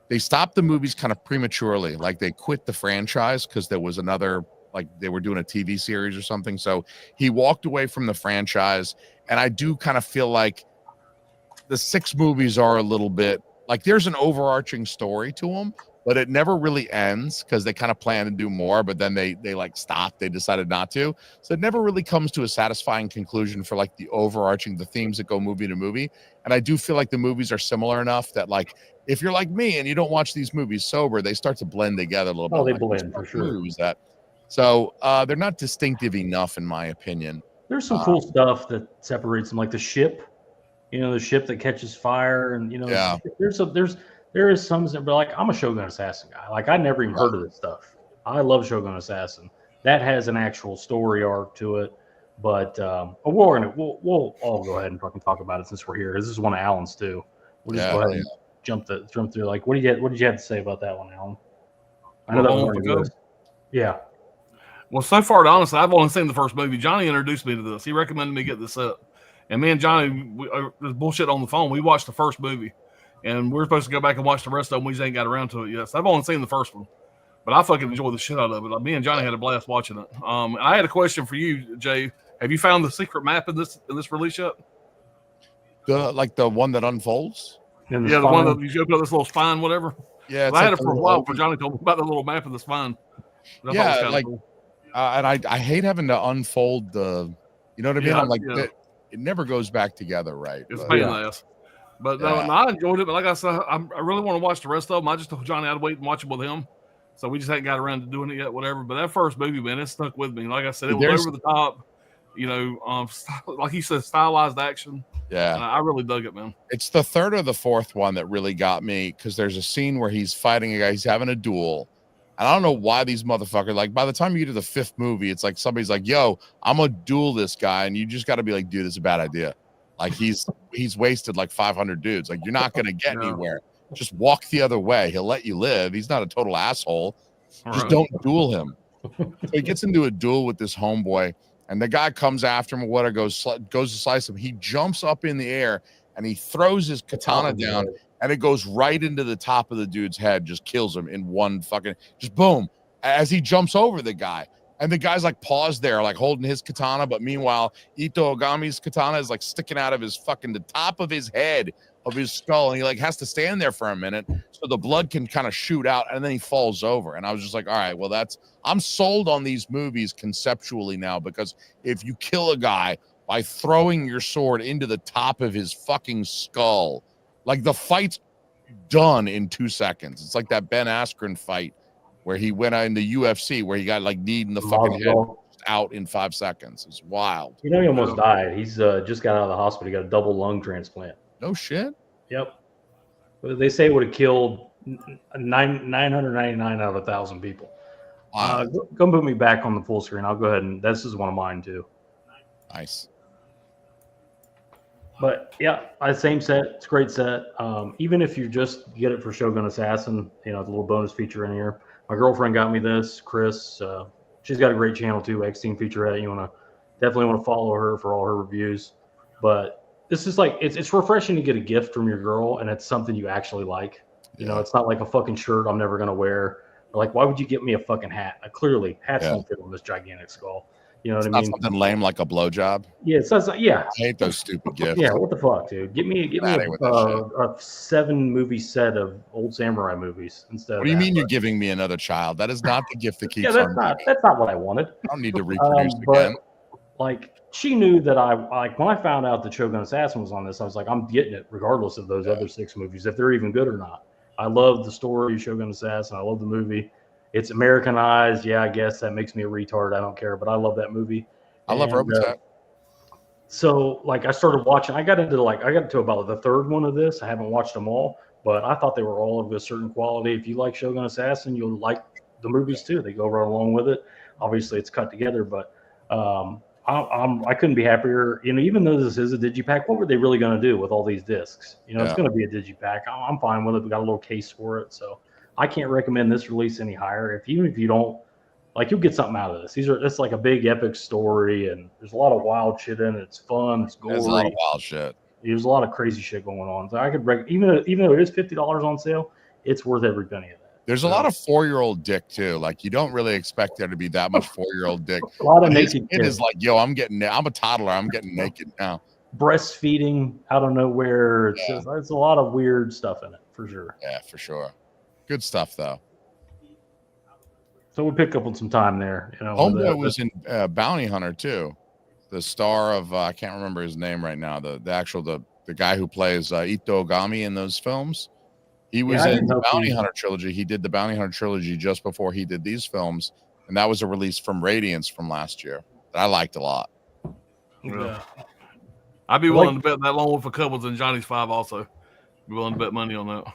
they stopped the movies kind of prematurely. Like they quit the franchise because there was another, like they were doing a TV series or something. So he walked away from the franchise. And I do kind of feel like the 6 movies are a little bit like there's an overarching story to them, but it never really ends because they kind of plan to do more, but then they like stopped. They decided not to. So it never really comes to a satisfying conclusion for like the themes that go movie to movie. And I do feel like the movies are similar enough that like, if you're like me and you don't watch these movies sober, they start to blend together a little bit. Oh, they like, blend for sure. Was that? So they're not distinctive enough, in my opinion. There's some cool stuff that separates them, like the ship. The ship that catches fire, and yeah. there is some that be like, I'm a Shogun Assassin guy. Like I never even heard of this stuff. I love Shogun Assassin. That has an actual story arc to it. But we'll all go ahead and fucking talk about it since we're here. This is one of Alan's too. We'll just go ahead and jump through. Like, what did you have to say about that one, Alan? I know that was good. Yeah. Well, so far, honestly, I've only seen the first movie. Johnny introduced me to this. He recommended me get this set. And me and Johnny, there's bullshit on the phone. We watched the first movie. And we're supposed to go back and watch the rest of them. We just ain't got around to it yet. So I've only seen the first one. But I fucking enjoyed the shit out of it. Like, me and Johnny had a blast watching it. And I had a question for you, Jay. Have you found the secret map in this release yet? The one that unfolds? Yeah, the one that you open up this little spine, whatever. Yeah, I had it for a while before Johnny told me about the little map of the spine. Yeah, like, cool. And I hate having to unfold the, you know what I mean? Yeah, I'm like, it never goes back together, right? It's pain in the ass. But no, I enjoyed it. But like I said, I really want to watch the rest of them. I just told Johnny I'd wait and watch it with him. So we just hadn't got around to doing it yet, whatever. But that first movie, man, it stuck with me. Like I said, it was over the top, like he said, stylized action. Yeah. I really dug it, man. It's the third or the fourth one that really got me, because there's a scene where he's fighting a guy, he's having a duel. And I don't know why these motherfuckers, like, by the time you get to the fifth movie, it's like somebody's like, yo, I'm gonna duel this guy. And you just got to be like, dude, it's a bad idea. Like, he's wasted like 500 dudes. Like, you're not going to get anywhere. Just walk the other way. He'll let you live. He's not a total asshole. Just don't duel him. So he gets into a duel with this homeboy, and the guy comes after him or whatever, goes to slice him. He jumps up in the air, and he throws his katana down, and it goes right into the top of the dude's head, just kills him in one fucking, just boom, as he jumps over the guy. And the guy's like paused there, like holding his katana, but meanwhile, Ito Ogami's katana is like sticking out of his fucking, the top of his head, of his skull, and he like has to stand there for a minute so the blood can kind of shoot out, and then he falls over. And I was just like, all right, well, I'm sold on these movies conceptually now, because if you kill a guy by throwing your sword into the top of his fucking skull, like, the fight's done in 2 seconds. It's like that Ben Askren fight where he went in the UFC, where he got like kneed in the fucking head out in 5 seconds. It's wild. You know, he almost died. He's just got out of the hospital. He got a double lung transplant. No shit. Yep. They say it would have killed 999 out of 1,000 people. Wow. Go put me back on the full screen. I'll go ahead, and this is one of mine too. Nice. But yeah, same set. It's a great set. Even if you just get it for Shogun Assassin, the little bonus feature in here. My girlfriend got me this, Chris. She's got a great channel too, X-Team Featurette. You definitely want to follow her for all her reviews. But this is like it's refreshing to get a gift from your girl, and it's something you actually like. You know, it's not like a fucking shirt I'm never gonna wear. Or like, why would you get me a fucking hat? Clearly, hats don't fit on this gigantic skull. You know what I mean? Something lame like a blowjob. Yeah, it says yeah. I hate those stupid gifts. Yeah, what the fuck, dude? Give me a 7 movie set of old samurai movies instead. What do you mean you're giving me another child? That is not the gift that keeps. Yeah, that's not what I wanted. I don't need to reproduce again. Like, she knew that when I found out that Shogun Assassin was on this, I was like, I'm getting it regardless of those other 6 movies, if they're even good or not. I love the story of Shogun Assassin. I love the movie. It's Americanized. Yeah, I guess that makes me a retard. I don't care, but I love that movie. I love Robotech. So, like, I started watching. I got to about the 3rd one of this. I haven't watched them all, but I thought they were all of a certain quality. If you like Shogun Assassin, you'll like the movies too. They go right along with it. Obviously, it's cut together, but I couldn't be happier. You know, even though this is a digipack, what were they really going to do with all these discs? You know, it's going to be a digipack. I'm fine with it. We got a little case for it, so I can't recommend this release any higher. Even if you don't like, you'll get something out of this. It's like a big epic story, and there's a lot of wild shit in it. It's fun. It's gory. There's a lot of wild shit. There's a lot of crazy shit going on. So I could even though it is $50 on sale, it's worth every penny of that. There's a lot of 4-year-old dick too. Like, you don't really expect there to be that much 4-year-old dick. A lot of naked. It is like, yo, I'm a toddler. I'm getting naked now. Breastfeeding out of nowhere. It's a lot of weird stuff in it for sure. Yeah, for sure. Good stuff though. So we pick up on some time there. You know, Homeboy was in Bounty Hunter too. The star of I can't remember his name right now. The guy who plays Ito Ogami in those films. He was in the Bounty Hunter trilogy. He did the Bounty Hunter trilogy just before he did these films, and that was a release from Radiance from last year that I liked a lot. Yeah. I'd be willing to bet that Lone Wolf of Cubs and Johnny's 5 also. Be willing to bet money on that.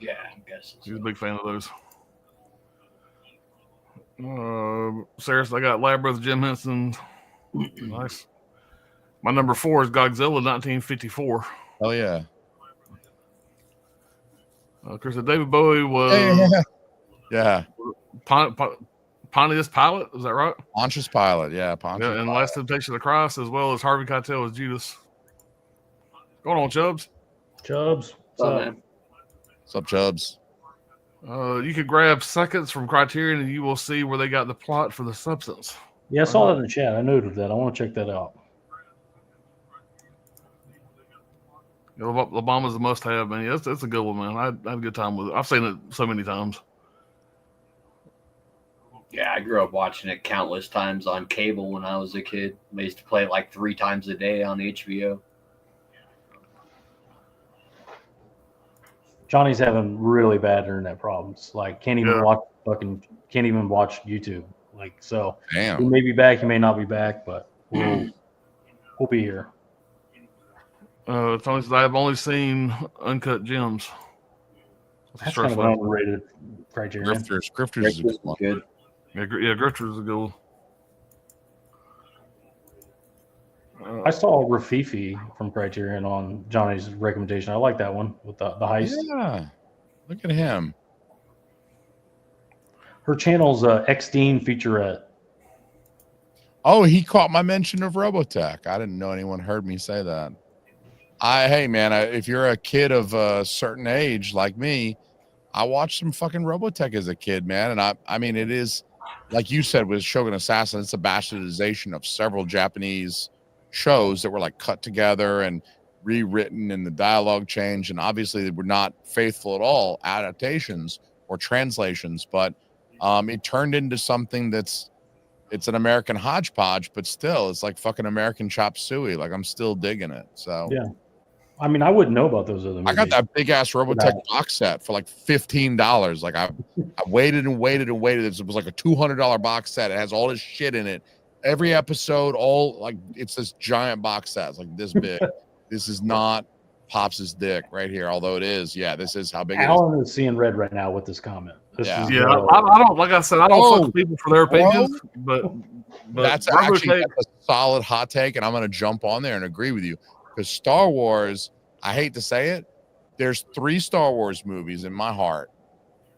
Yeah, I guess. He's a big fan of those. Sarah, I got Labyrinth, Jim Henson. Nice. My number 4 is Godzilla 1954. Oh, yeah. Chris, David Bowie was Pontius Pilate, is that right? Pontius Pilate, yeah. Pontius and Pilate. Last Temptation of Christ, as well as Harvey Keitel as Judas. What's going on, Chubbs? Chubbs. What's up, Chubbs? You could grab Seconds from Criterion and you will see where they got the plot for The Substance. Yeah, I saw that in the chat. I noted that. I want to check that out. Obama's a must-have, man. Yeah, it's a good one, man. I had a good time with it. I've seen it so many times. Yeah, I grew up watching it countless times on cable when I was a kid. I used to play it like 3 times a day on HBO. Johnny's having really bad internet problems. Like, can't even watch YouTube. Like, so damn. He may be back, he may not be back, but we'll be here. Tony says, I have only seen Uncut Gems. That's kind of an underrated Criterion. Grifters is a good one. Good. Yeah, Grifters is a good one. I saw Rafifi from Criterion on Johnny's recommendation. I like that one with the heist. Yeah, look at him. Her channel's X-Dean featurette. Oh, he caught my mention of Robotech. I didn't know anyone heard me say that. Hey man, if you're a kid of a certain age like me, I watched some fucking Robotech as a kid, man. And I mean, it is like you said with Shogun Assassin, it's a bastardization of several Japanese shows that were like cut together and rewritten, and the dialogue changed, and obviously they were not faithful at all adaptations or translations, but it turned into something it's an American hodgepodge, but still it's like fucking American chop suey. Like, I'm still digging it. So yeah, I mean, I wouldn't know about those other movies. I got that big ass Robotech box set for like $15. Like, I waited and waited and waited. It was like a $200 box set. It has all this shit in it. Every episode, all like, it's this giant box set. It's like this big. This is not Pops' dick right here, although it is. Yeah, this is how big Alan is seeing red right now with this comment. I don't, like I said, I don't fuck people for their opinions, but that's actually a solid hot take, and I'm going to jump on there and agree with you, because Star Wars, I hate to say it, there's 3 Star Wars movies in my heart,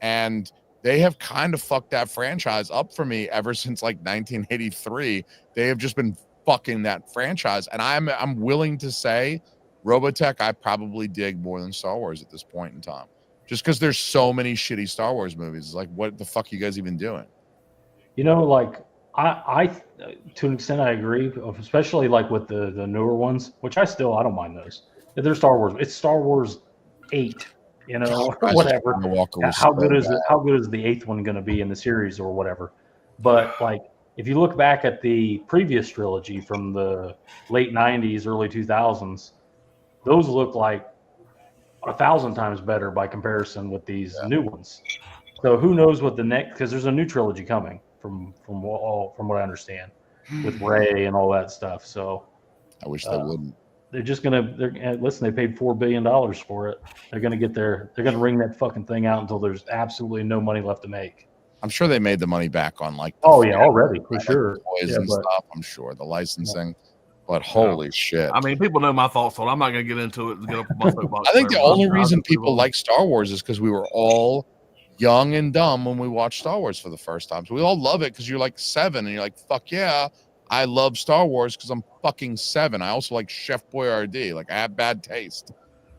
and they have kind of fucked that franchise up for me ever since like 1983. They have just been fucking that franchise. And I'm willing to say Robotech I probably dig more than Star Wars at this point in time. Just because there's so many shitty Star Wars movies. It's like, what the fuck are you guys even doing? You know, like I to an extent I agree, especially like with the newer ones, which I don't mind those. They're Star Wars. It's Star Wars 8, you know, or whatever. How good is it? How good is the 8th one going to be in the series or whatever? But like, if you look back at the previous trilogy from the late 90s, early 2000s, those look like 1,000 times better by comparison with these new ones. So who knows what the next? Because there's a new trilogy coming from what I understand, with Ray and all that stuff. So I wish they wouldn't. They're just gonna. Listen. They paid $4 billion for it. They're gonna get their. They're gonna ring that fucking thing out until there's absolutely no money left to make. I'm sure they made the money back on like. Already for sure. Toys and stuff. I'm sure the licensing. But holy shit! I mean, people know my thoughts on it. I'm not gonna get into it. Get up my soapbox. I think the only reason people like Star Wars is because we were all young and dumb when we watched Star Wars for the first time. So we all love it because you're like 7 and you're like, fuck yeah, I love Star Wars because I'm fucking 7. I also like Chef Boyardee. Like I have bad taste.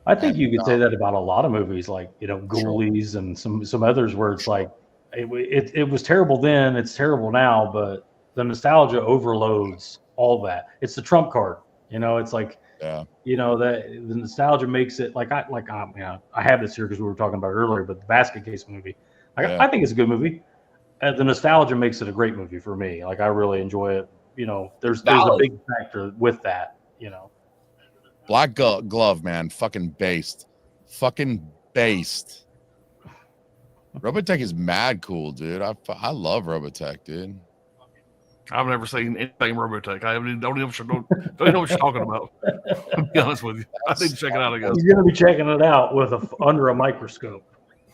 I think you could say that about a lot of movies, like, you know, Ghoulies and some others where it's like it was terrible then, it's terrible now, but the nostalgia overloads all that. It's the trump card, you know. It's like, you know, that the nostalgia makes it like I have this here because we were talking about it earlier, but the Basket Case movie, I think it's a good movie. The nostalgia makes it a great movie for me. Like I really enjoy it. You know, there's a big factor with that. You know, Black Glove, man, fucking based. Robotech is mad cool, dude. I love Robotech, dude. I've never seen anything Robotech. I don't even know what you're talking about. To be honest with you, I need to check it out again. You're gonna be checking it out with under a microscope.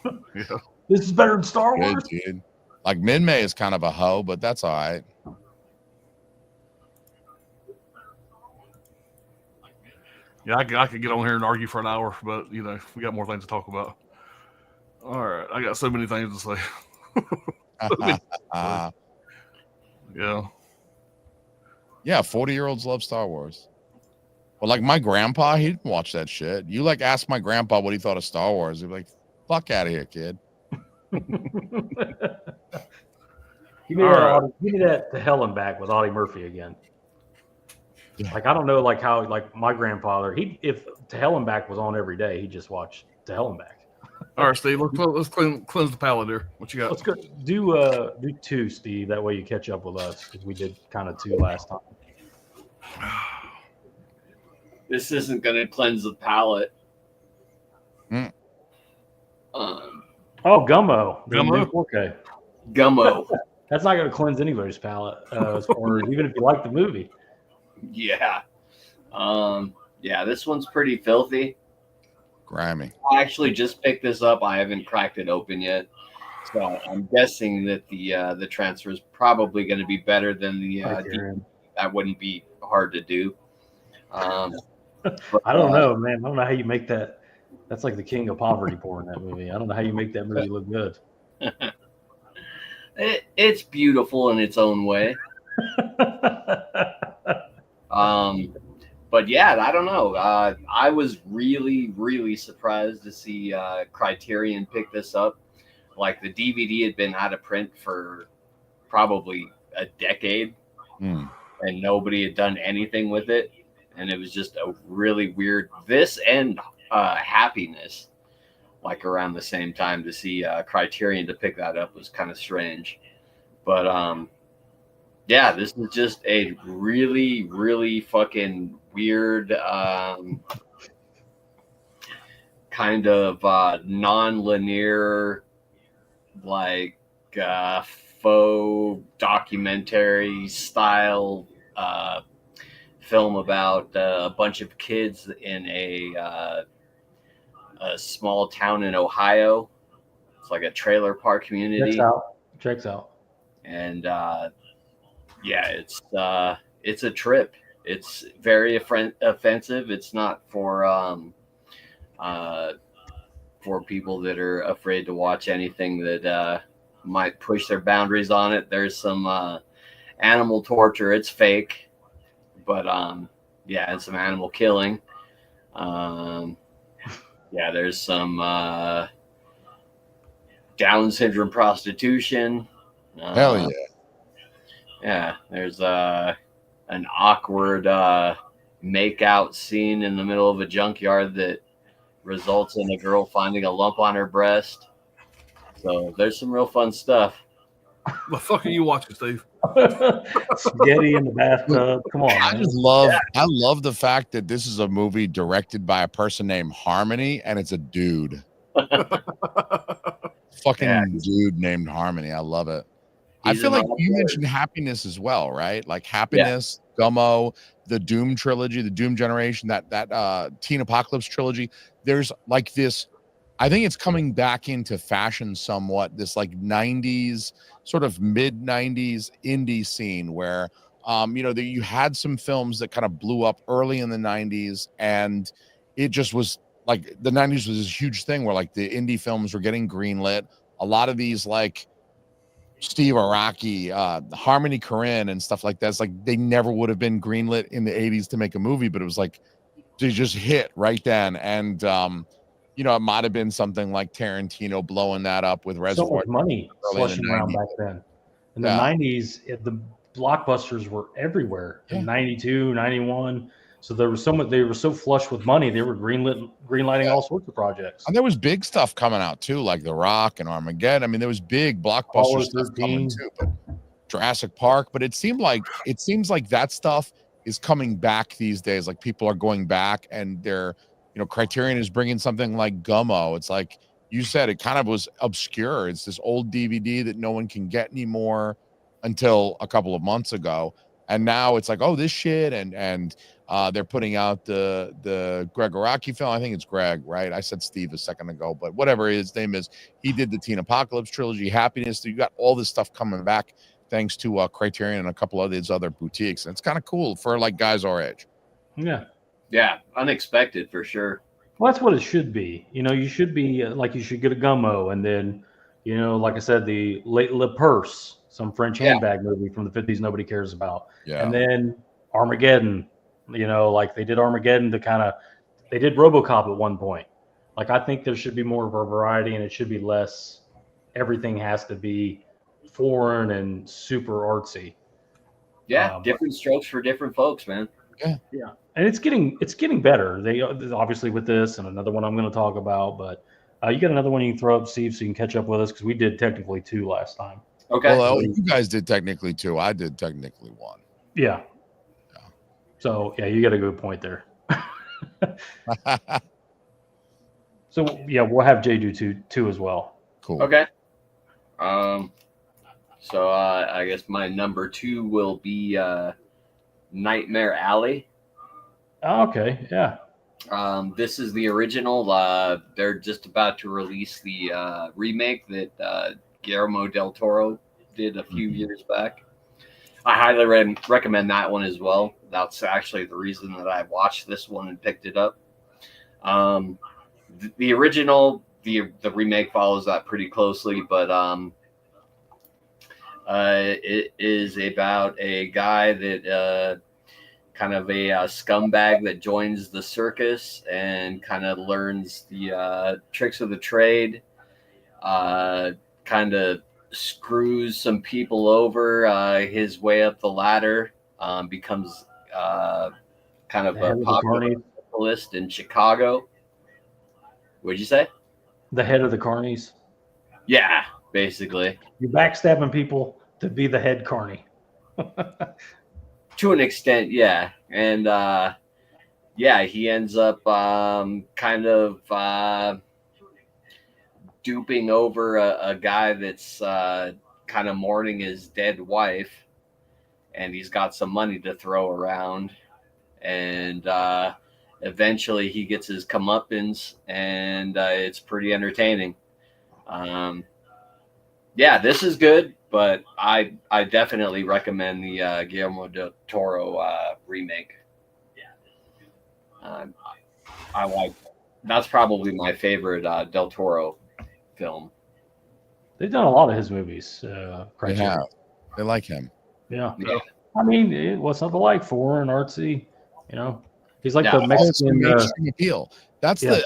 Yeah, this is better than Star Wars, dude. Like Min-May is kind of a hoe, but that's all right. Yeah, I could get on here and argue for an hour, but you know, we got more things to talk about. All right, I got so many things to say. Yeah, 40-year-olds love Star Wars. Well, like my grandpa, he didn't watch that shit. You like ask my grandpa what he thought of Star Wars, he'd be like, "Fuck out of here, kid." Give me that To Hell and Back with Audie Murphy again. Yeah. Like I don't know, like how like my grandfather, if To Hell and Back was on every day, he'd just watch To Hell and Back. All right, Steve, let's cleanse the palate here. What you got? Let's go do 2, Steve. That way you catch up with us because we did kind of 2 last time. This isn't going to cleanse the palate. Gummo. Gummo. 4K. Gummo. That's not going to cleanse anybody's palate, as far as even if you like the movie. Yeah. This one's pretty filthy. Grimy. I actually just picked this up. I haven't cracked it open yet, so I'm guessing that the transfer is probably going to be better than the that wouldn't be hard to do. But, I don't know, man. I don't know how you make that. That's like the king of poverty porn, that movie. I don't know how you make that movie look good. It's beautiful in its own way. But yeah, I don't know. I was really, really surprised to see Criterion pick this up. Like the DVD had been out of print for probably a decade, and nobody had done anything with it. And it was just a really weird. This and Happiness, like around the same time, to see Criterion to pick that up was kind of strange. But yeah, this is just a really, really fucking weird kind of non-linear, like faux documentary style film about a bunch of kids in a small town in Ohio. It's like a trailer park community. Checks out. And it's a trip. It's very offensive. It's not for people that are afraid to watch anything that might push their boundaries on it. There's some animal torture. It's fake. but yeah, and some animal killing. Yeah, there's some Down syndrome prostitution. Hell yeah. Yeah, there's an awkward make-out scene in the middle of a junkyard that results in a girl finding a lump on her breast. So there's some real fun stuff. The fuck are you watching, Steve? Spaghetti in the bathtub. Come on, I man. just love I love the fact that this is a movie directed by a person named Harmony, and it's a dude. Fucking dude named Harmony. I love it. I feel like you mentioned Happiness as well, right? Like Happiness, Gummo, the Doom trilogy, the Doom generation, that Teen Apocalypse trilogy. There's like this, I think it's coming back into fashion somewhat, this like 90s, sort of mid 90s indie scene where you know, you had some films that kind of blew up early in the 90s, and it just was like the 90s was this huge thing where like the indie films were getting greenlit. A lot of these like Steve Araki, Harmony Korine and stuff like that. It's like they never would have been greenlit in the 80s to make a movie, but it was like they just hit right then. And you know, it might have been something like Tarantino blowing that up with Reservoir. So much money slushing around back then. In the 90s, the blockbusters were everywhere in 92, 91. So there was so much, they were so flush with money, they were greenlighting all sorts of projects. And there was big stuff coming out too, like The Rock and Armageddon. I mean, there was big blockbuster stuff coming too, but Jurassic Park. But it seems like that stuff is coming back these days. Like people are going back, and they're, you know, Criterion is bringing something like Gummo. It's like you said, it kind of was obscure. It's this old DVD that no one can get anymore until a couple of months ago. And now it's like, oh, this shit. And they're putting out the Greg Araki film. I think it's Greg, right? I said Steve a second ago, but whatever his name is, he did the Teen Apocalypse trilogy, Happiness. You got all this stuff coming back thanks to Criterion and a couple of these other boutiques. And it's kind of cool for like guys our age. Yeah. Yeah. Unexpected for sure. Well, that's what it should be. You know, you should be like, you should get a Gummo, and then, you know, like I said, the Le Purse, some French handbag movie from the 50s nobody cares about. Yeah. And then Armageddon, you know, like they did Armageddon to kind of, they did RoboCop at one point. Like, I think there should be more of a variety, and it should be less, everything has to be foreign and super artsy. Yeah, different strokes for different folks, man. Yeah. Yeah. And it's getting better. They obviously with this and another one I'm going to talk about, but you got another one you can throw up, Steve, so you can catch up with us, because we did technically 2 last time. Okay. Well, you guys did technically 2. I did technically 1. Yeah. So yeah, you got a good point there. So yeah, we'll have Jay do two as well. Cool. Okay. So I guess my number 2 will be Nightmare Alley. Oh, okay. Yeah. This is the original. They're just about to release the remake that Guillermo del Toro did a few years back. I highly recommend that one as well. That's actually the reason that I watched this one and picked it up. The original, the remake follows that pretty closely, but it is about a guy that kind of a scumbag that joins the circus and kind of learns the tricks of the trade, kind of screws some people over his way up the ladder, becomes kind of a popular list in Chicago. What'd you say? The head of the carnies. Yeah, basically. You're backstabbing people to be the head carny. To an extent, yeah. And yeah, he ends up kind of duping over a guy that's kind of mourning his dead wife, and he's got some money to throw around, and eventually he gets his comeuppance, and it's pretty entertaining. Yeah, this is good, but I definitely recommend the Guillermo del Toro remake. I like, that's probably my favorite Del Toro film. They've done a lot of his movies. They have. They like him. Yeah. I mean, what's not to like? Foreign, artsy, you know. He's like Yeah. the It's the Mexican. mainstream appeal. That's Yeah.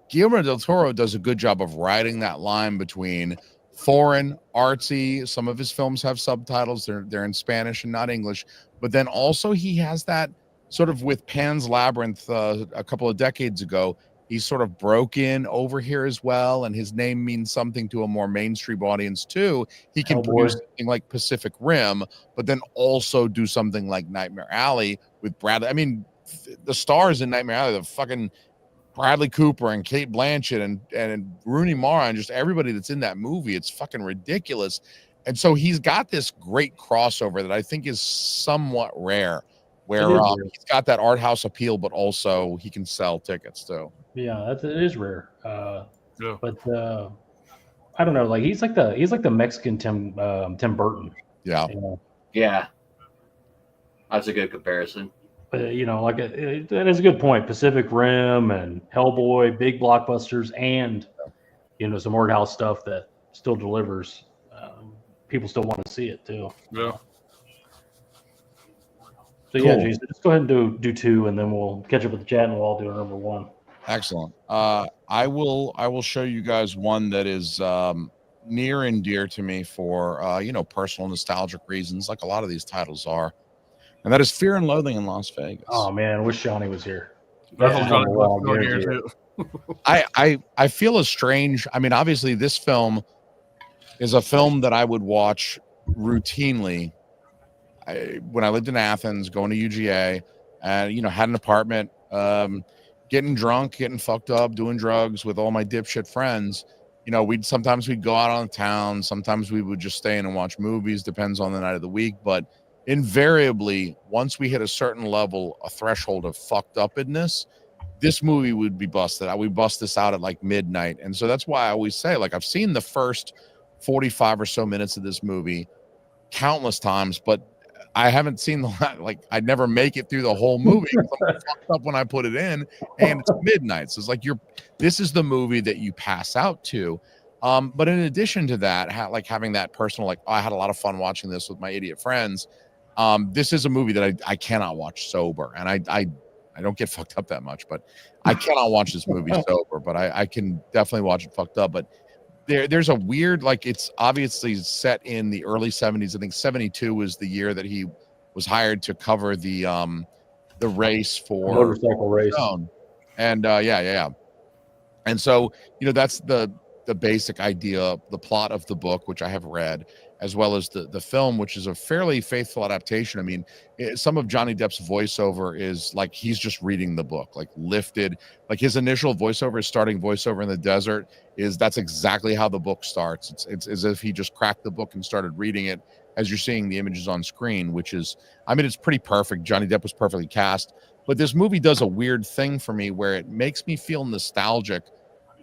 Guillermo del Toro does a good job of riding that line between foreign, artsy. Some of his films have subtitles; they're in Spanish and not English. But then also he has that sort of with Pan's Labyrinth a couple of decades ago. He sort of broke in over here as well, and his name means something to a more mainstream audience too. He can produce something like Pacific Rim, but then also do something like Nightmare Alley with Bradley. I mean, the stars in Nightmare Alley, the fucking Bradley Cooper and Kate Blanchett and Rooney Mara and just everybody that's in that movie. It's fucking ridiculous. And so he's got this great crossover that I think is somewhat rare, where he's got that art house appeal, but also he can sell tickets too. Yeah, it is rare. Yeah. But I don't know. Like he's like the Mexican Tim Burton. Yeah. You know? Yeah. That's a good comparison. You know, like that is a good point. Pacific Rim and Hellboy, big blockbusters, and you know some art house stuff that still delivers. People still want to see it too. Yeah. So yeah, Jason, just go ahead and do two, and then we'll catch up with the chat, and we'll all do our number one. Excellent. I will show you guys one that is near and dear to me for you know, personal nostalgic reasons, like a lot of these titles are. And that is Fear and Loathing in Las Vegas. Oh man, I wish Johnny was here. I feel a strange. I mean, obviously, this film is a film that I would watch routinely. When I lived in Athens, going to UGA, and you know, had an apartment, getting drunk, getting fucked up, doing drugs with all my dipshit friends. You know, sometimes we'd go out on the town. Sometimes we would just stay in and watch movies. Depends on the night of the week, but invariably, once we hit a certain level, a threshold of fucked upness, this movie would be busted. I would bust this out at like midnight. And so that's why I always say, like, I've seen the first 45 or so minutes of this movie countless times, but I haven't seen like, I'd never make it through the whole movie. I'm fucked up when I put it in, and it's midnight. So it's like, this is the movie that you pass out to. But in addition to that, like having that personal, like, oh, I had a lot of fun watching this with my idiot friends. This is a movie that I cannot watch sober, and I don't get fucked up that much, but I cannot watch this movie sober, but I can definitely watch it fucked up. But there's a weird, like, it's obviously set in the early 70s. I think 72 was the year that he was hired to cover the race for motorcycle race. And yeah. And so, you know, that's the basic idea, the plot of the book, which I have read, as well as the film, which is a fairly faithful adaptation. I mean, some of Johnny Depp's voiceover is like he's just reading the book, like lifted. Like his initial voiceover, his starting voiceover in the desert, that's exactly how the book starts. It's as if he just cracked the book and started reading it as you're seeing the images on screen, which is, I mean, it's pretty perfect. Johnny Depp was perfectly cast. But this movie does a weird thing for me where it makes me feel nostalgic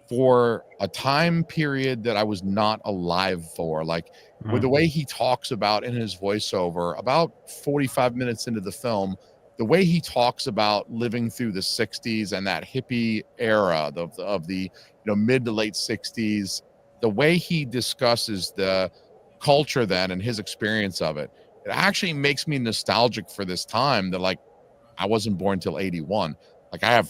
for a time period that I was not alive for. Like with the way he talks about in his voiceover, about 45 minutes into the film, the way he talks about living through the 60s and that hippie era of the you know, mid to late 60s, the way he discusses the culture then and his experience of it, it actually makes me nostalgic for this time that, like, I wasn't born till 81. Like I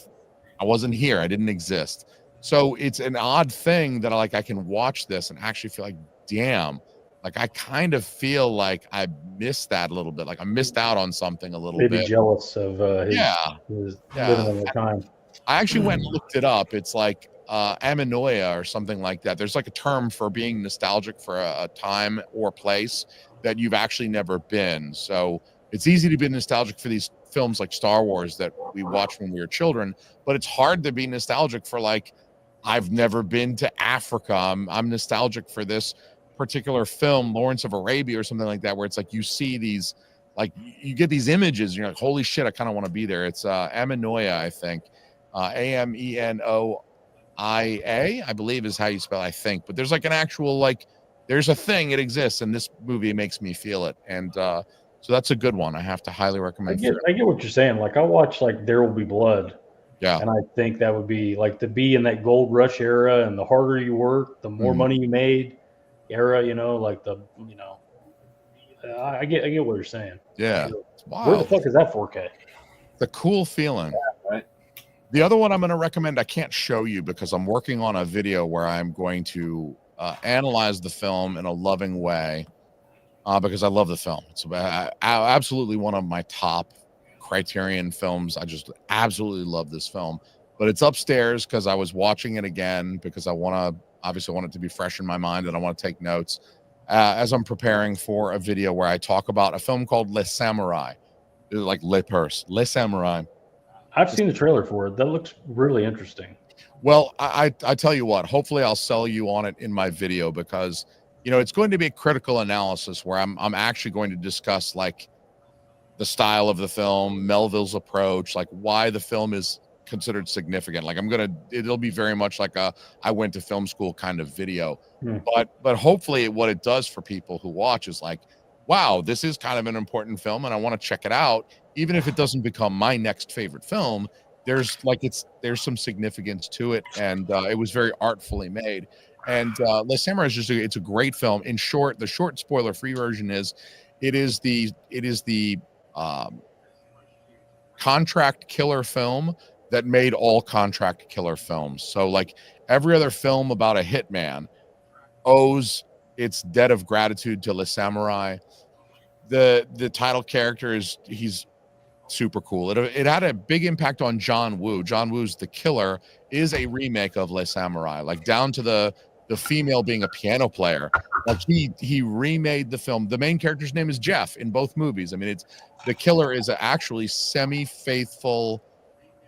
wasn't here. I didn't exist. So it's an odd thing that I can watch this and actually feel like, damn, like I kind of feel like I missed that a little bit. Like I missed out on something a little bit. Maybe jealous of his living in the time. I actually went and looked it up. It's like aminoia or something like that. There's like a term for being nostalgic for a time or place that you've actually never been. So it's easy to be nostalgic for these films like Star Wars that we watched when we were children, but it's hard to be nostalgic for, like, I've never been to Africa. I'm nostalgic for this particular film, Lawrence of Arabia or something like that, where it's like you see these, like you get these images and you're like, holy shit, I kind of want to be there. It's aminoia, I think. Amenoia, I believe is how you spell, I think. But there's like an actual, like, there's a thing, it exists, and this movie makes me feel it. And so that's a good one. I have to highly recommend. I get what you're saying. Like I watch like There Will Be Blood. Yeah. And I think that would be like to be in that gold rush era, and the harder you work, the more money you made era, you know, like I get what you're saying. Yeah. It's Wow. Where the fuck is that 4K? The cool feeling. Yeah, right. The other one I'm going to recommend, I can't show you because I'm working on a video where I'm going to analyze the film in a loving way because I love the film. It's absolutely one of my top Criterion films. I just absolutely love this film. But it's upstairs because I was watching it again because I obviously want it to be fresh in my mind and I want to take notes as I'm preparing for a video where I talk about a film called Les Samurai. Like Le Purse, Les Samurai. I've seen the trailer for it. That looks really interesting. Well, I tell you what, hopefully I'll sell you on it in my video because, it's going to be a critical analysis where I'm actually going to discuss like the style of the film, Melville's approach, like why the film is considered significant. Like it'll be very much like I went to film school kind of video, but hopefully what it does for people who watch is like, wow, this is kind of an important film and I want to check it out. Even if it doesn't become my next favorite film, there's some significance to it. And it was very artfully made. And Les Samurai is it's a great film. In short, the short spoiler-free version is the contract killer film that made all contract killer films. So like every other film about a hitman owes its debt of gratitude to Les Samurai. The title character he's super cool. It had a big impact on John Woo. John Woo's The Killer is a remake of Les Samurai, like down to the female being a piano player. Like he remade the film. The main character's name is Jeff in both movies. I mean, The Killer is actually semi-faithful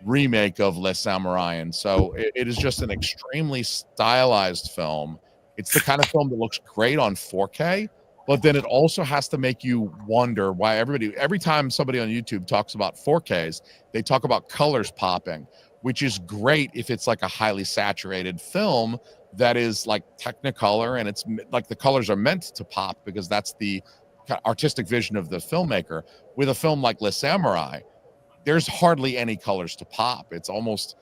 remake of Les Samurai, and so it is just an extremely stylized film. It's the kind of film that looks great on 4K, but then it also has to make you wonder why every time somebody on YouTube talks about 4Ks, they talk about colors popping, which is great if it's like a highly saturated film that is like Technicolor and it's like the colors are meant to pop because that's the artistic vision of the filmmaker. With a film like Les Samurai, there's hardly any colors to pop. It almost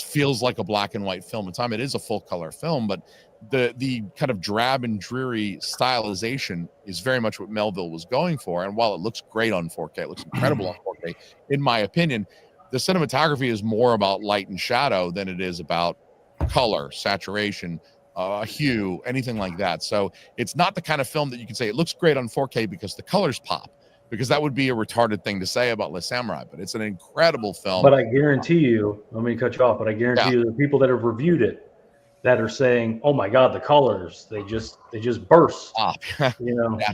feels like a black and white film. At the time, it is a full color film, but the kind of drab and dreary stylization is very much what Melville was going for. And while it looks great on 4K, it looks incredible on 4K, in my opinion, the cinematography is more about light and shadow than it is about color, saturation, hue, anything like that. So it's not the kind of film that you can say it looks great on 4K because the colors pop, because that would be a retarded thing to say about Les Samurai, but it's an incredible film. But I guarantee you, let me cut you off, but I guarantee you the people that have reviewed it that are saying, "Oh my God, the colors, they just burst." Pop.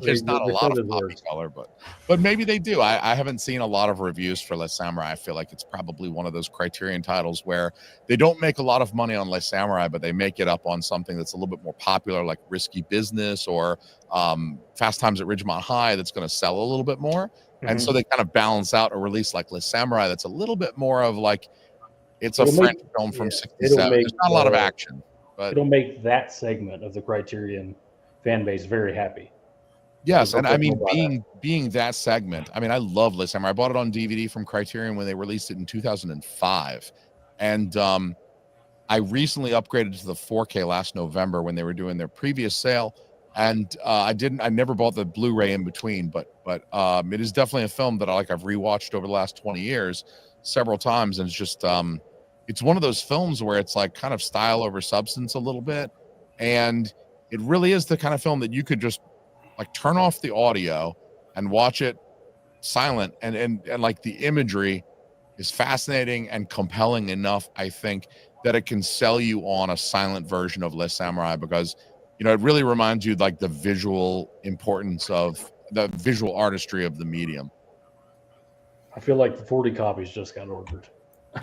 There's not a lot of poppy color, but maybe they do. I haven't seen a lot of reviews for Les Samurai. I feel like it's probably one of those Criterion titles where they don't make a lot of money on Les Samurai, but they make it up on something that's a little bit more popular, like Risky Business or Fast Times at Ridgemont High, that's going to sell a little bit more. Mm-hmm. And so they kind of balance out a release like Les Samurai that's a little bit more of like, it's a French film from 67. There's not a lot of action. But it'll make that segment of the Criterion fan base very happy. Yes, and I mean, being that segment, I mean, I love Les Samurai. I bought it on DVD from Criterion when they released it in 2005, and I recently upgraded to the 4K last November when they were doing their previous sale, and I never bought the Blu-ray in between, but it is definitely a film that I've rewatched over the last 20 years several times, and it's just it's one of those films where it's like kind of style over substance a little bit. And it really is the kind of film that you could just like turn off the audio and watch it silent. And like the imagery is fascinating and compelling enough, I think, that it can sell you on a silent version of Les Samurai because, it really reminds you like the visual importance of the visual artistry of the medium. I feel like the 40 copies just got ordered.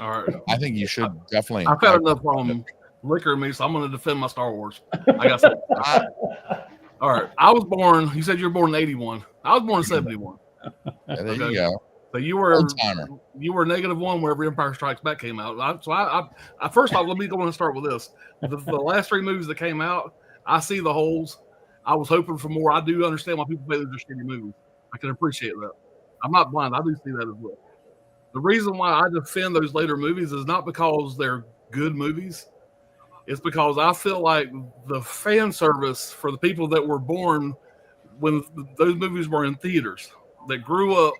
All right. I think you should definitely. I've got enough liquor in me, so I'm going to defend my Star Wars. I got something. All right. I was born. You said you were born in 81. I was born in 71. Yeah, there you go. So you were -1 whenever Empire Strikes Back came out. I first off, let me go and start with this. The last 3 movies that came out, I see the holes. I was hoping for more. I do understand why people say they're just shitty movies. I can appreciate that. I'm not blind. I do see that as well. The reason why I defend those later movies is not because they're good movies. It's because I feel like the fan service for the people that were born when those movies were in theaters that grew up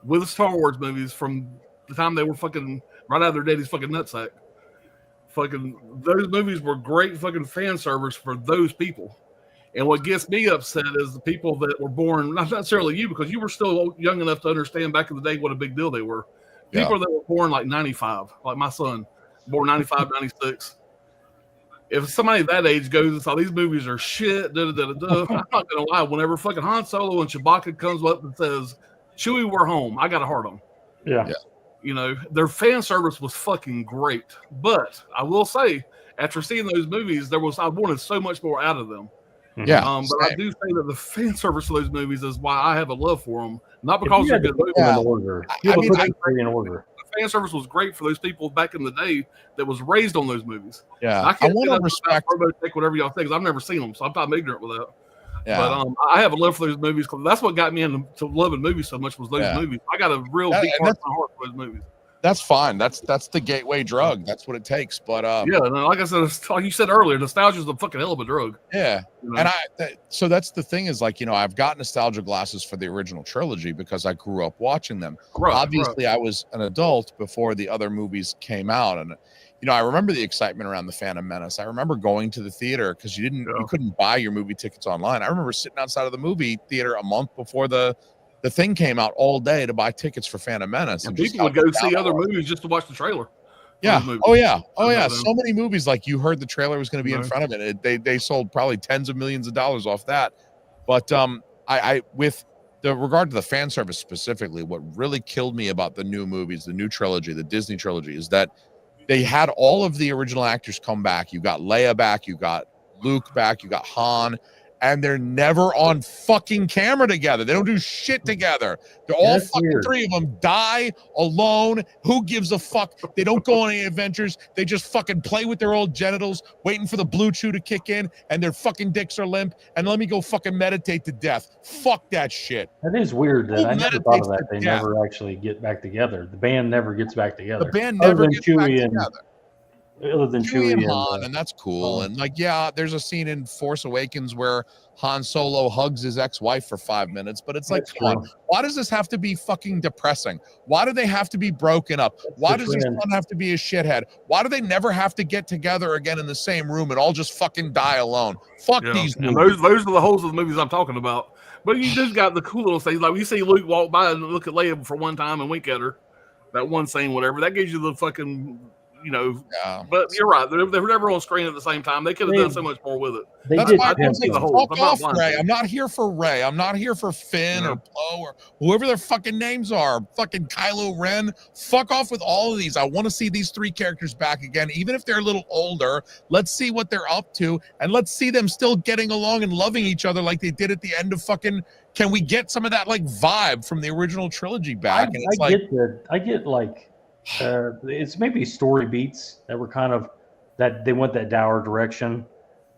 with Star Wars movies from the time they were fucking right out of their daddy's fucking nutsack. Fucking those movies were great fucking fan service for those people. And what gets me upset is the people that were born, not necessarily you, because you were still young enough to understand back in the day what a big deal they were. People that were born like 95, like my son, born 95, 96. If somebody that age goes and saw these movies are shit, I'm not gonna lie. Whenever fucking Han Solo and Chewbacca comes up and says, "Chewie, we're home," I got a heart on. Yeah. You know, their fan service was fucking great. But I will say, after seeing those movies, I wanted so much more out of them. Yeah. But I do say that the fan service of those movies is why I have a love for them. Not because they're good movies. In order. The fan service was great for those people back in the day that was raised on those movies. Yeah. I can't want to respect whatever y'all think, because I've never seen them, so I'm ignorant with that. Yeah. But I have a love for those movies, because that's what got me into loving movies so much was those movies. I got a real deep part in my heart for those movies. That's fine. That's the gateway drug. That's what it takes. But yeah, and like I said, like you said earlier, nostalgia is the fucking hell of a drug. Yeah, you know? and so that's the thing is, like, you know, I've got nostalgia glasses for the original trilogy because I grew up watching them. Obviously, I was an adult before the other movies came out, and you know, I remember the excitement around the Phantom Menace. I remember going to the theater because you couldn't buy your movie tickets online. I remember sitting outside of the movie theater a month before the thing came out all day to buy tickets for Phantom Menace. And people would go see other movies just to watch the trailer. Yeah. Oh yeah. So many movies, like, you heard the trailer was going to be in front of it. They sold probably tens of millions of dollars off that. But I with the regard to the fan service specifically, what really killed me about the new movies, the new trilogy, the Disney trilogy, is that they had all of the original actors come back. You got Leia back, you got Luke back, you got Han. And they're never on fucking camera together. They don't do shit together. They're all fucking weird. Three of them die alone. Who gives a fuck? They don't go on any adventures. They just fucking play with their old genitals, waiting for the blue chew to kick in, and their fucking dicks are limp. And let me go fucking meditate to death. Fuck that shit. That is weird. That I never thought of that. They never actually get back together. The band never gets back together. The band never gets back together. Other than Chewie and Han, and that's cool. And like, yeah, there's a scene in Force Awakens where Han Solo hugs his ex-wife for 5 minutes, but it's like, come on, why does this have to be fucking depressing? Why do they have to be broken up? Why does his son have to be a shithead? Why do they never have to get together again in the same room and all just fucking die alone? Fuck these movies. Those are the holes of the movies I'm talking about. But you just got the cool little things, like you see Luke walk by and look at Leia for one time and wink at her. That one scene, whatever, that gives you the fucking. You know, but you're right. They're never on screen at the same time. They could have done so much more with it. That's why I say, fuck off, Ray. I'm not here for Ray. I'm not here for Finn or Poe or whoever their fucking names are. Fucking Kylo Ren. Fuck off with all of these. I want to see these three characters back again, even if they're a little older. Let's see what they're up to, and let's see them still getting along and loving each other like they did at the end of fucking. Can we get some of that like vibe from the original trilogy back? I get like. It's maybe story beats that were kind of that they went that dour direction,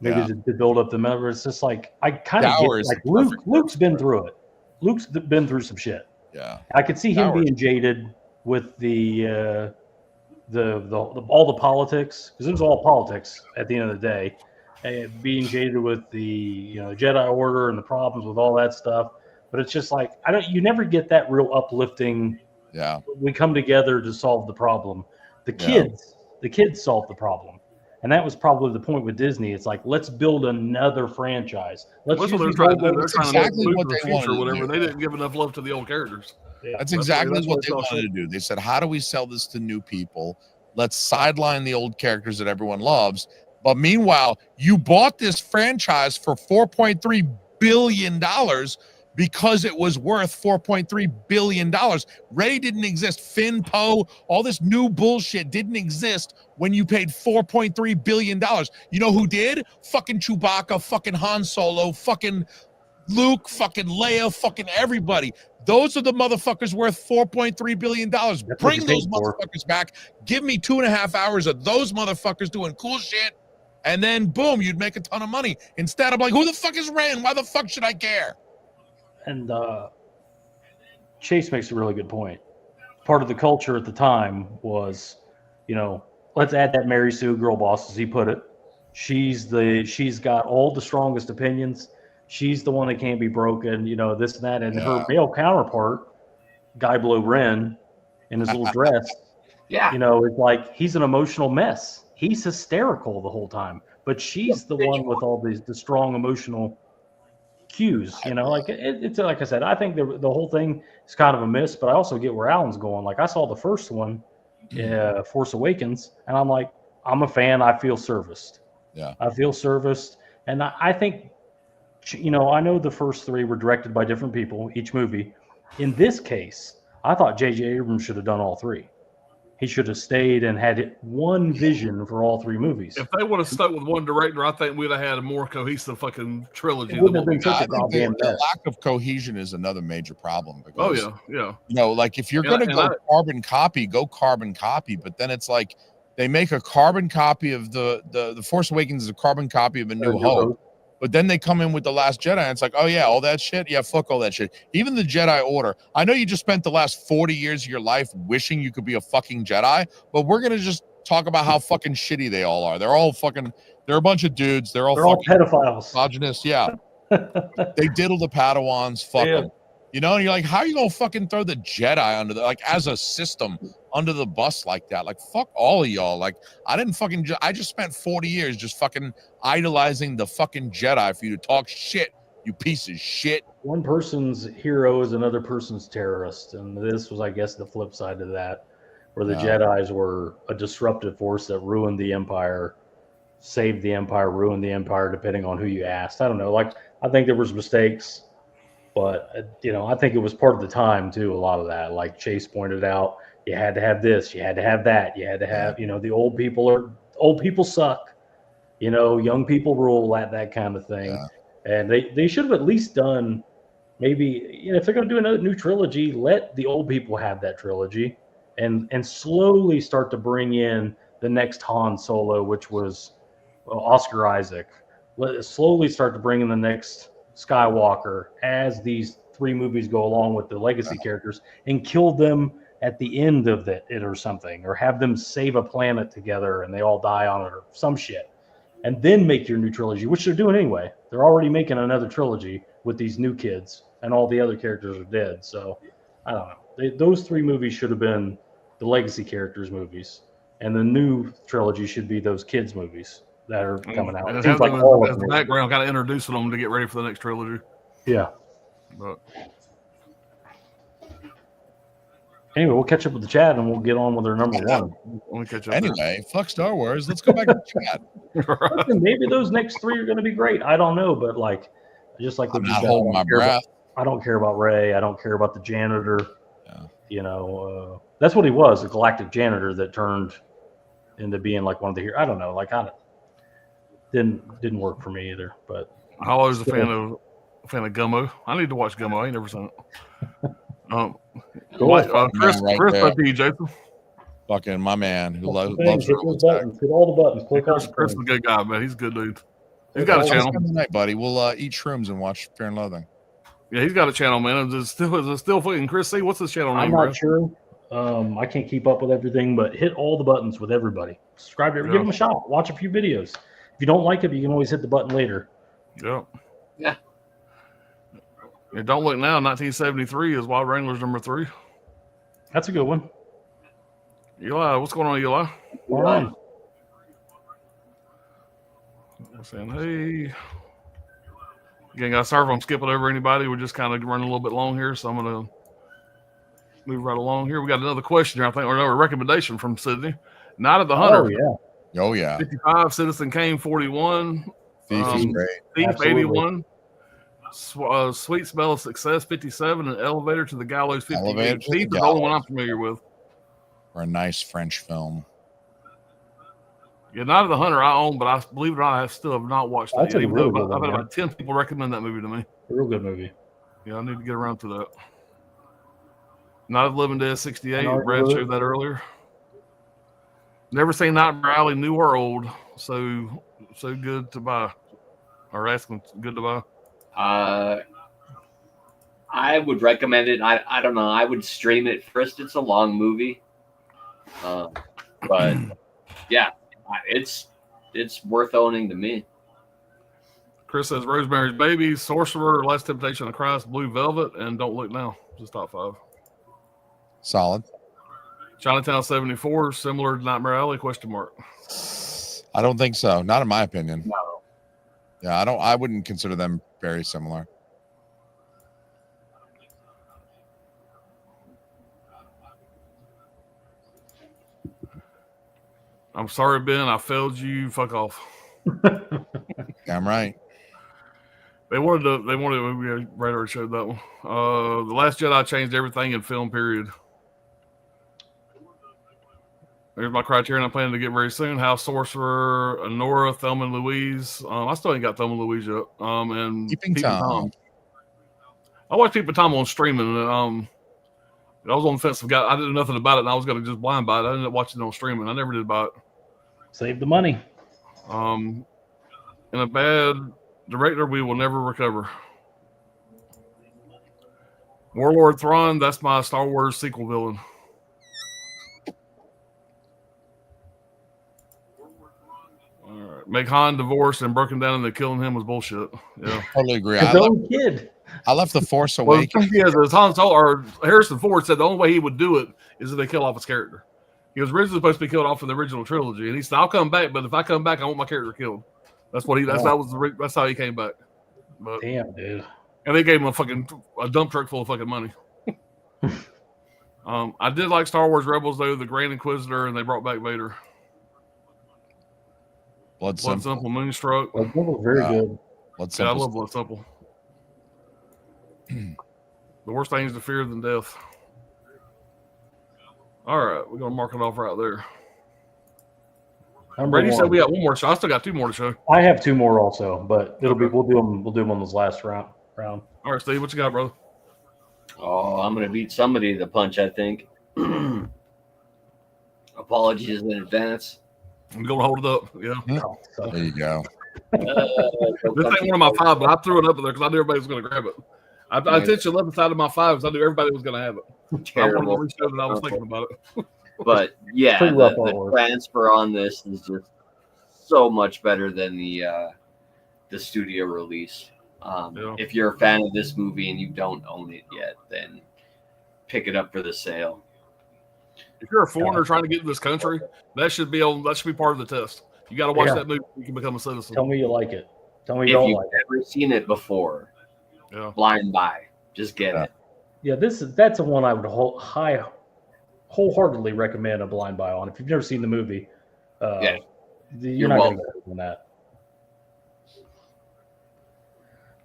maybe to build up the memory. It's just like I kind of get like Luke's been through it. Luke's been through some shit. Yeah, I could see him being jaded with the all the politics, because it was all politics at the end of the day. Being jaded with the Jedi Order and the problems with all that stuff. But it's just like you never get that real uplifting. Yeah, we come together to solve the problem. The kids solve the problem, and that was probably the point with Disney. It's like, let's build another franchise. That's what they're trying to do. They're trying to look to the future, whatever. They didn't give enough love to the old characters. Yeah, that's exactly what they wanted to do. They said, how do we sell this to new people? Let's sideline the old characters that everyone loves. But meanwhile, you bought this franchise for $4.3 billion. Because it was worth $4.3 billion. Rey didn't exist. Finn, Poe, all this new bullshit didn't exist when you paid $4.3 billion. You know who did? Fucking Chewbacca, fucking Han Solo, fucking Luke, fucking Leia, fucking everybody. Those are the motherfuckers worth $4.3 billion. Bring those motherfuckers back. Give me 2.5 hours of those motherfuckers doing cool shit. And then, boom, you'd make a ton of money. Instead, I'm like, who the fuck is Rey? Why the fuck should I care? And Chase makes a really good point. Part of the culture at the time was, let's add that Mary Sue girl boss, as he put it. She's got all the strongest opinions. she's the one that can't be broken, this and that. And her male counterpart, Guy Ren, in his little dress, it's like he's an emotional mess. He's hysterical the whole time, but she's the one with all the strong emotional cues. It's like I said, I think the whole thing is kind of a miss, but I also get where Alan's going. Like I saw the first one, Force Awakens, and I'm like, I'm a fan. I feel serviced. Yeah, I feel serviced, and I think, I know the first three were directed by different people, each movie. In this case, I thought J.J. Abrams should have done all three. He should have stayed and had one vision for all three movies. If they would have stuck with one director, I think we'd have had a more cohesive fucking trilogy. It wouldn't have been such a goddamn mess. The lack of cohesion is another major problem. Because, yeah. Like if you're going to go carbon copy, go carbon copy. But then it's like they make a carbon copy of the Force Awakens is a carbon copy of A New Hope. But then they come in with The Last Jedi, and it's like, oh, yeah, all that shit? Yeah, fuck all that shit. Even the Jedi Order. I know you just spent the last 40 years of your life wishing you could be a fucking Jedi, but we're going to just talk about how fucking shitty they all are. They're all fucking, they're a bunch of dudes. They're all pedophiles. Misogynist, yeah. They diddle the Padawans, fuck them. And you're like, how are you going to fucking throw the Jedi under as a system under the bus like that? Like, fuck all of y'all. Like, I just spent 40 years just fucking idolizing the fucking Jedi for you to talk shit, you piece of shit. One person's hero is another person's terrorist. And this was, I guess, the flip side of that, where the Jedis were a disruptive force that ruined the Empire, saved the Empire, ruined the Empire, depending on who you asked. I don't know. Like, I think there was mistakes. But, I think it was part of the time, too, a lot of that. Like Chase pointed out, you had to have this, you had to have that, you had to have, the old people suck, young people rule, that kind of thing. Yeah. And they should have at least done, maybe, if they're going to do another new trilogy, let the old people have that trilogy and slowly start to bring in the next Han Solo, which was Oscar Isaac. Slowly start to bring in the next Skywalker as these three movies go along with the legacy characters, and kill them at the end of it or something, or have them save a planet together and they all die on it or some shit, and then make your new trilogy, which they're doing anyway. They're already making another trilogy with these new kids, and all the other characters are dead. So I don't know. Those three movies should have been the legacy characters movies, and the new trilogy should be those kids movies that are coming out. It seems like all of the background, kind of introducing them to get ready for the next trilogy. Yeah. But anyway, we'll catch up with the chat and we'll get on with our number one. We'll catch up anyway, fuck Star Wars. Let's go back to the chat. Listen, maybe those next three are going to be great. I don't know, but just like I'm not holding my breath. I don't care about Rey. I don't care about the janitor. Yeah. That's what he was, a galactic janitor that turned into being like one of the heroes. I don't know. Didn't work for me either. But I was a fan of Gummo. I need to watch Gummo. I ain't never seen it. Chris, back to you, Jason. Fucking my man who loves hit all the buttons. Click on Chris is a good guy, man. He's a good dude. He's got a channel. Tonight, buddy. We'll eat shrooms and watch Fear and Loathing. Yeah, he's got a channel, man. Is it still fucking Chris C? What's his channel name? I'm not sure. I can't keep up with everything, but hit all the buttons with everybody. Subscribe to give him a shot. Watch a few videos. If you don't like it, you can always hit the button later. Yeah. Yeah. Don't look now. 1973 is Wild Wranglers #3. That's a good one. Eli, what's going on, Eli? All right. I'm saying, hey. Again, guys, sorry if I'm skipping over anybody. We're just kind of running a little bit long here, so I'm going to move right along here. We got another question here, I think, or another recommendation from Sydney. Night of the Hunter. Oh, yeah. Oh, yeah. 55, Citizen Kane 41. Thief is great. Thief 81. Sweet Smell of Success 57, and Elevator to the Gallows 58. Thief is the only one I'm familiar with. Or a nice French film. Yeah, Night of the Hunter I own, but I believe it or not, I still have not watched that yet. I've had about 10 people recommend that movie to me. A real good movie. Yeah, I need to get around to that. Night of the Living Dead 68. Brad showed that earlier. Never seen Nightmare Alley, new or old. So good to buy. Or asking good to buy. I would recommend it. I don't know. I would stream it first. It's a long movie. But yeah, it's worth owning to me. Chris says Rosemary's Baby, Sorcerer, Last Temptation of Christ, Blue Velvet, and Don't Look Now. Just top 5. Solid. Chinatown 74, similar to Nightmare Alley? ? I don't think so. Not in my opinion. No. Yeah, I wouldn't consider them very similar. I'm sorry, Ben. I failed you. Fuck off. Damn right. They wanted we radar showed that one. The Last Jedi changed everything in film, period. There's my Criterion I'm planning to get very soon. House Sorcerer, Honora, Thelma and Louise. I still ain't got Thelma and Louise yet. And Peeping Tom. I watched Peeping Tom on streaming, and I was on the fence. I didn't know nothing about it, and I was going to just blind buy it. I ended up watching it on streaming. I never did buy it. Save the money. In a bad director, we will never recover. Warlord Thrawn, that's my Star Wars sequel villain. All right. Make Han divorced and broken down and they killing him was bullshit. Yeah. Totally agree. His own kid. I left The Force Well, Awakens. as Han Solo or Harrison Ford said, the only way he would do it is if they kill off his character. He was originally supposed to be killed off in the original trilogy, and he said, "I'll come back, but if I come back, I want my character killed." That's what he. That's how he came back. But, damn, dude. And they gave him a dump truck full of fucking money. I did like Star Wars Rebels though, the Grand Inquisitor, and they brought back Vader. Blood Simple. Moonstruck. Blood Simple, very good. Blood Yeah, I Simple. love Blood Simple. The worst thing is to fear than death. All right, we're gonna mark it off right there. Brady said we got one more show. I still got 2 more to show. I have 2 more also, but it'll be we'll do them on this last round. All right, Steve, what you got, brother? Oh, I'm gonna beat somebody to the punch, I think. Apologies in advance. I'm gonna hold it up. Yeah. There you go. This ain't one of my 5, but I threw it up there because I knew everybody was gonna grab it. I intentionally left the side of my 5s. I knew everybody was gonna have it. Terrible. I wanted to show that I was thinking about it. But yeah, Pretty rough the artwork. transfer on this is just so much better than the studio release. Yeah. If you're a fan of this movie and you don't own it yet, then pick it up for the sale. If you're a foreigner trying to get into this country, that should be part of the test. You got to watch that movie. You can become a citizen. Tell me you like it. Tell me you If don't you've like it. never seen it before, Yeah. blind buy, just get it. Yeah, that's a one I would wholeheartedly recommend a blind buy on. If you've never seen the movie, you're not going to go on that.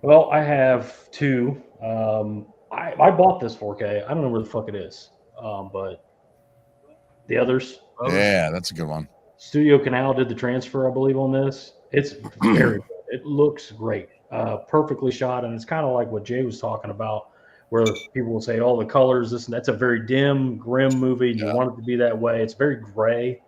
Well, I have 2. I bought this 4K. I don't know where the fuck it is, but the others. Yeah, that's a good one. Studio Canal did the transfer, I believe, on this. It's very good. It looks great. Perfectly shot, and it's kind of like what Jay was talking about, where people will say, "Oh, the colors, this and that's a very dim, grim movie. And you want it to be that way. It's very gray,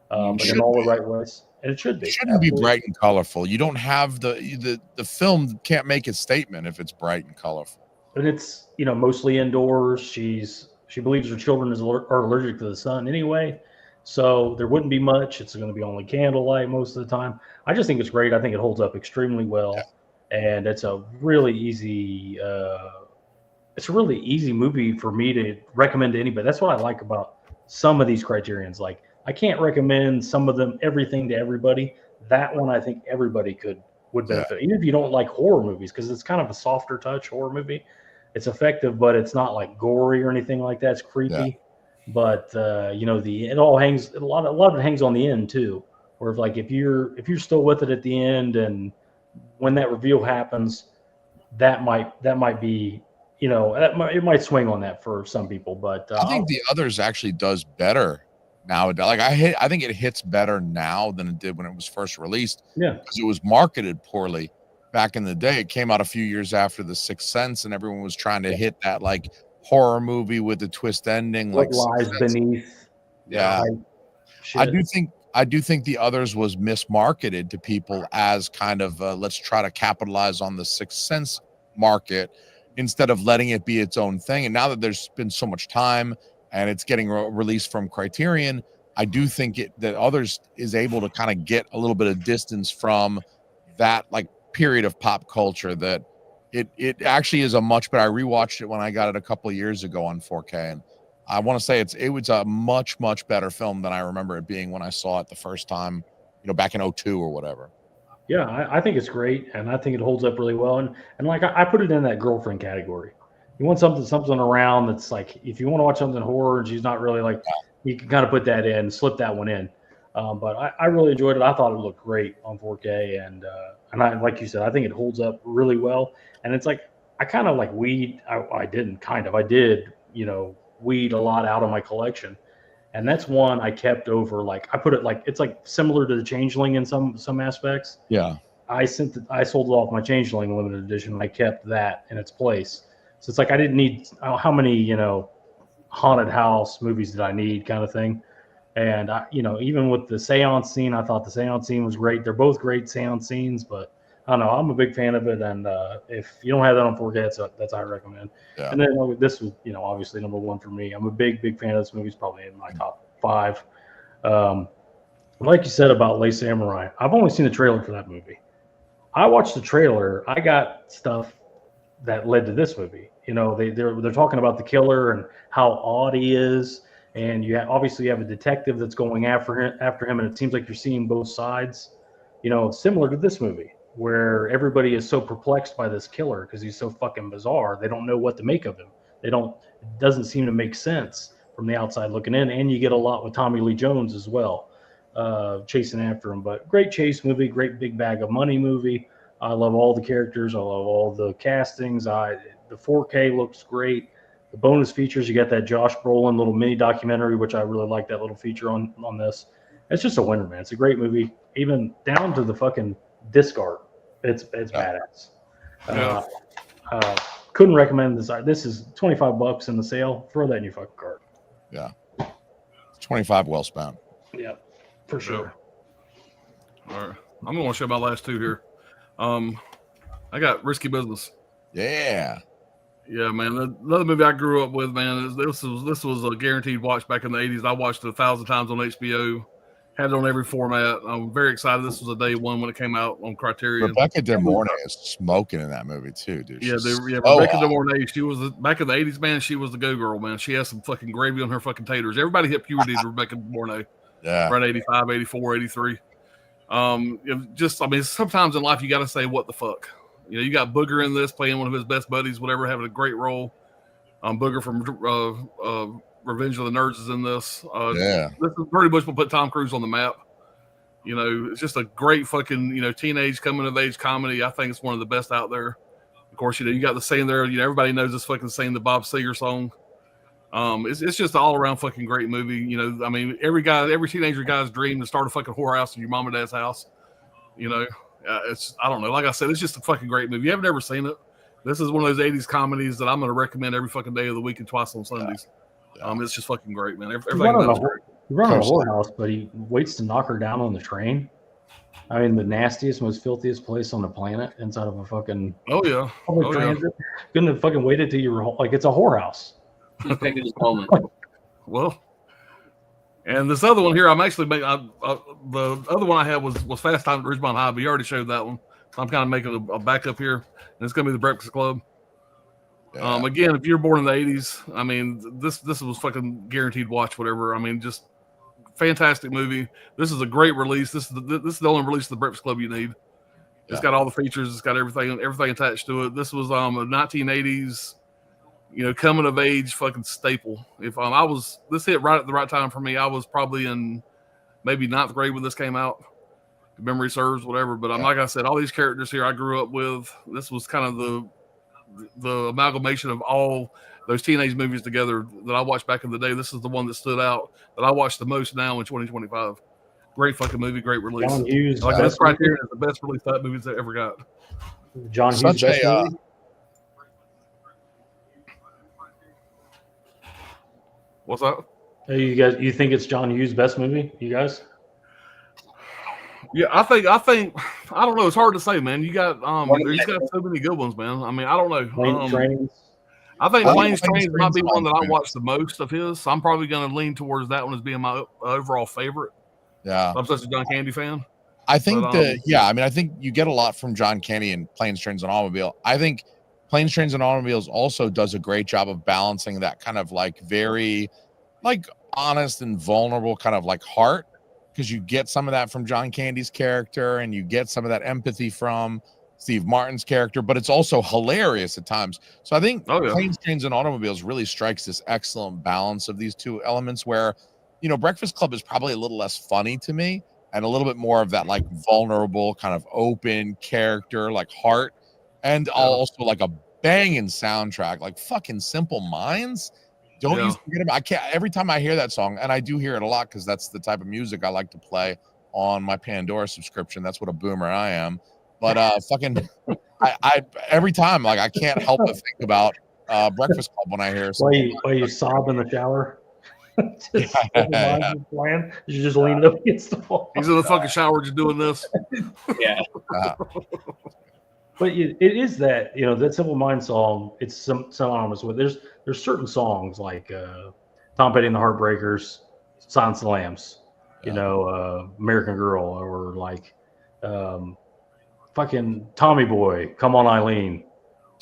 but in all the right ways, and it should be. It shouldn't be bright and colorful. You don't have the film can't make a statement if it's bright and colorful. And it's mostly indoors. She believes her children are allergic to the sun anyway, so there wouldn't be much. It's going to be only candlelight most of the time. I just think it's great. I think it holds up extremely well, and it's a really easy. It's a really easy movie for me to recommend to anybody. That's what I like about some of these Criterions. Like, I can't recommend some of them everything to everybody. That one I think everybody would benefit, even if you don't like horror movies, because it's kind of a softer touch horror movie. It's effective, but it's not like gory or anything like that. It's creepy, but it all hangs. A lot of it hangs on the end too. Where if you're still with it at the end, and when that reveal happens, that might be. It might swing on that for some people, but I think the others actually does better nowadays. Like I think it hits better now than it did when it was first released. Yeah, because it was marketed poorly back in the day. It came out a few years after The Sixth Sense, and everyone was trying to hit that like horror movie with the twist ending. What like lies beneath? Yeah, I do think the others was mismarketed to people as kind of let's try to capitalize on the Sixth Sense market, instead of letting it be its own thing. And now that there's been so much time and it's getting released from Criterion, I do think that others is able to kind of get a little bit of distance from that like period of pop culture that it actually is a much better. I rewatched it when I got it a couple of years ago on 4K, and I want to say it was a much better film than I remember it being when I saw it the first time, back in 2002 or whatever. Yeah, I think it's great, and I think it holds up really well. And like I put it in that girlfriend category. You want something around that's like, if you want to watch something horror and she's not really like, you can kind of put that in, slip that one in. But I really enjoyed it. I thought it looked great on 4K, and I, like you said, I think it holds up really well. And it's like, I kind of like weed. I did, weed a lot out of my collection, and that's one I kept over. Like I put it like, it's like similar to the Changeling in some aspects. Yeah. I sold it off my Changeling limited edition. I kept that in its place. So it's like I didn't need how many haunted house movies did I need, kind of thing. And even with the seance scene, I thought the seance scene was great. They're both great seance scenes, but I don't know. I'm a big fan of it, and if you don't have that on 4K, that's I recommend. Yeah. And then this was obviously number one for me. I'm a big fan of this movie. It's probably in my top 5. Like you said about Lay Samurai, I've only seen the trailer for that movie. I watched the trailer. I got stuff that led to this movie. They're talking about the killer and how odd he is, and obviously you have a detective that's going after him, and it seems like you're seeing both sides. Similar to this movie, where everybody is so perplexed by this killer because he's so fucking bizarre. They don't know what to make of him. It doesn't seem to make sense from the outside looking in. And you get a lot with Tommy Lee Jones as well, chasing after him. But great chase movie, great big bag of money movie. I love all the characters. I love all the castings. The 4K looks great. The bonus features, you got that Josh Brolin little mini documentary, which I really like that little feature on this. It's just a winner, man. It's a great movie, even down to the fucking disc art. It's badass. Couldn't recommend this. This is $25 in the sale. Throw that in your fucking cart. Yeah, 25 well spent. Yeah, for sure. All right, I'm gonna show my last 2 here. I got Risky Business. Yeah, man. Another movie I grew up with, man. This was a guaranteed watch back in the 80s. I watched it 1,000 times on HBO. Had it on every format. I'm very excited. This was a day one when it came out on Criterion. Rebecca De Mornay is smoking in that movie too, dude. Rebecca De Mornay. She was back in the 80s, man. She was the go girl, man. She has some fucking gravy on her fucking taters. Everybody hit puberty to Rebecca De Mornay. Yeah, around 85, 84, 83. Sometimes in life you got to say what the fuck. You got Booger in this playing one of his best buddies, whatever, having a great role. Booger from Revenge of the Nerds is in this. This is pretty much what put Tom Cruise on the map. It's just a great fucking teenage coming of age comedy. I think it's one of the best out there. Of course, you got the scene there. Everybody knows this fucking scene, the Bob Seger song. It's just an all around fucking great movie. Every teenager guy's dream to start a fucking whorehouse in your mom and dad's house. I don't know. Like I said, it's just a fucking great movie. You haven't ever seen it. This is one of those 80s comedies that I'm going to recommend every fucking day of the week and twice on Sundays. Yeah. It's just fucking great, man. He runs a whorehouse, but he waits to knock her down on the train. The nastiest, most filthiest place on the planet inside of a fucking public transit. Couldn't have fucking waited till you were like, it's a whorehouse. He's picking his moment. Well, and this other one here, I'm actually making. The other one I had was Fast Time at Ridgemont High, but you already showed that one. So I'm kind of making a backup here, and it's going to be The Breakfast Club. Yeah. Again, if you're born in the 80s, this was fucking guaranteed watch, whatever. Just fantastic movie. This is a great release. This is the only release of The Breakfast Club you need. It's got all the features. It's got everything attached to it. This was a 1980s, coming of age fucking staple. If this hit right at the right time for me. I was probably in maybe 9th grade when this came out. If memory serves, whatever. But like I said, all these characters here I grew up with. This was kind of the amalgamation of all those teenage movies together that I watched back in the day. This is the one that stood out that I watch the most now in 2025. Great fucking movie, great release. John Hughes, this right here is the best release that movies I ever got. John Hughes, best movie? What's that? You think it's John Hughes' best movie? You guys? Yeah, I think I don't know. It's hard to say, man. You got he's got so many good ones, man. I don't know. Trains. I think Planes Trains might be one that I watch the most of his. So I'm probably going to lean towards that one as being my overall favorite. Yeah, I'm such a John Candy fan. I think But, I mean, I think you get a lot from John Candy and Planes, Trains, and Automobile. I think Planes, Trains, and Automobiles also does a great job of balancing that kind of like very like honest and vulnerable kind of like heart, because you get some of that from John Candy's character and you get some of that empathy from Steve Martin's character, but it's also hilarious at times. So I think Planes, Trains, and Automobiles really strikes this excellent balance of these two elements where, you know, Breakfast Club is probably a little less funny to me and a little bit more of that like vulnerable kind of open character, like heart, and also like a banging soundtrack, like fucking Simple Minds. Don't you forget about, I can't, every time I hear that song, and I do hear it a lot because that's the type of music I like to play on my Pandora subscription. That's what a boomer I am. But fucking I every time, like, I can't help but think about Breakfast Club when I hear why you sob in the shower. Just plan. You just lean up against the wall. He's in the fucking shower just doing this. Yeah. But it is that, you know, that Simple Minds song, it's synonymous with, there's certain songs like Tom Petty and the Heartbreakers, Silence of the Lambs, you know, American Girl, or like fucking Tommy Boy, Come On Eileen,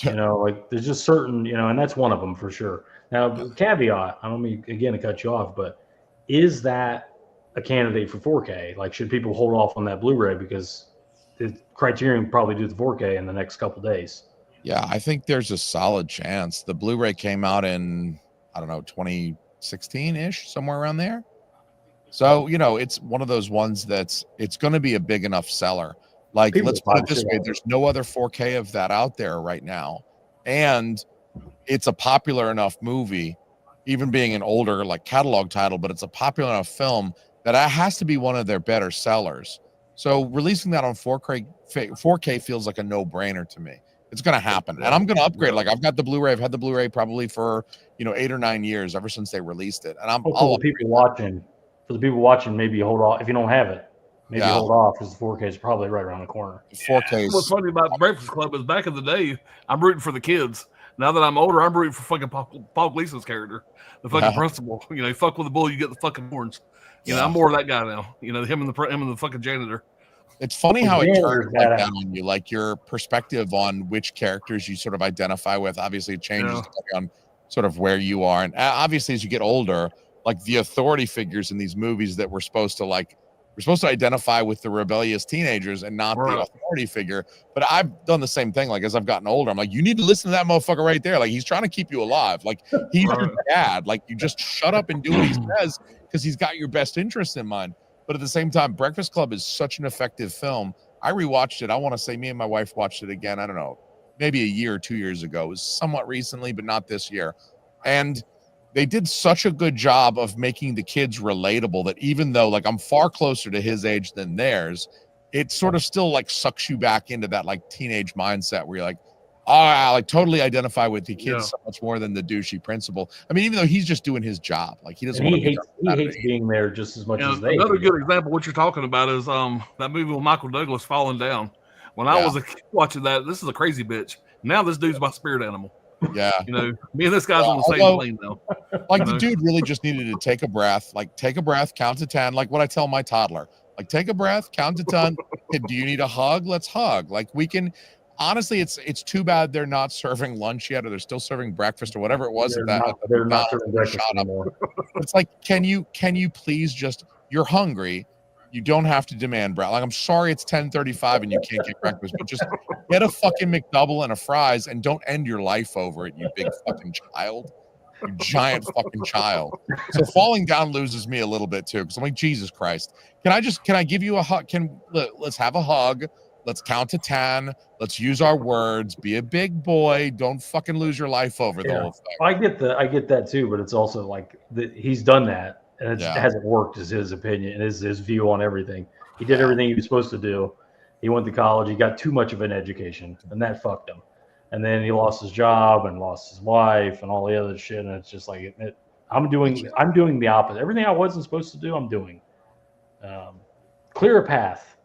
you know, like there's just certain, you know, and that's one of them for sure. Now, caveat, I don't mean again to cut you off, but is that a candidate for 4K? Like, should people hold off on that Blu-ray because Criterion probably do the 4K in the next couple days? Yeah, I think there's a solid chance. The Blu-ray came out in, I don't know, 2016-ish, somewhere around there. So, you know, it's one of those ones that's, it's going to be a big enough seller. Like, let's put it this way, there's no other 4K of that out there right now. And it's a popular enough movie, even being an older, like, catalog title, but it's a popular enough film that it has to be one of their better sellers. So releasing that on 4K feels like a no-brainer to me. It's going to happen. And I'm going to upgrade. Like, I've got the Blu-ray. I've had the Blu-ray probably for, you know, 8 or 9 years, ever since they released it. And for the people watching, maybe hold off. If you don't have it, maybe hold off, because the 4K is probably right around the corner. 4K. What's funny about Breakfast Club is back in the day, I'm rooting for the kids. Now that I'm older, I'm rooting for fucking Paul Gleason's character, the fucking principal. You know, you fuck with the bull, you get the fucking horns. You know, I'm more of that guy now. You know, him and the fucking janitor. It's funny how it turns like that on you, like your perspective on which characters you sort of identify with. Obviously, it changes depending on sort of where you are, and obviously, as you get older, like the authority figures in these movies that we're supposed to identify with the rebellious teenagers and not the authority figure. But I've done the same thing. Like, as I've gotten older, I'm like, you need to listen to that motherfucker right there. Like, he's trying to keep you alive. Like, he's your dad. Like, you just shut up and do what he says, because he's got your best interest in mind. But at the same time, Breakfast Club is such an effective film. I rewatched it. I want to say me and my wife watched it again. I don't know, maybe a year or 2 years ago. It was somewhat recently, but not this year. And they did such a good job of making the kids relatable that even though, like, I'm far closer to his age than theirs, it sort of still, like, sucks you back into that, like, teenage mindset where you're like, oh, I like totally identify with the kids so much more than the douchey principal. I mean, even though he's just doing his job, like, he doesn't want to. He hates being there just as much as they. Another good example of what you're talking about is that movie with Michael Douglas, Falling Down. When I was a kid watching that, this is a crazy bitch. Now this dude's my spirit animal. Yeah, you know, me and this guy's on the same plane now. Like, the dude really just needed to take a breath. Like, take a breath, count to 10. Like what I tell my toddler. Like, take a breath, count to 10. Do you need a hug? Let's hug. Like, we can. Honestly, it's too bad they're not serving lunch yet, or they're still serving breakfast, or whatever it was. They're not serving breakfast anymore. It's like, can you please just? You're hungry. You don't have to demand breakfast. Like, I'm sorry, it's 10:35 and you can't get breakfast, but just get a fucking McDouble and a fries, and don't end your life over it, you big fucking child. You giant fucking child. So Falling Down loses me a little bit too, because I'm like, Jesus Christ. Can I give you a hug? Let's have a hug. Let's count to 10. Let's use our words. Be a big boy. Don't fucking lose your life over the whole thing. I get that too, but it's also like he's done that, and it hasn't worked, is his opinion and his view on everything. He did everything he was supposed to do. He went to college. He got too much of an education, and that fucked him. And then he lost his job and lost his wife and all the other shit. And it's just like I'm doing the opposite. Everything I wasn't supposed to do, I'm doing. Clear a path.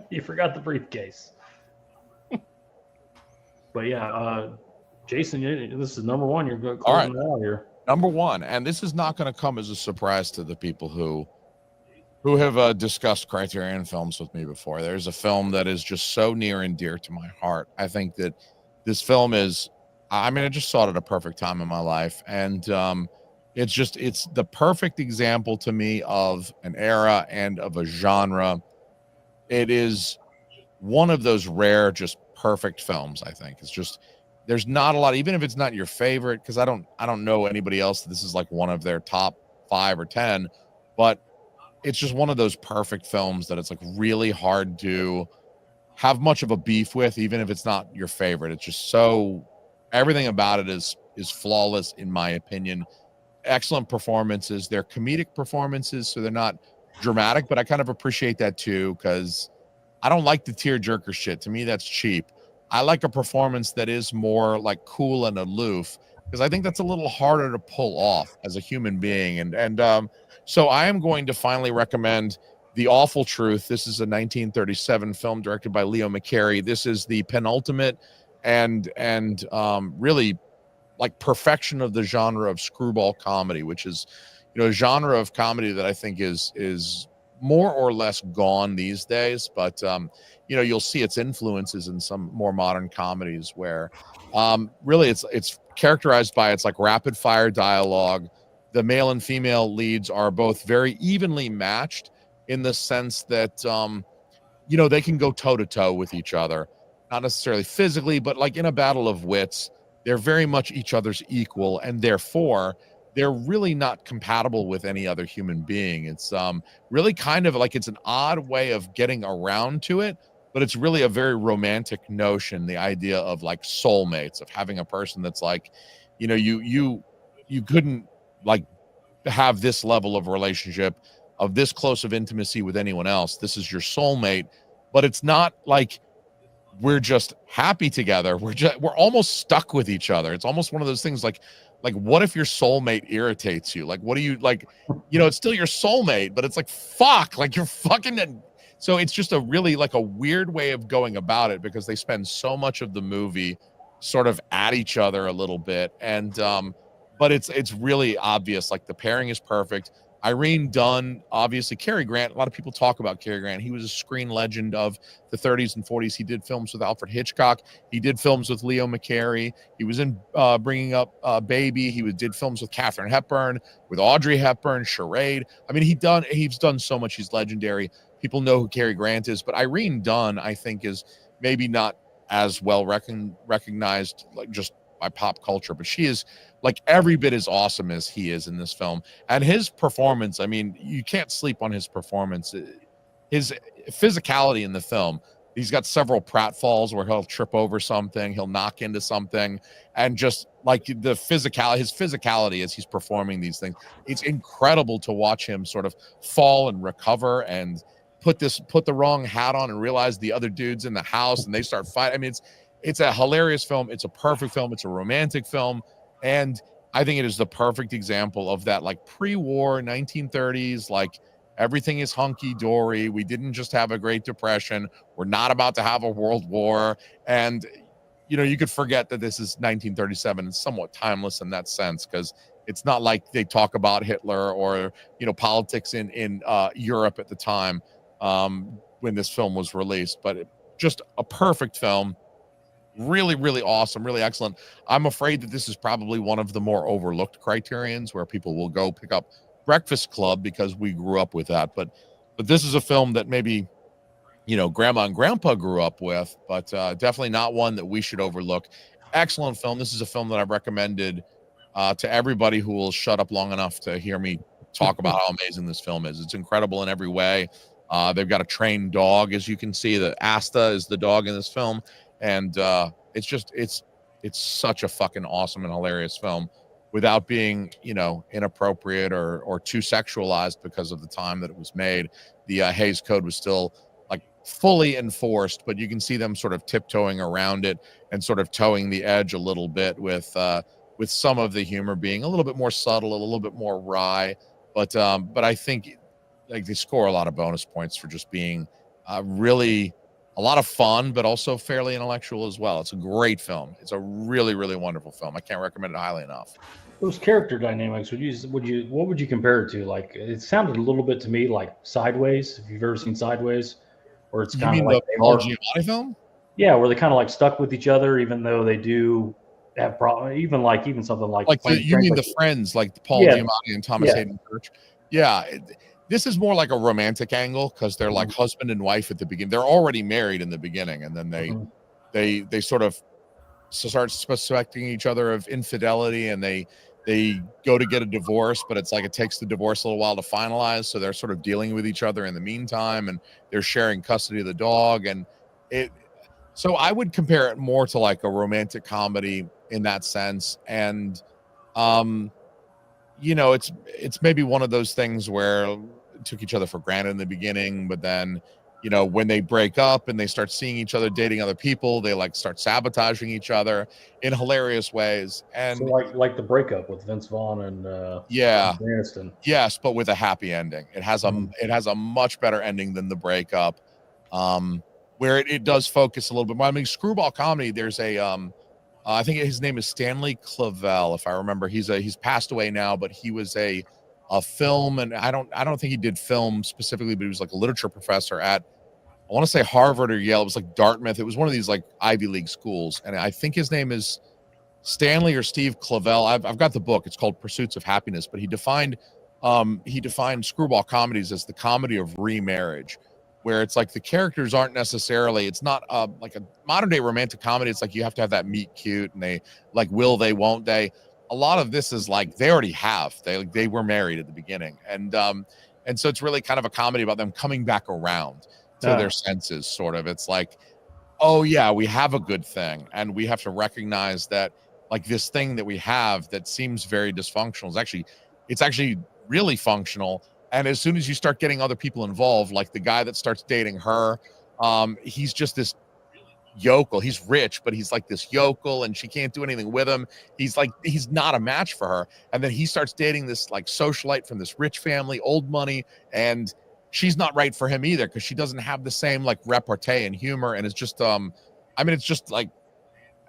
You forgot the briefcase. But yeah, Jason, this is number one. You're good. All right, here. Number one, and this is not going to come as a surprise to the people who who have discussed Criterion films with me before. There's a film that is just so near and dear to my heart. I think that this film is, I mean, I just saw it at a perfect time in my life. And it's the perfect example to me of an era and of a genre. It is one of those rare, just perfect films. I think it's just, there's not a lot, even if it's not your favorite, because I don't know anybody else that this is like one of their top 5 or 10, but it's just one of those perfect films that it's like really hard to have much of a beef with, even if it's not your favorite. It's just so, everything about it is flawless in my opinion. Excellent performances. They're comedic performances, so they're not dramatic, but I kind of appreciate that too, because I don't like the tearjerker shit. To me, that's cheap. I like a performance that is more like cool and aloof, because I think that's a little harder to pull off as a human being. And so I am going to finally recommend The Awful Truth. This is a 1937 film directed by Leo McCarey. This is the penultimate and really like perfection of the genre of screwball comedy, which is, you know, a genre of comedy that I think is more or less gone these days. But you know, you'll see its influences in some more modern comedies where really it's characterized by its like rapid fire dialogue. The male and female leads are both very evenly matched in the sense that you know, they can go toe to toe with each other, not necessarily physically, but like in a battle of wits, they're very much each other's equal, and therefore they're really not compatible with any other human being. It's really kind of like, it's an odd way of getting around to it, but it's really a very romantic notion, the idea of like soulmates, of having a person that's like, you know, you couldn't like have this level of relationship, of this close of intimacy with anyone else. This is your soulmate, but it's not like we're just happy together. We're almost stuck with each other. It's almost one of those things like what if your soulmate irritates you? Like, what do you like, you know, it's still your soulmate, but it's like, fuck, like you're fucking. So it's just a really like a weird way of going about it, because they spend so much of the movie sort of at each other a little bit. And but it's really obvious, like the pairing is perfect. Irene Dunn, obviously. Cary Grant, a lot of people talk about Cary Grant. He was a screen legend of the 30s and 40s. He did films with Alfred Hitchcock. He did films with Leo McCarey. He was in Bringing Up Baby. He did films with Katharine Hepburn, with Audrey Hepburn, Charade. I mean, he's done so much. He's legendary. People know who Cary Grant is, but Irene Dunn, I think, is maybe not as well recognized, like just by pop culture, but she is like every bit as awesome as he is in this film. And his performance, I mean, you can't sleep on his performance. His physicality in the film, he's got several pratfalls where he'll trip over something, he'll knock into something, and just like his physicality as he's performing these things, it's incredible to watch him sort of fall and recover and put the wrong hat on and realize the other dude's in the house and they start fighting. I mean, it's a hilarious film. It's a perfect film. It's a romantic film. And I think it is the perfect example of that, like pre-war 1930s, like everything is hunky-dory. We didn't just have a Great Depression. We're not about to have a world war. And, you know, you could forget that this is 1937. It's somewhat timeless in that sense, because it's not like they talk about Hitler or, you know, politics in Europe at the time when this film was released. But just a perfect film. Really, really awesome, really excellent. I'm afraid that this is probably one of the more overlooked Criterions, where people will go pick up Breakfast Club because we grew up with that. But this is a film that maybe, you know, grandma and grandpa grew up with, but definitely not one that we should overlook. Excellent film. This is a film that I've recommended to everybody who will shut up long enough to hear me talk about how amazing this film is. It's incredible in every way. They've got a trained dog, as you can see. The Asta is the dog in this film. And it's such a fucking awesome and hilarious film, without being, you know, inappropriate or too sexualized because of the time that it was made. The Hays Code was still like fully enforced, but you can see them sort of tiptoeing around it and sort of towing the edge a little bit with some of the humor being a little bit more subtle, a little bit more wry. But I think like they score a lot of bonus points for just being really a lot of fun, but also fairly intellectual as well. It's a great film. It's a really, really wonderful film. I can't recommend it highly enough. those character dynamics, what would you compare it to? Like, it sounded a little bit to me like Sideways. If you've ever seen Sideways, where it's You kind of mean like the they Paul are, Giamatti film? yeah, where they kind of like stuck with each other, even though they do have problems. Even something like Like Planes, you Trains, mean like, the Friends, like Paul yeah, Giamatti and Thomas yeah, Hayden Church? Yeah, this is more like a romantic angle because they're like Mhm. husband and wife at the beginning. They're already married in the beginning, and then Mhm. they sort of start suspecting each other of infidelity, and they go to get a divorce, but it's like it takes the divorce a little while to finalize, so they're sort of dealing with each other in the meantime, and they're sharing custody of the dog, and it so I would compare it more to like a romantic comedy in that sense. And um it's maybe one of those things where took each other for granted in the beginning, but then when they break up and they start seeing each other dating other people, they like start sabotaging each other in hilarious ways. So And like the breakup with Vince Vaughn and yeah, Jennifer Aniston. yes, but with a happy ending. Mhm. It has a much better ending than the breakup, where it does focus a little bit more. I mean, screwball comedy. There's a I think his name is Stanley Clavell, if I remember. He's passed away now, but he was a film, and I don't think he did film specifically, but he was like a literature professor at, I want to say Harvard or Yale. It was like Dartmouth. It was one of these like Ivy League schools, and I think his name is Stanley or Steve Clavell. I've got the book. It's called Pursuits of Happiness, but he defined screwball comedies as the comedy of remarriage, where it's like the characters aren't necessarily, it's not like a modern day romantic comedy. It's like you have to have that meet cute, and they like will they won't they. A lot of this is like they already have, they were married at the beginning, and so it's really kind of a comedy about them coming back around to their senses, sort of. It's like, oh yeah, we have a good thing, and we have to recognize that like this thing that we have that seems very dysfunctional is actually, it's actually really functional. And as soon as you start getting other people involved, like the guy that starts dating her, he's just this yokel. He's rich, but he's like this yokel, and she can't do anything with him. He's not a match for her. And then he starts dating this like socialite from this rich family, old money, and she's not right for him either because she doesn't have the same like repartee and humor. And it's just it's just like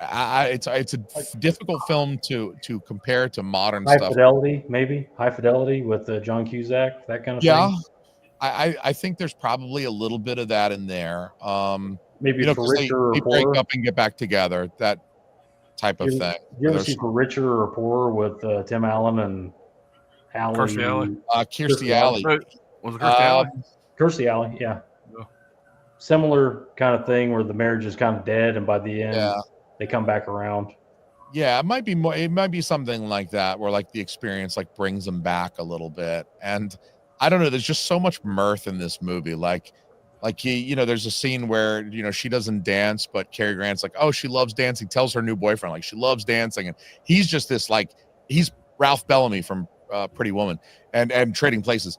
it's a difficult film to compare to modern High stuff. Fidelity, maybe High Fidelity with John Cusack, that kind of thing. I think there's probably a little bit of that in there. Maybe For Richer or they Poorer. break up and get back together, that type of thing. You ever see For Richer or Poorer with Tim Allen and Kirstie Alley? Kirstie Alley. Was it Kirstie Alley? Kirstie Alley, yeah. Yeah. Similar kind of thing where the marriage is kind of dead, and by the end, they come back around. Yeah, it might be more. It might be something like that, where like the experience like brings them back a little bit. And I don't know. There's just so much mirth in this movie. Like there's a scene where she doesn't dance, but Cary Grant's like, oh, she loves dancing. Tells her new boyfriend like she loves dancing, and he's just this like he's Ralph Bellamy from Pretty Woman and Trading Places.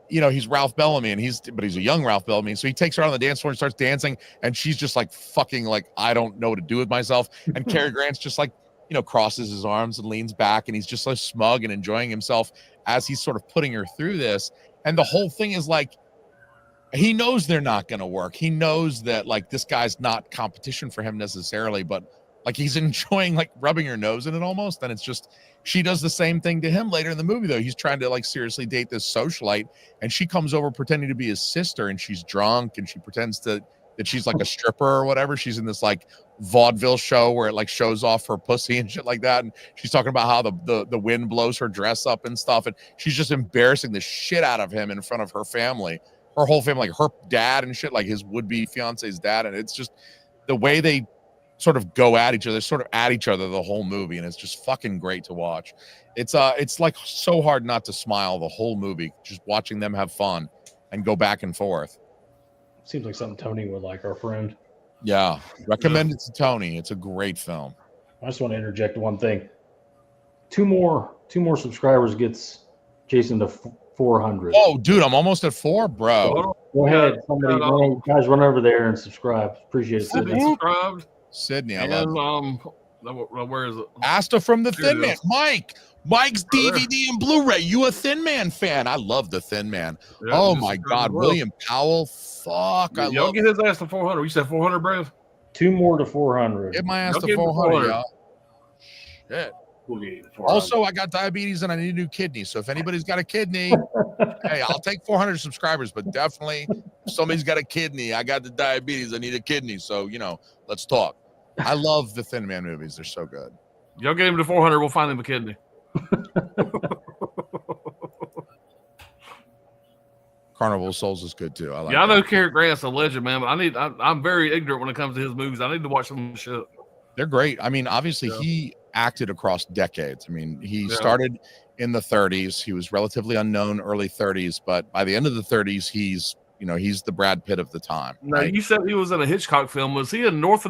He's Ralph Bellamy, and he's a young Ralph Bellamy. So he takes her out on the dance floor and starts dancing, and she's just like fucking like, I don't know what to do with myself. And Cary Grant's just like, crosses his arms and leans back, and he's just so smug and enjoying himself as he's sort of putting her through this. And the whole thing is like, he knows they're not going to work. He knows that like this guy's not competition for him necessarily, but like he's enjoying like rubbing her nose in it almost. And it's just, she does the same thing to him later in the movie, though. He's trying to like seriously date this socialite, and she comes over pretending to be his sister, and she's drunk, and she pretends that she's like a stripper or whatever. She's in this like vaudeville show where it like shows off her pussy and shit like that. And she's talking about how the wind blows her dress up and stuff. And she's just embarrassing the shit out of him in front of her family, her whole family, like her dad and shit, like his would-be fiance's dad. And it's just the way they sort of go at each other, sort of at each other the whole movie, and it's just fucking great to watch. It's like so hard not to smile the whole movie, just watching them have fun and go back and forth. Seems like something Tony would like, our friend. Yeah, recommend it to Tony. It's a great film. I just want to interject one thing. Two more subscribers gets Jason to 400. Oh, dude, I'm almost at 4, bro. Go ahead, somebody, guys, run over there and subscribe. Appreciate it. Sydney subscribed. Sydney, I and love where is it? Asta from the Thin Man. Mike's DVD and Blu-ray. You a Thin Man fan? I love the Thin Man. Yeah, oh my God, William Powell. Fuck, y'all get his ass to 400. You said 400, Brad? 2 more to 400. Get my ass to 400, y'all. Shit. We'll get you the 400. Also, I got diabetes and I need a new kidney. So if anybody's got a kidney, hey, I'll take 400 subscribers, but definitely if somebody's got a kidney, I got the diabetes, I need a kidney. So, let's talk. I love the Thin Man movies. They're so good. Y'all get him to 400, we'll find him a kidney. Carnival of Souls is good too. I know Cary Grant's a legend, man, but I'm very ignorant when it comes to his movies. I need to watch some shit. They're great. I mean, obviously he acted across decades. I mean, he started in the 30s. He was relatively unknown early 30s, but by the end of the 30s, he's the Brad Pitt of the time. No, right? You said he was in a Hitchcock film. Was he in North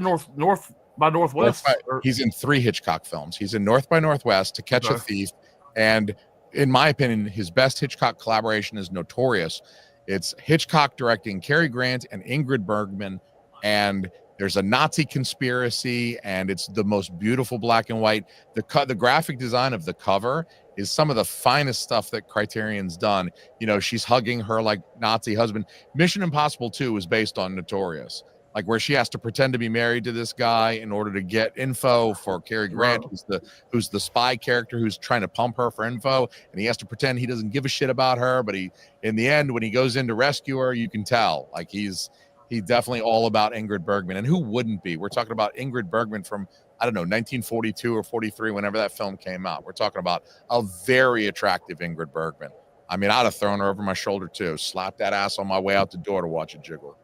by Northwest? He's in 3 Hitchcock films. He's in North by Northwest, To Catch a Thief, and in my opinion, his best Hitchcock collaboration is Notorious. It's Hitchcock directing Cary Grant and Ingrid Bergman, and there's a Nazi conspiracy, and it's the most beautiful black and white. The graphic design of the cover is some of the finest stuff that Criterion's done. She's hugging her like Nazi husband. Mission Impossible 2 was based on Notorious, like where she has to pretend to be married to this guy in order to get info for Cary Grant, who's the spy character who's trying to pump her for info, and he has to pretend he doesn't give a shit about her. But in the end, when he goes in to rescue her, you can tell like he's definitely all about Ingrid Bergman. And who wouldn't be? We're talking about Ingrid Bergman from, I don't know, 1942 or 43, whenever that film came out. We're talking about a very attractive Ingrid Bergman. I mean, I'd have thrown her over my shoulder too, slapped that ass on my way out the door to watch it jiggle.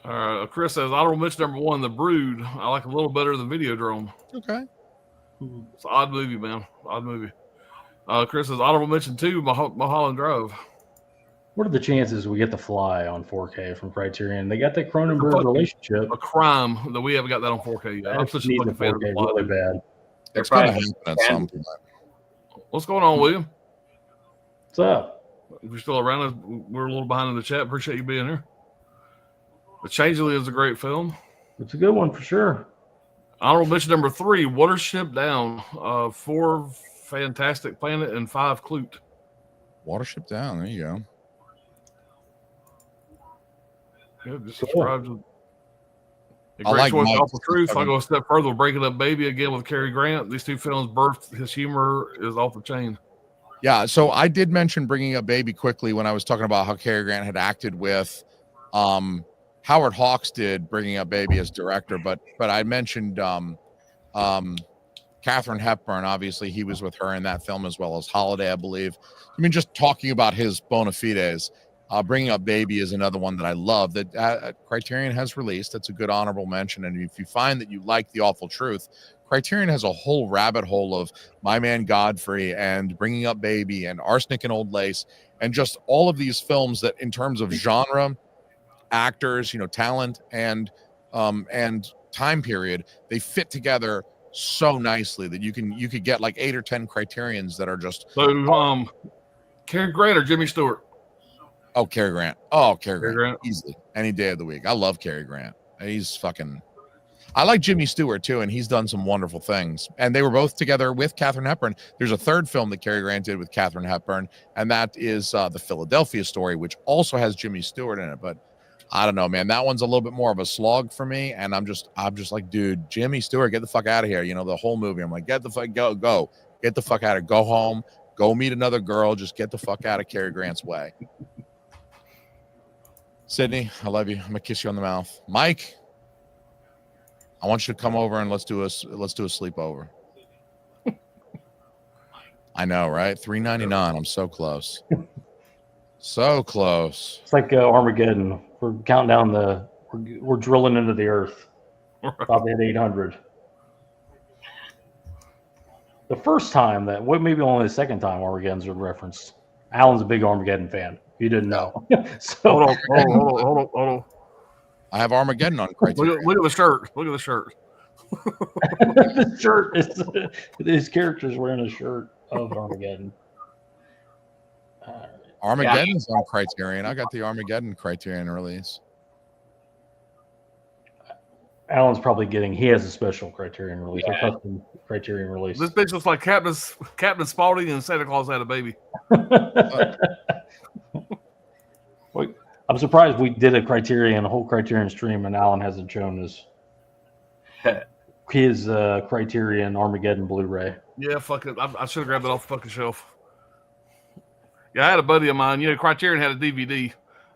Chris says, honorable mention number 1, The Brood. I like a little better than Videodrome. Okay. It's an odd movie, man. Odd movie. Chris says, honorable mention 2, Mulholland Drive. What are the chances we get The Fly on 4K from Criterion? They got that Cronenberg relationship. A crime that we haven't got that on 4K yet. I'm such a fucking fan of The Fly. Really bad. It's going to happen at some point. What's going on, William? What's up? If you're still around, we're a little behind in the chat. Appreciate you being here. The Changeling is a great film. It's a good one for sure. Honorable mention number 3, Watership Down. 4, Fantastic Planet, and 5, Clute. Watership Down. There you go. Yeah, just subscribe to A I Great like Choice, Mike's Awful Truth. I'll go a step further with Breaking Up Baby again with Cary Grant. These 2 films birthed his humor is off the chain. Yeah, so I did mention Bringing Up Baby quickly when I was talking about how Cary Grant had acted with Howard Hawks did Bringing Up Baby as director, but I mentioned Katharine Hepburn. Obviously, he was with her in that film as well as Holiday, I believe. I mean, just talking about his bona fides. Bringing Up Baby is another one that I love that Criterion has released. That's a good honorable mention. And if you find that you like The Awful Truth, Criterion has a whole rabbit hole of My Man Godfrey and Bringing Up Baby and Arsenic and Old Lace and just all of these films that in terms of genre, actors, talent, and time period, they fit together so nicely that you could get like 8 or 10 Criterions that are just Cary Grant or Jimmy Stewart. Oh, Cary Grant. Oh, Cary Grant. Easily. Any day of the week. I love Cary Grant. I like Jimmy Stewart too, and he's done some wonderful things. And they were both together with Katharine Hepburn. There's a 3rd film that Cary Grant did with Katharine Hepburn, and that is The Philadelphia Story, which also has Jimmy Stewart in it. But I don't know, man. That one's a little bit more of a slog for me. And I'm just like, dude, Jimmy Stewart, get the fuck out of here. The whole movie. I'm like, get the fuck, go. Get the fuck out of, go home, go meet another girl. Just get the fuck out of Cary Grant's way. Sydney, I love you. I'm gonna kiss you on the mouth. Mike, I want you to come over and let's do a sleepover. I know, right? $3.99. I'm so close. So close. It's like Armageddon. We're counting down we're drilling into the earth. Probably at 800. The first time maybe only the second time Armageddon's been referenced. Alan's a big Armageddon fan. You didn't know. So hold on. I have Armageddon on Criterion. Look at the shirt. Look at the shirt. The shirt is his character's wearing a shirt of Armageddon. Armageddon's on Criterion. I got the Armageddon Criterion release. Alan's probably he has a special Criterion release, a custom Criterion release. This bitch looks like Captain Spaulding and Santa Claus had a baby. I'm surprised we did a whole Criterion stream, and Alan hasn't shown his his Criterion Armageddon Blu-ray. Yeah, fuck it. I should have grabbed it off the fucking shelf. Yeah, I had a buddy of mine. Criterion had a DVD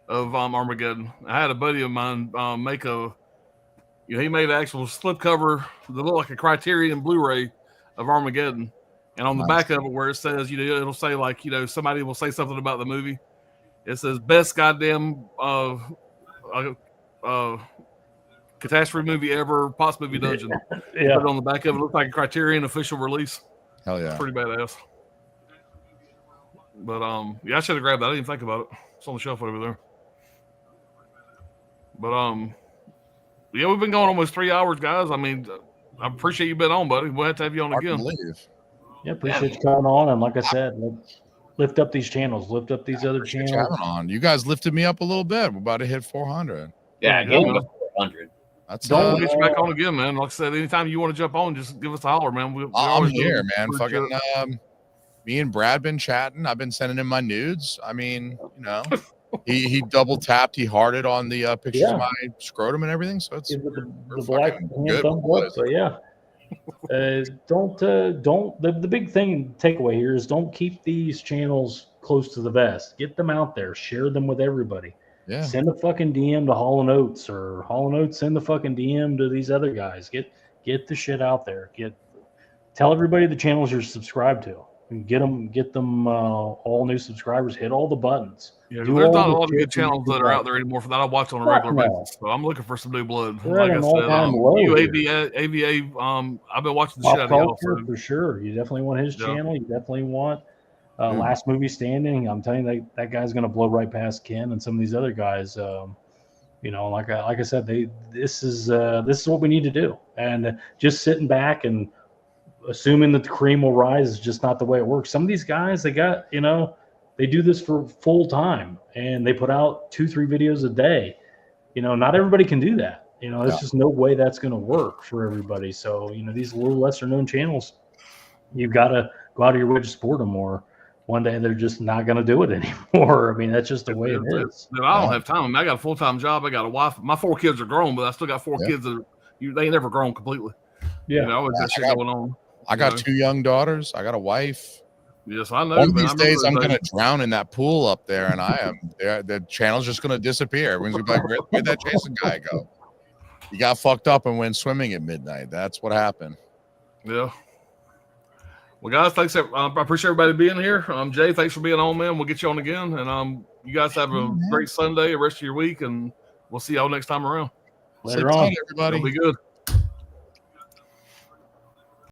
of Armageddon. I had a buddy of mine make he made an actual slipcover that looked like a Criterion Blu-ray of Armageddon. And on the back of it, where it says, it'll say like, somebody will say something about the movie. It says best goddamn catastrophe movie ever, Pots Movie Dungeon. Yeah. Put it on the back of it, looks like a Criterion official release. Hell yeah. It's pretty badass. But I should have grabbed that. I didn't think about it. It's on the shelf over there. But we've been going almost 3 hours, guys. I mean, I appreciate you being on, buddy. We'll have to have you on again. Yeah, appreciate you coming on. And like I said, let's lift up these channels, lift up these other channels. On. You guys lifted me up a little bit. We're about to hit 400. Yeah, get 400. We'll get you back on again, man. Like I said, anytime you want to jump on, just give us a holler, man. I'm here, man. Fucking me and Brad been chatting. I've been sending him my nudes. I mean, he double tapped, he hearted on the pictures of my scrotum and everything. So it's the black hand thumb up. So yeah. The big thing takeaway here is don't keep these channels close to the vest. Get them out there, share them with everybody. Yeah. Send a fucking DM to Hall & Oates, or Hall & Oates send the fucking DM to these other guys. Get the shit out there. Tell everybody the channels you're subscribed to. And get them all new subscribers. Hit all the buttons. Yeah, there's not a lot of good channels that are out there anymore for that I watch on a regular basis. So I'm looking for some new blood. Like I said, AVA, I've been watching the shit out of y'all. For sure. You definitely want his channel. You definitely want Last Movie Standing. I'm telling you, that guy's going to blow right past Ken and some of these other guys. Like I said, this is what we need to do. And just sitting back and assuming that the cream will rise is just not the way it works. Some of these guys, they do this for full time and they put out 2-3 videos a day. Not everybody can do that. There's just no way that's going to work for everybody. So, these little lesser known channels, you've got to go out of your way to support them, or one day they're just not going to do it anymore. I mean, that's just the way it is. I don't have time. I mean, I got a full-time job. I got a wife. My 4 kids are grown, but I still got 4 kids that they ain't never grown completely. Yeah. Always got shit going on. I got 2 young daughters. I got a wife. Yes, I know. One of these days, I'm going to drown in that pool up there, and the channel's just going to disappear. Everyone's going to be like, where'd that Jason guy go? He got fucked up and went swimming at midnight. That's what happened. Yeah. Well, guys, thanks. I appreciate everybody being here. Jay, thanks for being on, man. We'll get you on again. And you guys have a great Sunday, the rest of your week, and we'll see y'all next time around. Later on, everybody. It'll be good.